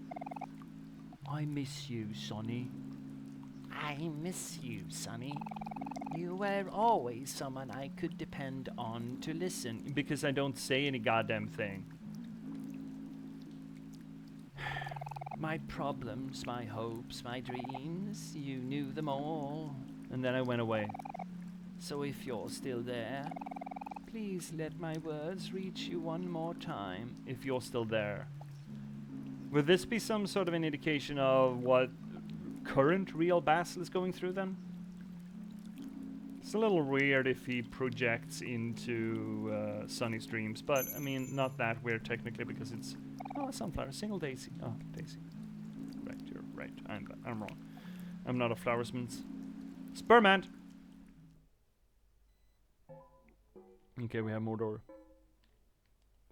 I miss you, Sonny. I miss you, Sonny. You were always someone I could depend on to listen. Because I don't say any goddamn thing. My problems, my hopes, my dreams, you knew them all. And then I went away. So if you're still there, please let my words reach you one more time. If you're still there. Would this be some sort of an indication of what current real Basil is going through then? It's a little weird if he projects into Sunny's dreams, but I mean, not that weird technically because it's... Oh, a sunflower, single daisy. Oh, daisy. Right, you're right. I'm wrong. I'm not a flowersman. Spermant! Okay, we have more door.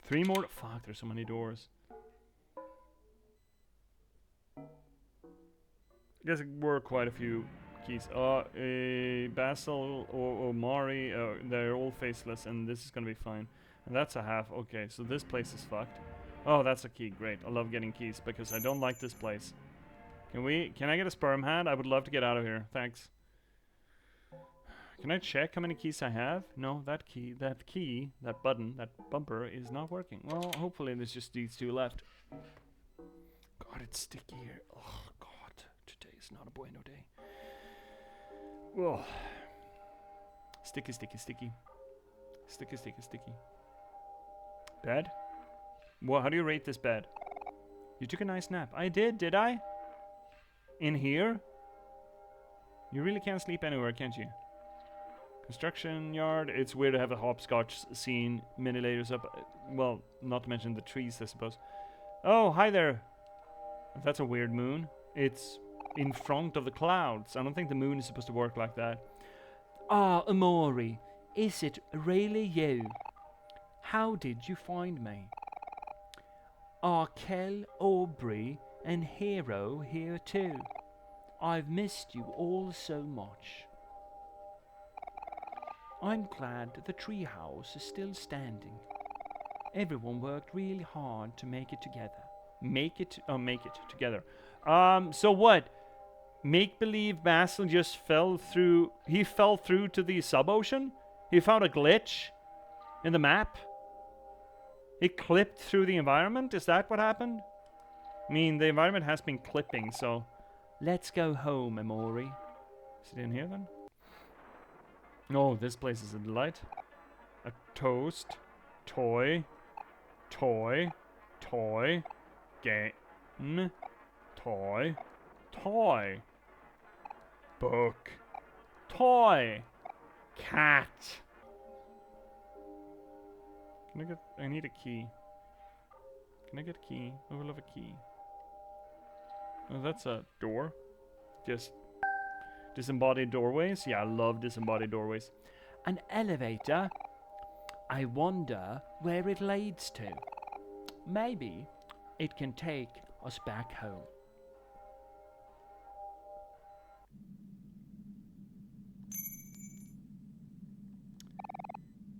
3 more. Fuck, there's so many doors. I guess there were quite a few keys. Basil or OMORI, they're all faceless, and this is gonna be fine. And that's a half. Okay, so this place is fucked. Oh, that's a key. Great. I love getting keys because I don't like this place. Can I get a sperm hand? I would love to get out of here. Thanks. Can I check how many keys I have? No, that button, that bumper is not working. Well, hopefully there's just these 2 left. God, it's sticky here. Oh, God. Today is not a bueno day. Whoa. Sticky, sticky, sticky. Sticky, sticky, sticky. Bed? Well, how do you rate this bed? You took a nice nap. I did I? In here? You really can't sleep anywhere, can't you? Construction yard. It's weird to have a hopscotch scene many layers up. Well, not to mention the trees, I suppose. Oh, hi there. That's a weird moon. It's in front of the clouds. I don't think the moon is supposed to work like that. OMORI, is it really you? How did you find me? Are Kel, Aubrey, and Hero here too? I've missed you all so much. I'm glad the treehouse is still standing. Everyone worked really hard to make it together. Make it together. So what? Make believe Basil just fell through. He fell through to the sub-ocean? He found a glitch in the map? He clipped through the environment? Is that what happened? I mean, the environment has been clipping, so... Let's go home, OMORI. Is it in here then? Oh, this place is a delight. A toast. Toy. Toy. Toy. Game. Toy. Toy. Book. Toy. Cat. I need a key. Can I get a key? I would love a key. Oh, that's a door. Just disembodied doorways. Yeah, I love disembodied doorways. An elevator? I wonder where it leads to. Maybe it can take us back home.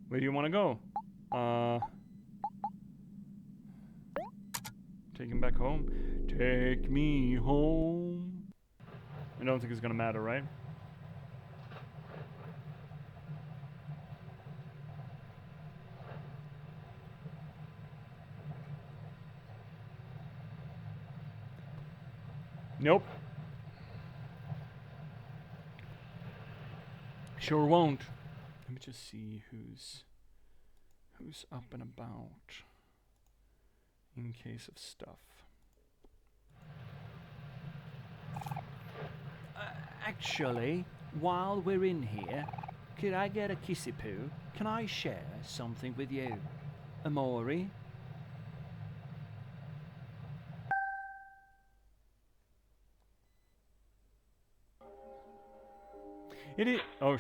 Where do you want to go? Take him back home. Take me home. I don't think it's gonna matter, right? Nope. Sure won't. Let me just see who's up and about in case of stuff. Actually, while we're in here, could I get a kissy poo? Can I share something with you? OMORI? It is. Oh,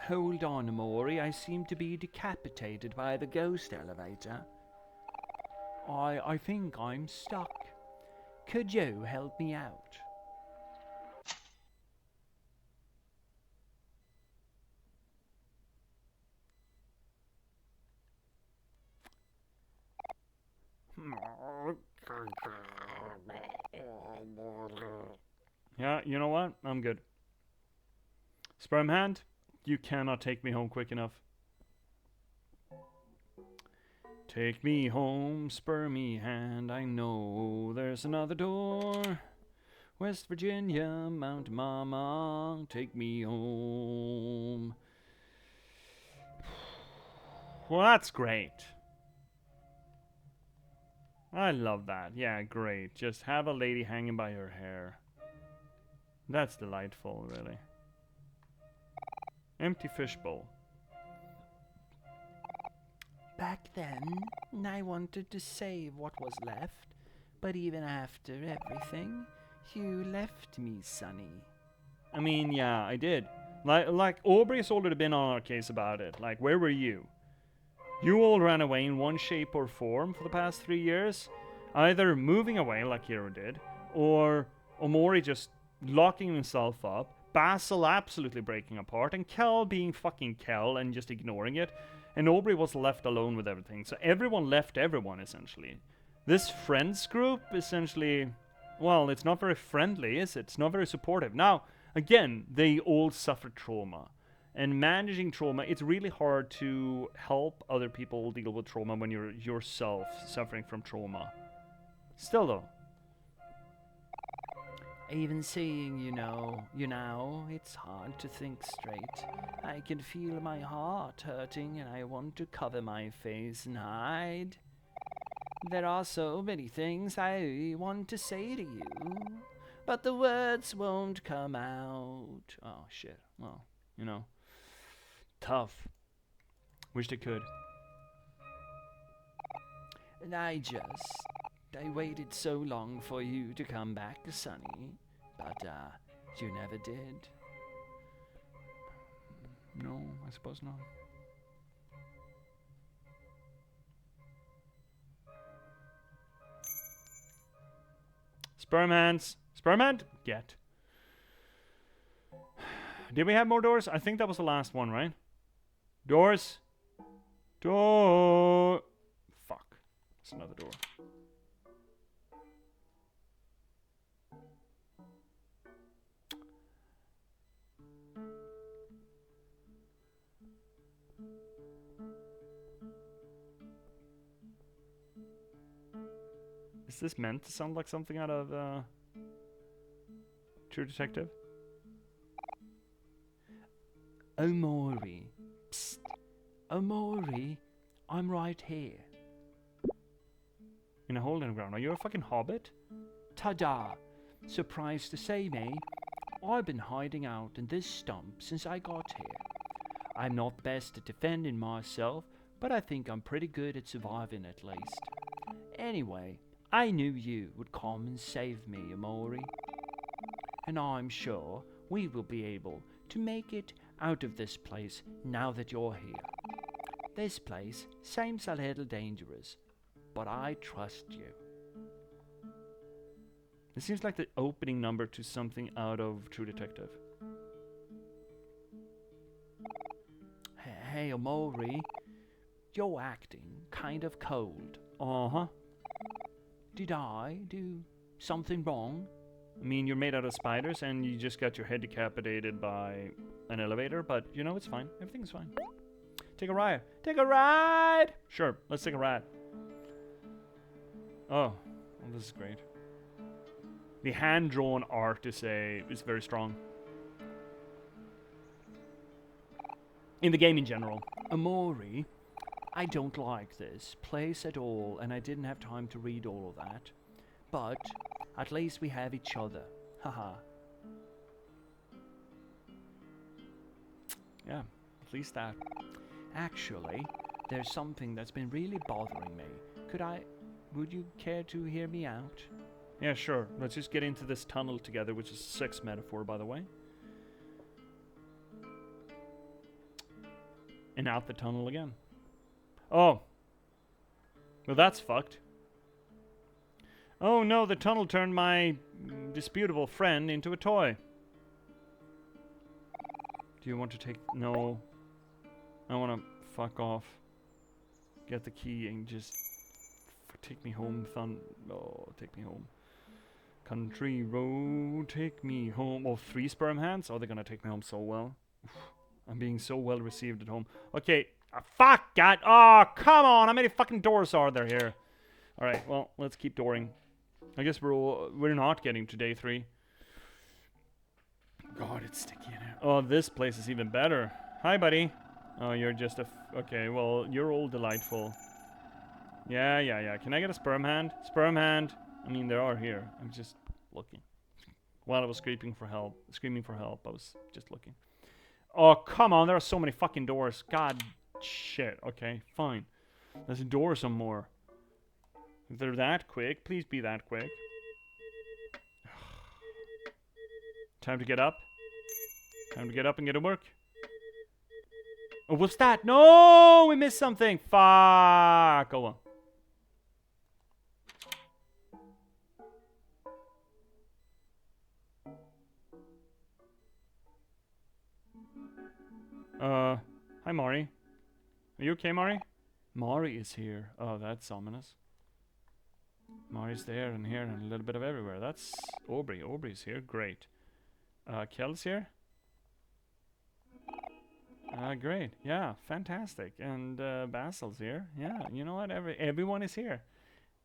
Hold on, OMORI. I seem to be decapitated by the ghost elevator. I think I'm stuck. Could you help me out? Yeah, you know what? I'm good. Sperm hand, you cannot take me home quick enough. Take me home, spermy hand. I know there's another door. West Virginia, Mount Mama, take me home. Well, that's great. I love that. Yeah, great. Just have a lady hanging by her hair. That's delightful, really. Empty fishbowl. Back then, I wanted to save what was left, but even after everything, you left me, Sonny. I mean, yeah, I did. Like Aubrey's already been on our case about it. Like, where were you? You all ran away in one shape or form for the past 3 years. Either moving away like Hero did, or OMORI just locking himself up, Basil absolutely breaking apart, and Kel being fucking Kel and just ignoring it. And Aubrey was left alone with everything. So everyone left everyone, essentially. This friends group, essentially, well, it's not very friendly, is it? It's not very supportive. Now, again, they all suffer trauma. And managing trauma, it's really hard to help other people deal with trauma when you're yourself suffering from trauma. Still, though. Even seeing you now, it's hard to think straight. I can feel my heart hurting and I want to cover my face and hide. There are so many things I want to say to you, but the words won't come out. Oh, shit. Well, tough. Wish they could. And I waited so long for you to come back, Sonny, but you never did. No, I suppose not. Sperm hands. Sperm hand? Get. Did we have more doors? I think that was the last one, right? Doors. Door. Fuck. It's another door. Is this meant to sound like something out of True Detective? OMORI. Psst. OMORI, I'm right here. In a hole in the ground. Are you a fucking hobbit? Ta-da! Surprised to say me, I've been hiding out in this stump since I got here. I'm not best at defending myself, but I think I'm pretty good at surviving at least. Anyway, I knew you would come and save me, OMORI. And I'm sure we will be able to make it out of this place now that you're here. This place seems a little dangerous, but I trust you. This seems like the opening number to something out of True Detective. Hey, OMORI, you're acting kind of cold. Uh-huh. Did I do something wrong? I mean, you're made out of spiders and you just got your head decapitated by an elevator, but you know, it's fine. Everything's fine. Take a ride. Take a ride! Sure, let's take a ride. Oh, well, this is great. The hand-drawn art is very strong. In the game in general. OMORI, I don't like this place at all, and I didn't have time to read all of that. But at least we have each other. Haha. Yeah, at least that. Actually, there's something that's been really bothering me. Would you care to hear me out? Yeah, sure. Let's just get into this tunnel together, which is a sex metaphor, by the way. And out the tunnel again. Oh. Well, that's fucked. Oh no, the tunnel turned my disputable friend into a toy. Do you want to take... No. I want to fuck off. Get the key and just... take me home, Oh, take me home. Country road, take me home. Oh, 3 sperm hands? Oh, they're gonna take me home so well. I'm being so well received at home. Okay. Fuck, God. Oh, come on. How many fucking doors are there here? Alright, well, let's keep dooring. I guess we're not getting to day 3. God, it's sticky in here. Oh, this place is even better. Hi, buddy. Oh, you're just a... okay, well, you're all delightful. Yeah. Can I get a sperm hand? Sperm hand. I mean, there are here. I'm just looking. While I was screaming for help, I was just looking. Oh, come on. There are so many fucking doors. God, shit. Okay, fine. Let's door some more. If they're that quick, please be that quick. Time to get up. Time to get up and get to work. Oh, what's that? No! We missed something. Fuck. Go on. Hi, Mari. Are you okay, Mari? Mari is here. Oh, that's ominous. Mari's there and here and a little bit of everywhere. That's Aubrey. Aubrey's here. Great. Kel's here. Great. Yeah, fantastic. And Basil's here. Yeah, you know what? Everyone is here.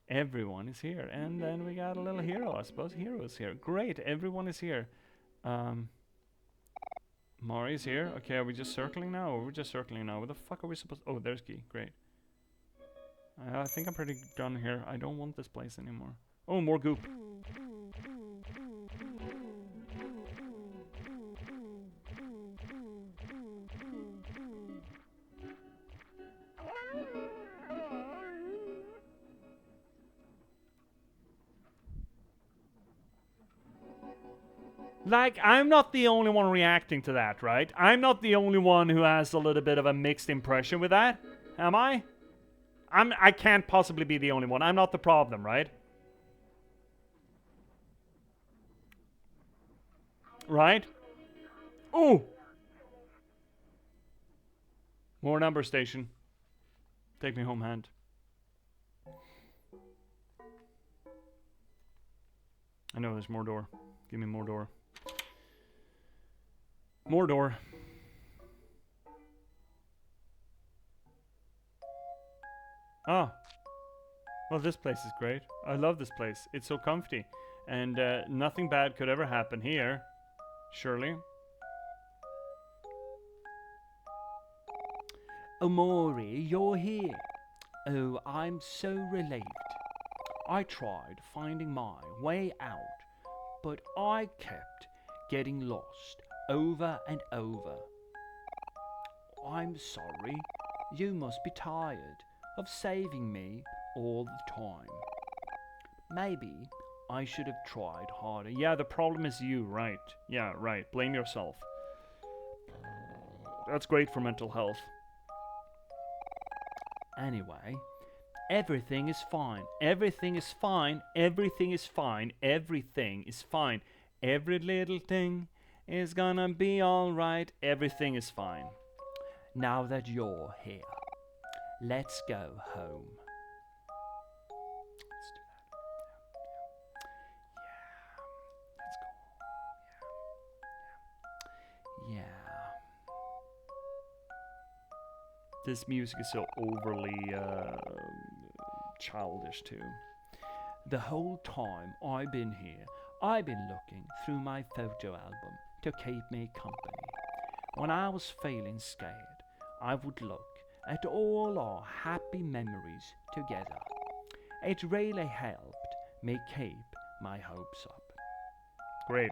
Everyone is here. And then we got a little hero, I suppose. Hero's here. Great. Everyone is here. Mari's here. Okay, are we just circling now? Or we're just circling now. Where the fuck are we supposed... Oh, there's Key. Great. I think I'm pretty done here. I don't want this place anymore. Oh, more goop. Like, I'm not the only one reacting to that, right? I'm not the only one who has a little bit of a mixed impression with that. Am I? I can't possibly be the only one. I'm not the problem, right? Right? Oh! More number station. Take me home, hand. I know there's more door. Give me more door. More door. Ah. Well, this place is great. I love this place. It's so comfy. And nothing bad could ever happen here. Surely. Omori, you're here. Oh, I'm so relieved. I tried finding my way out, but I kept getting lost over and over. I'm sorry. You must be tired of saving me all the time. Maybe I should have tried harder. Yeah, the problem is you, right. Yeah, right. Blame yourself. That's great for mental health. Anyway, everything is fine. Everything is fine. Everything is fine. Everything is fine. Every little thing is gonna be alright. Everything is fine. Now that you're here, let's go home. Let's do that. Yeah. Let's go. Yeah. This music is so overly childish too. The whole time I've been here, I've been looking through my photo album to keep me company. When I was feeling scared, I would look at all our happy memories together. It really helped me keep my hopes up. Great.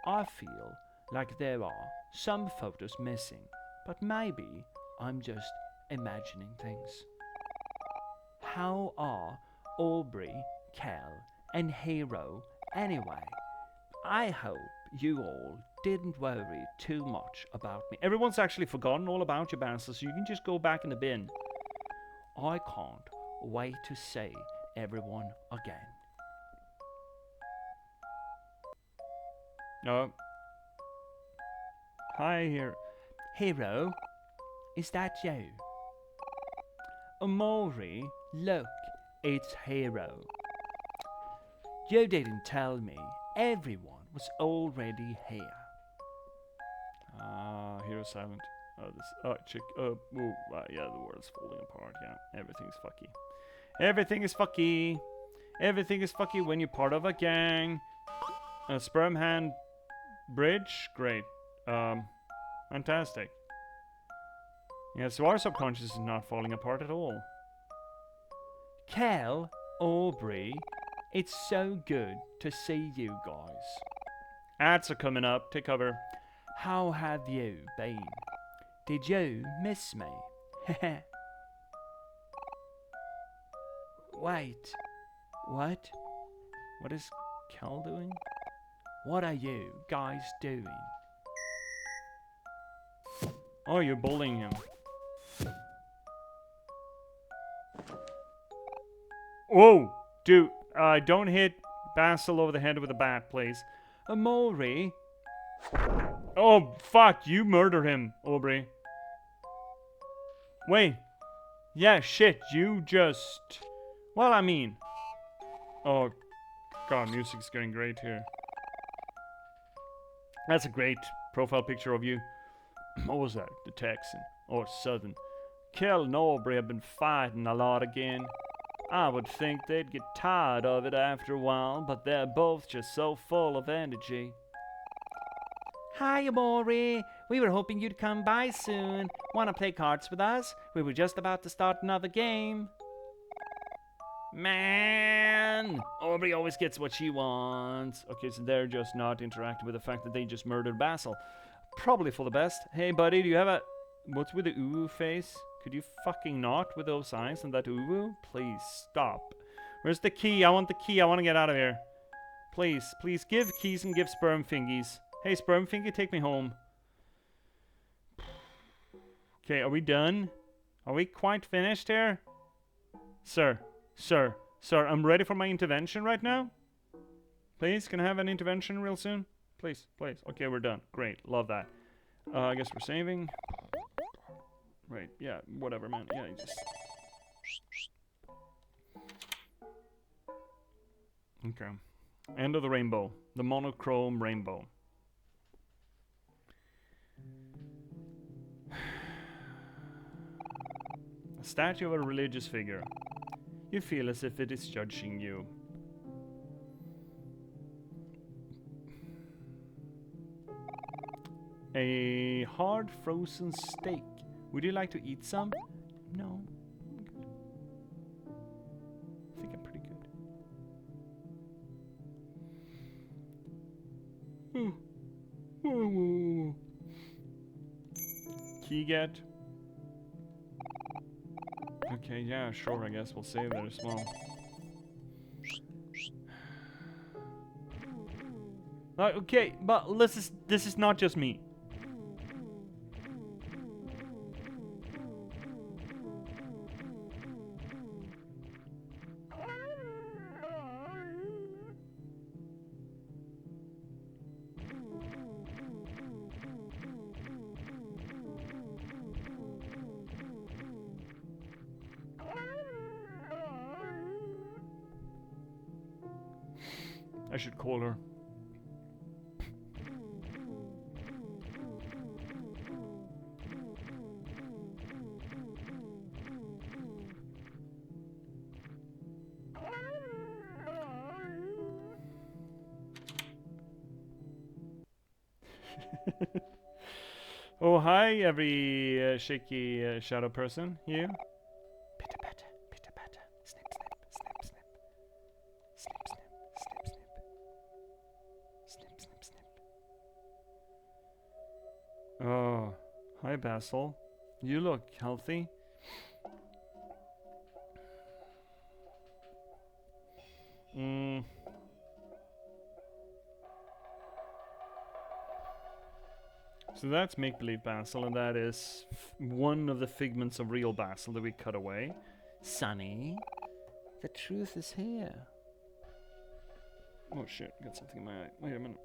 I feel like there are some photos missing, but maybe I'm just imagining things. How are Aubrey, Cal, and Hero anyway? I hope you all didn't worry too much about me. Everyone's actually forgotten all about you, Basil, so you can just go back in the bin. I can't wait to see everyone again. No. Hi here. Hero, is that you? Omori, look, it's Hero. You didn't tell me everyone was already here. Hero silent. Yeah, the world's falling apart. Yeah, everything's fucky. Everything is fucky. Everything is fucky when you're part of a gang. Sperm hand bridge, great. Fantastic. Yeah, so our subconscious is not falling apart at all. Cal, Aubrey, it's so good to see you guys. Ads are coming up. Take cover. How have you been? Did you miss me? Wait, what? What is Cal doing? What are you guys doing? Oh, you're bullying him. Whoa! Dude, don't hit Basil over the head with a bat, please. Omori? Oh, fuck, you murder him, Aubrey. Wait. Yeah, shit, you just... Well, I mean... Oh, God, music's getting great here. That's a great profile picture of you. What was that? The Texan. Or Southern. Kel and Aubrey have been fighting a lot again. I would think they'd get tired of it after a while, but they're both just so full of energy. Hi, Omori. We were hoping you'd come by soon. Want to play cards with us? We were just about to start another game. Man! Aubrey always gets what she wants. Okay, so they're just not interacting with the fact that they just murdered Basil. Probably for the best. Hey, buddy, do you have a... What's with the uwu face? Could you fucking not with those eyes and that uwu? Please, stop. Where's the key? I want the key. I want to get out of here. Please, please give keys and give sperm fingies. Hey, sperm fingy, take me home. Okay, are we done? Are we quite finished here? Sir, I'm ready for my intervention right now. Please, can I have an intervention real soon? Please, please. Okay, we're done. Great. Love that. I guess we're saving. Right, yeah, whatever, man. Yeah, you just... Okay. End of the rainbow. The monochrome rainbow. A statue of a religious figure. You feel as if it is judging you. A hard frozen steak. Would you like to eat some? No. I'm good. I think I'm pretty good. Key get. Okay, yeah, sure, I guess we'll save that as well. Okay, but this is not just me. I should call her. Oh, hi, every shaky shadow person here. Pitter patter, pitter patter, snip, snip, snip, snip, snip, snip, snip, snip, snip, snip, snip. Oh, hi, Basil. You look healthy. So that's make-believe Basil, and that is one of the figments of real Basil that we cut away. Sonny, the truth is here. Oh shit, got something in my eye. Wait a minute.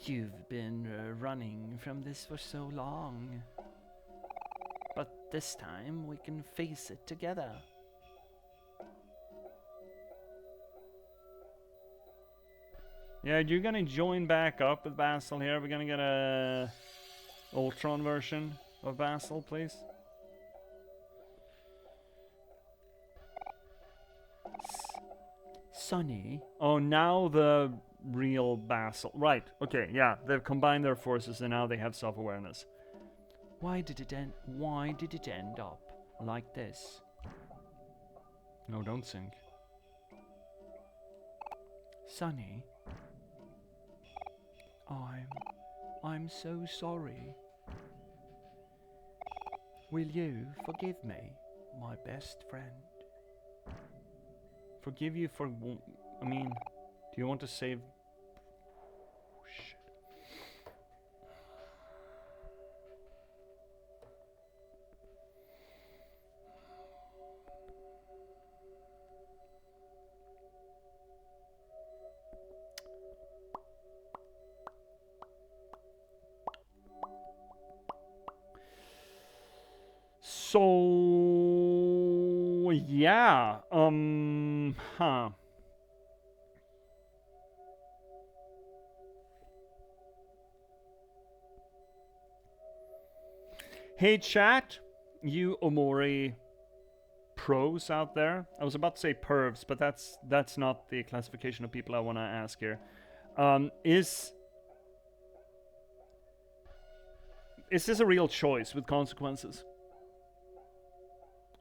You've been running from this for so long. But this time we can face it together. Yeah, you're gonna join back up with Basil here. We're gonna get a Ultron version of Basil, please. Sonny, Oh, now the real Basil. Right, okay, yeah. They've combined their forces and now they have self-awareness. why did it end up like this? No, don't sink. Sonny, I'm so sorry. Will you forgive me, my best friend? Forgive you for... I mean, do you want to save... Oh, shit. So... yeah, huh. Hey chat, you OMORI pros out there. I was about to say pervs, but that's not the classification of people I want to ask here. Is this a real choice with consequences?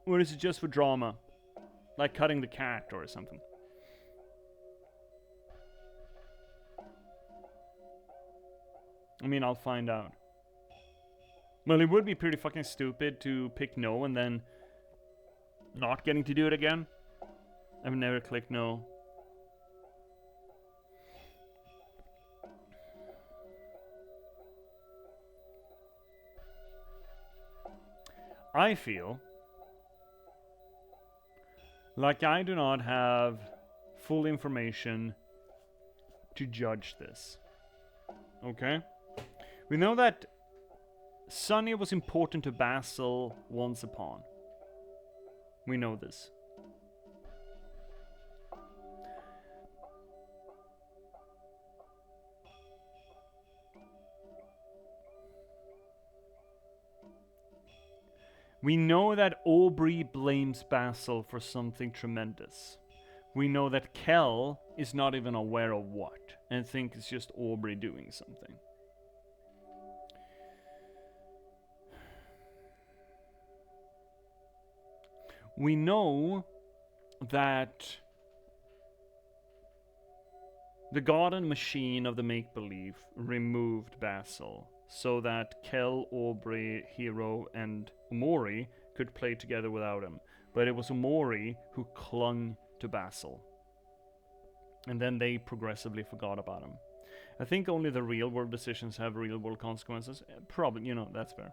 Or is it just for drama? Like cutting the cat or something? I mean, I'll find out. Well, it would be pretty fucking stupid to pick no and then not getting to do it again. I've never clicked no. I feel like I do not have full information to judge this. Okay? We know that Sunny was important to Basil once upon. We know this. We know that Aubrey blames Basil for something tremendous. We know that Kel is not even aware of what, and thinks it's just Aubrey doing something. We know that the garden machine of the make-believe removed Basil, so that Kel, Aubrey, Hero, and OMORI could play together without him. But it was OMORI who clung to Basil. And then they progressively forgot about him. I think only the real-world decisions have real-world consequences. Probably, you know, that's fair.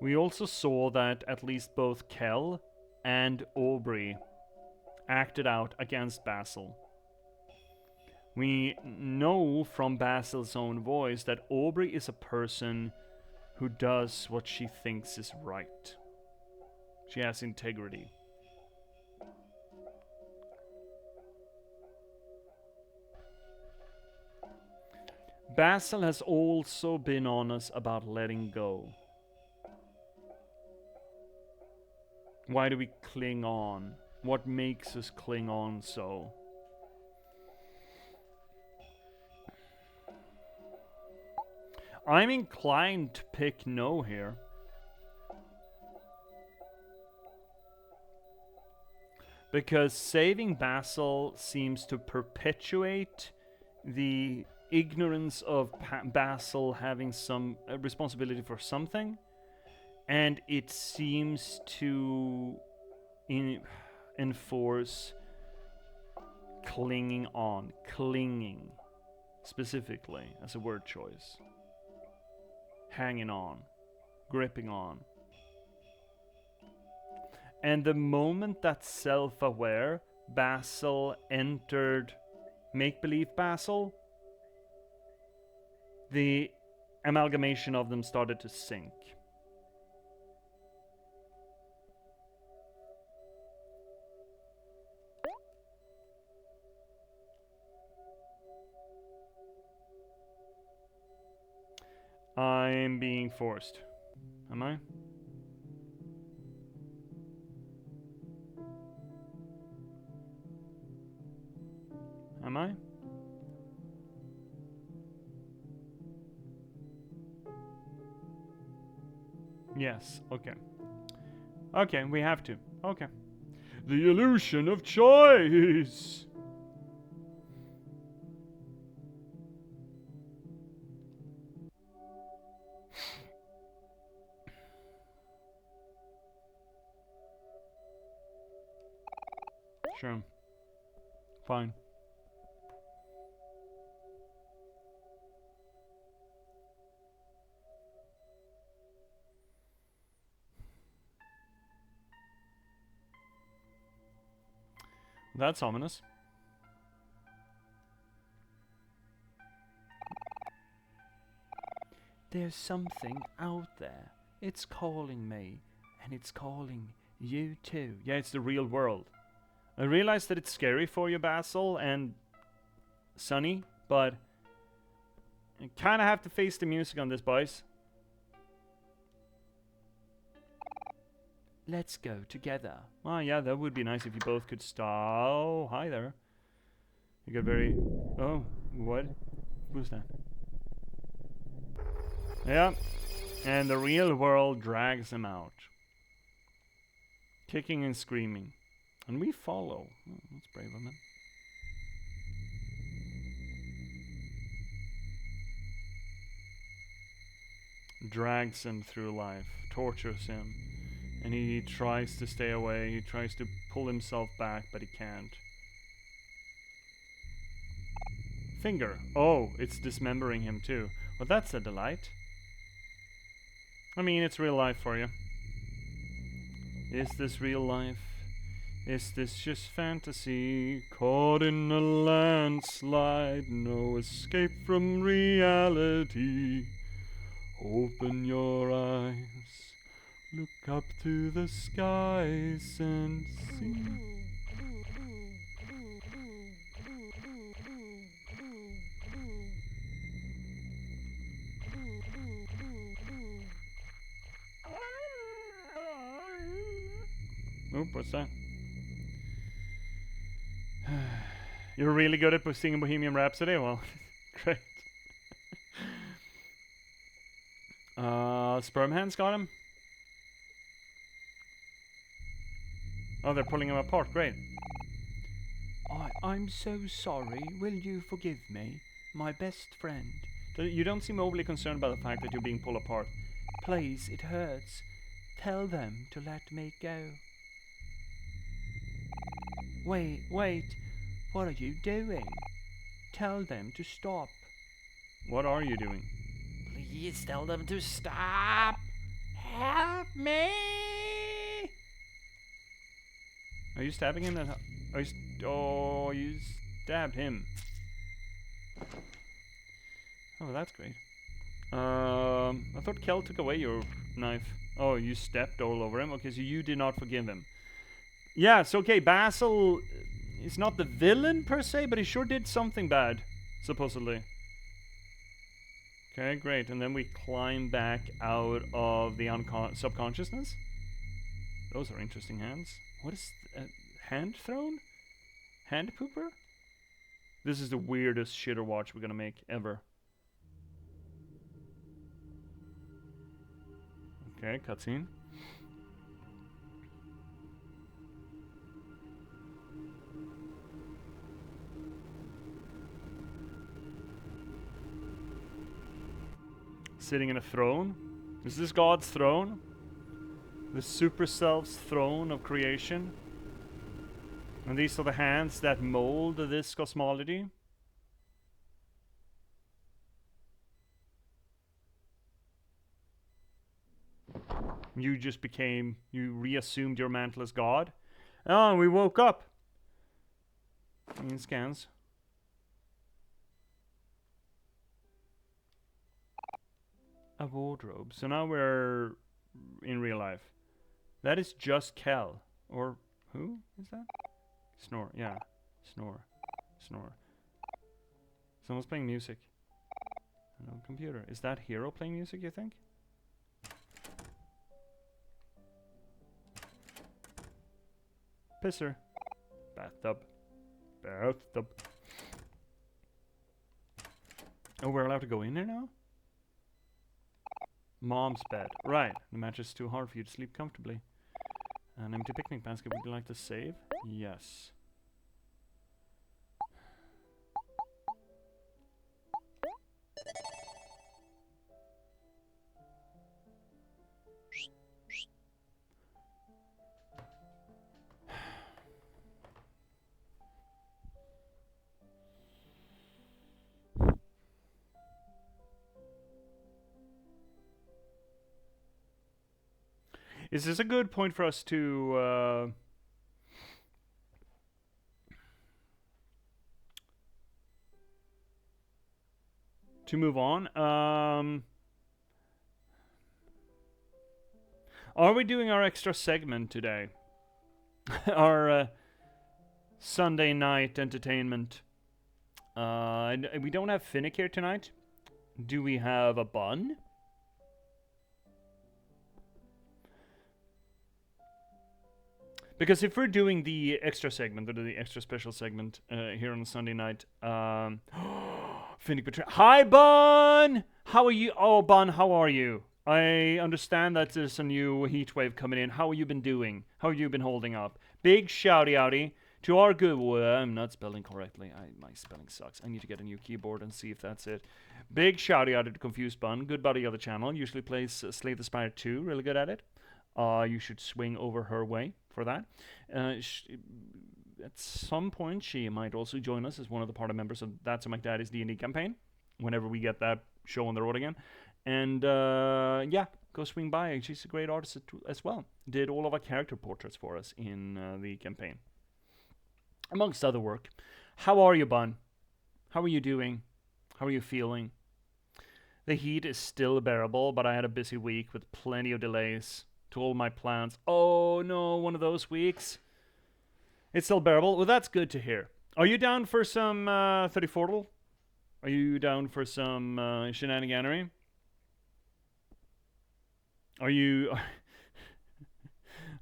We also saw that at least both Kel and Aubrey acted out against Basil. We know from Basil's own voice that Aubrey is a person who does what she thinks is right. She has integrity. Basil has also been honest about letting go. Why do we cling on? What makes us cling on so? I'm inclined to pick no here. Because saving Basil seems to perpetuate the ignorance of Basil having some responsibility for something. And it seems to enforce clinging on. Clinging, specifically, as a word choice. Hanging on. Gripping on. And the moment that self-aware Basil entered make-believe Basil, the amalgamation of them started to sink. I'm being forced. Am I? Am I? Yes, okay. Okay, we have to. Okay. The illusion of choice! Sure. Fine. That's ominous. There's something out there. It's calling me, and it's calling you too. Yeah, it's the real world. I realize that it's scary for you, Basil and Sunny, but you kind of have to face the music on this, boys. Let's go together. Oh, yeah, that would be nice if you both could stop. Oh, hi there. You got very... Oh, what? Who's that? Yeah, and the real world drags him out. Kicking and screaming. And we follow. Oh, that's brave of him. Drags him through life. Tortures him. And he tries to stay away. He tries to pull himself back, but he can't. Finger. Oh, it's dismembering him too. Well, that's a delight. I mean, it's real life for you. Is this real life? Is this just fantasy? Caught in a landslide, no escape from reality. Open your eyes, look up to the skies and see. Oh, what's that? You're really good at singing Bohemian Rhapsody? Well, great. Sperm Hands got him? Oh, they're pulling him apart. Great. I'm so sorry. Will you forgive me, my best friend? You don't seem overly concerned about the fact that you're being pulled apart. Please, it hurts. Tell them to let me go. Wait. What are you doing? Tell them to stop. What are you doing? Please tell them to stop. Help me. Are you stabbing him? You stabbed him. Oh, that's great. I thought Kel took away your knife. Oh, you stepped all over him. Okay, so you did not forgive him. Yes, okay, Basil is not the villain per se, but he sure did something bad, supposedly. Okay, great. And then we climb back out of the subconsciousness. Those are interesting hands. What is hand throne? Hand pooper? This is the weirdest shitter watch we're gonna make ever. Okay, cutscene. Sitting in a throne? Is this God's throne? The super self's throne of creation? And these are the hands that mold this cosmology? You reassumed your mantle as God? Oh, and we woke up. In scans. A wardrobe. So now we're in real life. That is just Kel. Or who is that? Snore. Yeah. Snore. Someone's playing music. No computer. Is that Hero playing music, you think? Pisser. Bathtub. Oh, we're allowed to go in there now? Mom's bed. Right. The mattress is too hard for you to sleep comfortably. An empty picnic basket. Would you like to save? Yes. Is this a good point for us to move on? Are we doing our extra segment today? Our Sunday night entertainment. We don't have Finnick here tonight. Do we have a bun? Because if we're doing the extra segment, or the extra special segment here on Sunday night, Finnick Betrayal. Hi, Bun! How are you? Oh, Bun, how are you? I understand that there's a new heat wave coming in. How have you been doing? How have you been holding up? Big shouty outy to our good... I'm not spelling correctly. My spelling sucks. I need to get a new keyboard and see if that's it. Big shouty outy to Confused Bun. Good buddy of the channel. Usually plays Slay the Spire 2. Really good at it. You should swing over her way for that. At some point, she might also join us as one of the party members of That's My Daddy's D&D campaign, whenever we get that show on the road again. And yeah, go swing by. She's a great artist as well. Did all of our character portraits for us in the campaign, amongst other work. How are you, Bun? How are you doing? How are you feeling? The heat is still bearable, but I had a busy week with plenty of delays to all my plans. Oh no, one of those weeks. It's still bearable. Well, that's good to hear. Are you down for some 34? Are you down for some shenaniganery? Are you...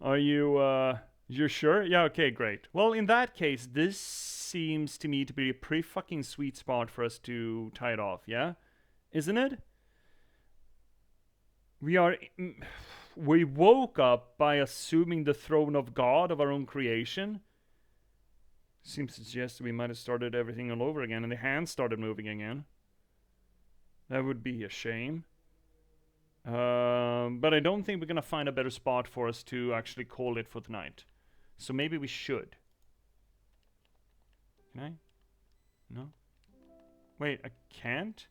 Are you... You're sure? Yeah, okay, great. Well, in that case, this seems to me to be a pretty fucking sweet spot for us to tie it off, yeah? Isn't it? We woke up by assuming the throne of God of our own creation. Seems to suggest we might have started everything all over again and the hands started moving again. That would be a shame. But I don't think we're going to find a better spot for us to actually call it for tonight. So maybe we should. Can I? No? Wait, I can't?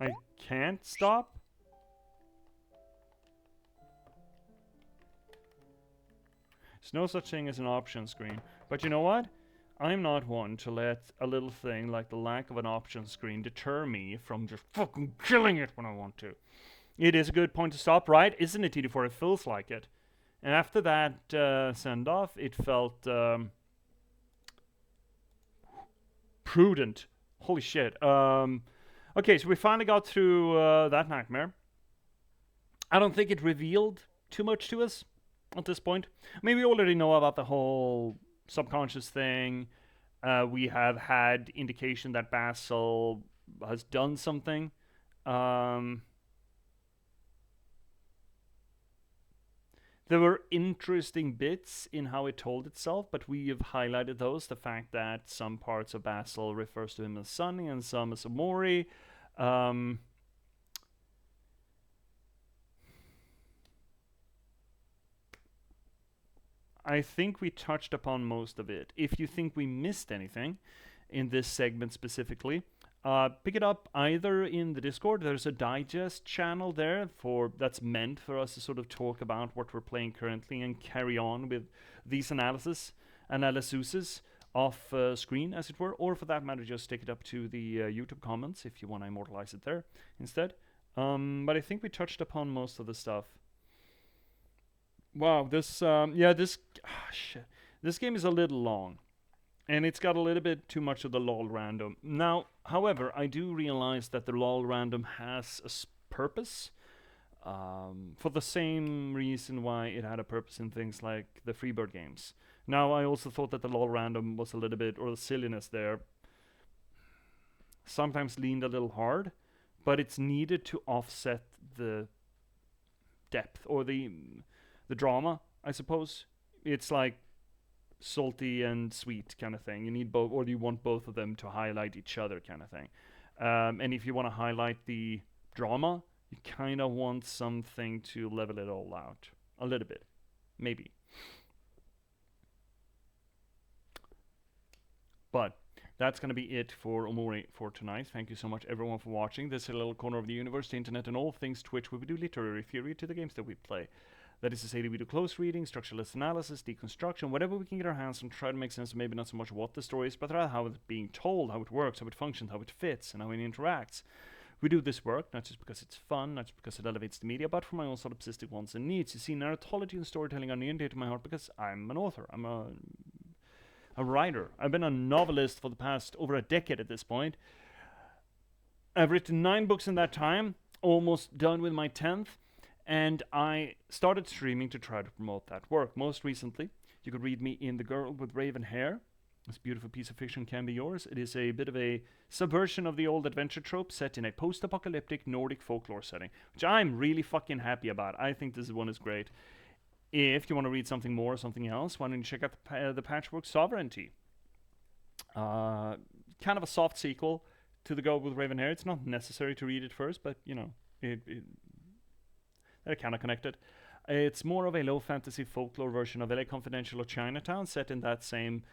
I can't stop? There's no such thing as an option screen. But you know what? I'm not one to let a little thing like the lack of an option screen deter me from just fucking killing it when I want to. It is a good point to stop, right? Isn't it, TD4? It feels like it. And after that send-off, it felt prudent. Holy shit. Okay, so we finally got through that nightmare. I don't think it revealed too much to us at this point. I mean, we already know about the whole subconscious thing. We have had indication that Basil has done something. There were interesting bits in how it told itself, but we have highlighted those. The fact that some parts of Basil refers to him as Sunny and some as OMORI. I think we touched upon most of it. If you think we missed anything in this segment specifically, pick it up either in the Discord. There's a digest channel there that's meant for us to sort of talk about what we're playing currently and carry on with these analyses off screen, as it were, or for that matter, just stick it up to the YouTube comments if you want to immortalize it there instead. But I think we touched upon most of the stuff. Wow, this game is a little long. And it's got a little bit too much of the lol random. Now, however, I do realize that the lol random has a purpose. For the same reason why it had a purpose in things like the Freebird games. Now, I also thought that the lol random was a little bit, or the silliness there, sometimes leaned a little hard. But it's needed to offset the depth, or the drama, I suppose. It's like salty and sweet kind of thing. You need both, or you want both of them to highlight each other kind of thing. And if you want to highlight the drama, you kind of want something to level it all out a little bit, maybe. But that's going to be it for OMORI for tonight. Thank you so much, everyone, for watching. This is a little corner of the universe, the internet, and all things Twitch, where we do literary theory to the games that we play. That is to say, that we do close reading, structureless analysis, deconstruction, whatever we can get our hands on, try to make sense of maybe not so much what the story is, but rather how it's being told, how it works, how it functions, how it fits, and how it interacts. We do this work, not just because it's fun, not just because it elevates the media, but for my own solipsistic wants and needs. You see, narratology and storytelling are near and dear to my heart because I'm an author. I'm a writer. I've been a novelist for the past over a decade at this point. I've written 9 books in that time, almost done with my 10th. And I started streaming to try to promote that work. Most recently, you could read me in The Girl with Raven Hair. This beautiful piece of fiction can be yours. It is a bit of a subversion of the old adventure trope set in a post-apocalyptic Nordic folklore setting, which I'm really fucking happy about. I think this one is great. If you want to read something more or something else, why don't you check out the Patchwork Sovereignty. Kind of a soft sequel to The Girl with Raven Hair. It's not necessary to read it first, but, you know, they're kind of connected. It's more of a low fantasy folklore version of LA Confidential or Chinatown, set in that same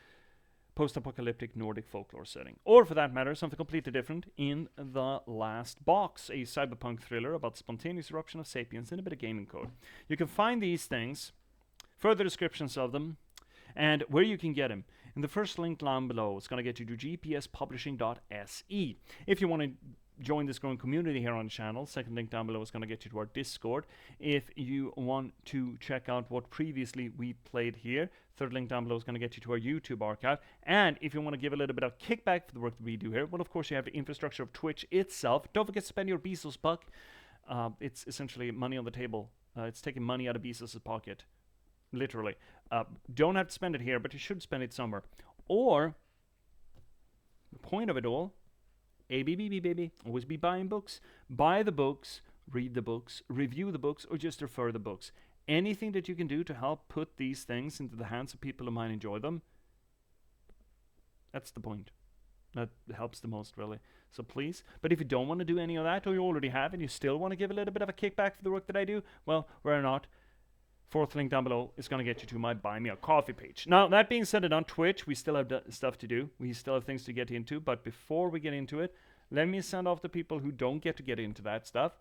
post-apocalyptic Nordic folklore setting. Or, for that matter, something completely different in The Last Box, a cyberpunk thriller about spontaneous eruption of sapiens and a bit of gaming code. You can find these things, further descriptions of them, and where you can get them. In the first link down below, it's going to get you to J.P.S. If you want to join this growing community here on the channel, second link down below is going to get you to our Discord. If you want to check out what previously we played here, third link down below is going to get you to our YouTube archive. And if you want to give a little bit of kickback for the work that we do here, well, of course, you have the infrastructure of Twitch itself. Don't forget to spend your Bezos buck. It's essentially money on the table. It's taking money out of Bezos' pocket. Literally. Don't have to spend it here, but you should spend it somewhere. Or, the point of it all, ABBB, baby, always be buying books. Buy the books, read the books, review the books, or just refer the books. Anything that you can do to help put these things into the hands of people who might enjoy them, that's the point. That helps the most, really. So please. But if you don't want to do any of that, or you already have, and you still want to give a little bit of a kickback for the work that I do, well, we're not. Fourth link down below is going to get you to my Buy Me a Coffee page. Now, that being said, on Twitch, we still have stuff to do. We still have things to get into. But before we get into it, let me send off the people who don't get to get into that stuff.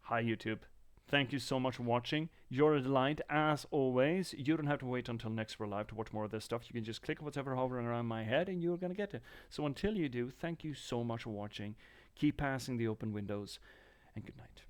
Hi, YouTube. Thank you so much for watching. You're a delight, as always. You don't have to wait until next we're live to watch more of this stuff. You can just click on whatever hovering around my head, and you're going to get it. So until you do, thank you so much for watching. Keep passing the open windows, and good night.